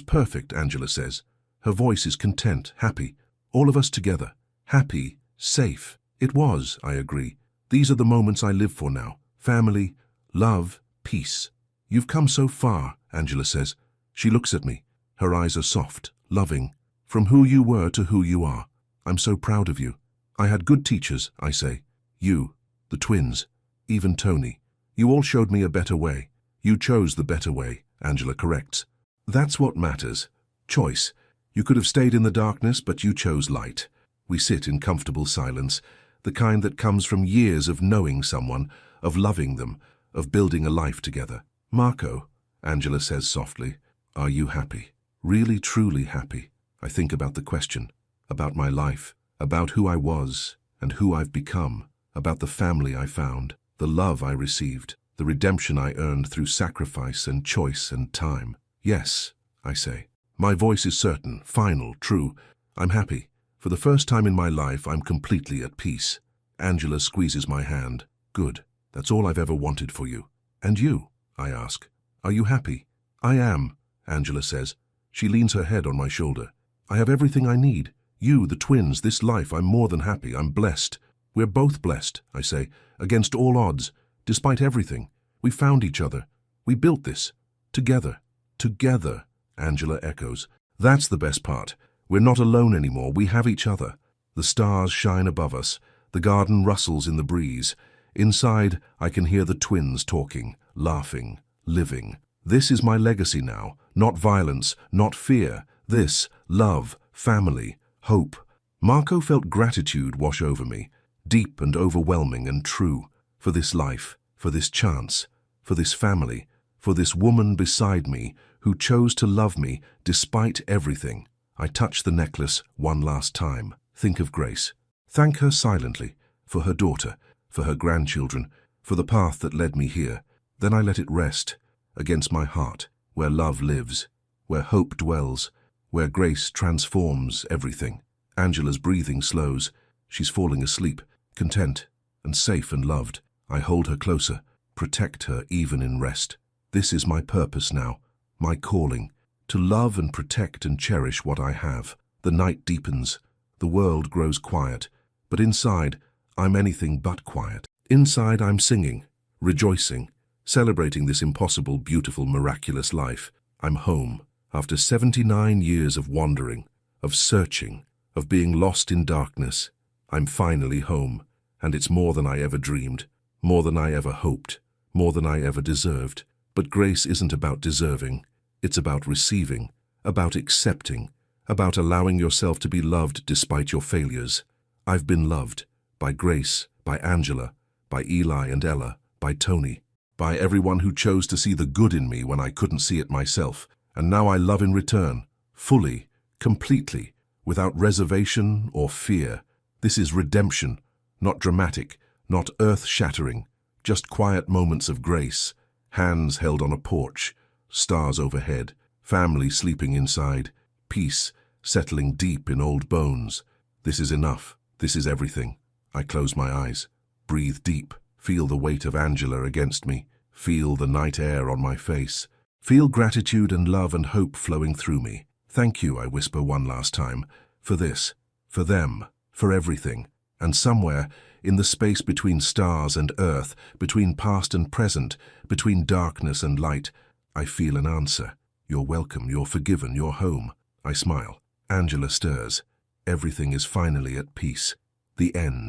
perfect, Angela says. Her voice is content, happy. All of us together. Happy, safe. It was, I agree. These are the moments I live for now. Family, love, peace. You've come so far, Angela says. She looks at me. Her eyes are soft, loving. From who you were to who you are. I'm so proud of you. I had good teachers, I say. You, the twins, even Tony. You all showed me a better way. You chose the better way, Angela corrects. That's what matters. Choice. You could have stayed in the darkness, but you chose light. We sit in comfortable silence, the kind that comes from years of knowing someone, of loving them, of building a life together. Marco, Angela says softly, are you happy? Really, truly happy? I think about the question, about my life, about who I was and who I've become, about the family I found, the love I received, the redemption I earned through sacrifice and choice and time. Yes, I say. My voice is certain, final, true. I'm happy. For the first time in my life, I'm completely at peace. Angela squeezes my hand. Good. That's all I've ever wanted for you. And you? I ask. Are you happy? I am, Angela says. She leans her head on my shoulder. I have everything I need. You, the twins, this life, I'm more than happy. I'm blessed. We're both blessed, I say, against all odds, despite everything. We found each other. We built this. Together. Together, Angela echoes. That's the best part. We're not alone anymore. We have each other. The stars shine above us. The garden rustles in the breeze. Inside, I can hear the twins talking, laughing, living. This is my legacy now. Not violence, not fear. This, love, family, hope. Marco felt gratitude wash over me, deep and overwhelming and true, for this life, for this chance, for this family, for this woman beside me who chose to love me despite everything. I touch the necklace one last time. Think of Grace. Thank her silently, for her daughter, for her grandchildren, for the path that led me here. Then I let it rest against my heart, where love lives, where hope dwells, where grace transforms everything. Angela's breathing slows. She's falling asleep, content and safe and loved. I hold her closer, protect her even in rest. This is my purpose now, my calling, to love and protect and cherish what I have. The night deepens, the world grows quiet, but inside, I'm anything but quiet. Inside, I'm singing, rejoicing, celebrating this impossible, beautiful, miraculous life. I'm home. After 79 years of wandering, of searching, of being lost in darkness, I'm finally home, and it's more than I ever dreamed, more than I ever hoped, more than I ever deserved. But grace isn't about deserving. It's about receiving, about accepting, about allowing yourself to be loved despite your failures. I've been loved by Grace, by Angela, by Eli and Ella, by Tony. by everyone who chose to see the good in me when I couldn't see it myself. And now I love in return, fully, completely, without reservation or fear. This is redemption, not dramatic, not earth-shattering, just quiet moments of grace, hands held on a porch, stars overhead, family sleeping inside, peace settling deep in old bones. This is enough. This is everything. I close my eyes, breathe deep, feel the weight of Angela against me, feel the night air on my face, feel gratitude and love and hope flowing through me. Thank you, I whisper one last time, for this, for them, for everything. And somewhere, in the space between stars and earth, between past and present, between darkness and light, I feel an answer. You're welcome, you're forgiven, you're home. I smile. Angela stirs. Everything is finally at peace. The end.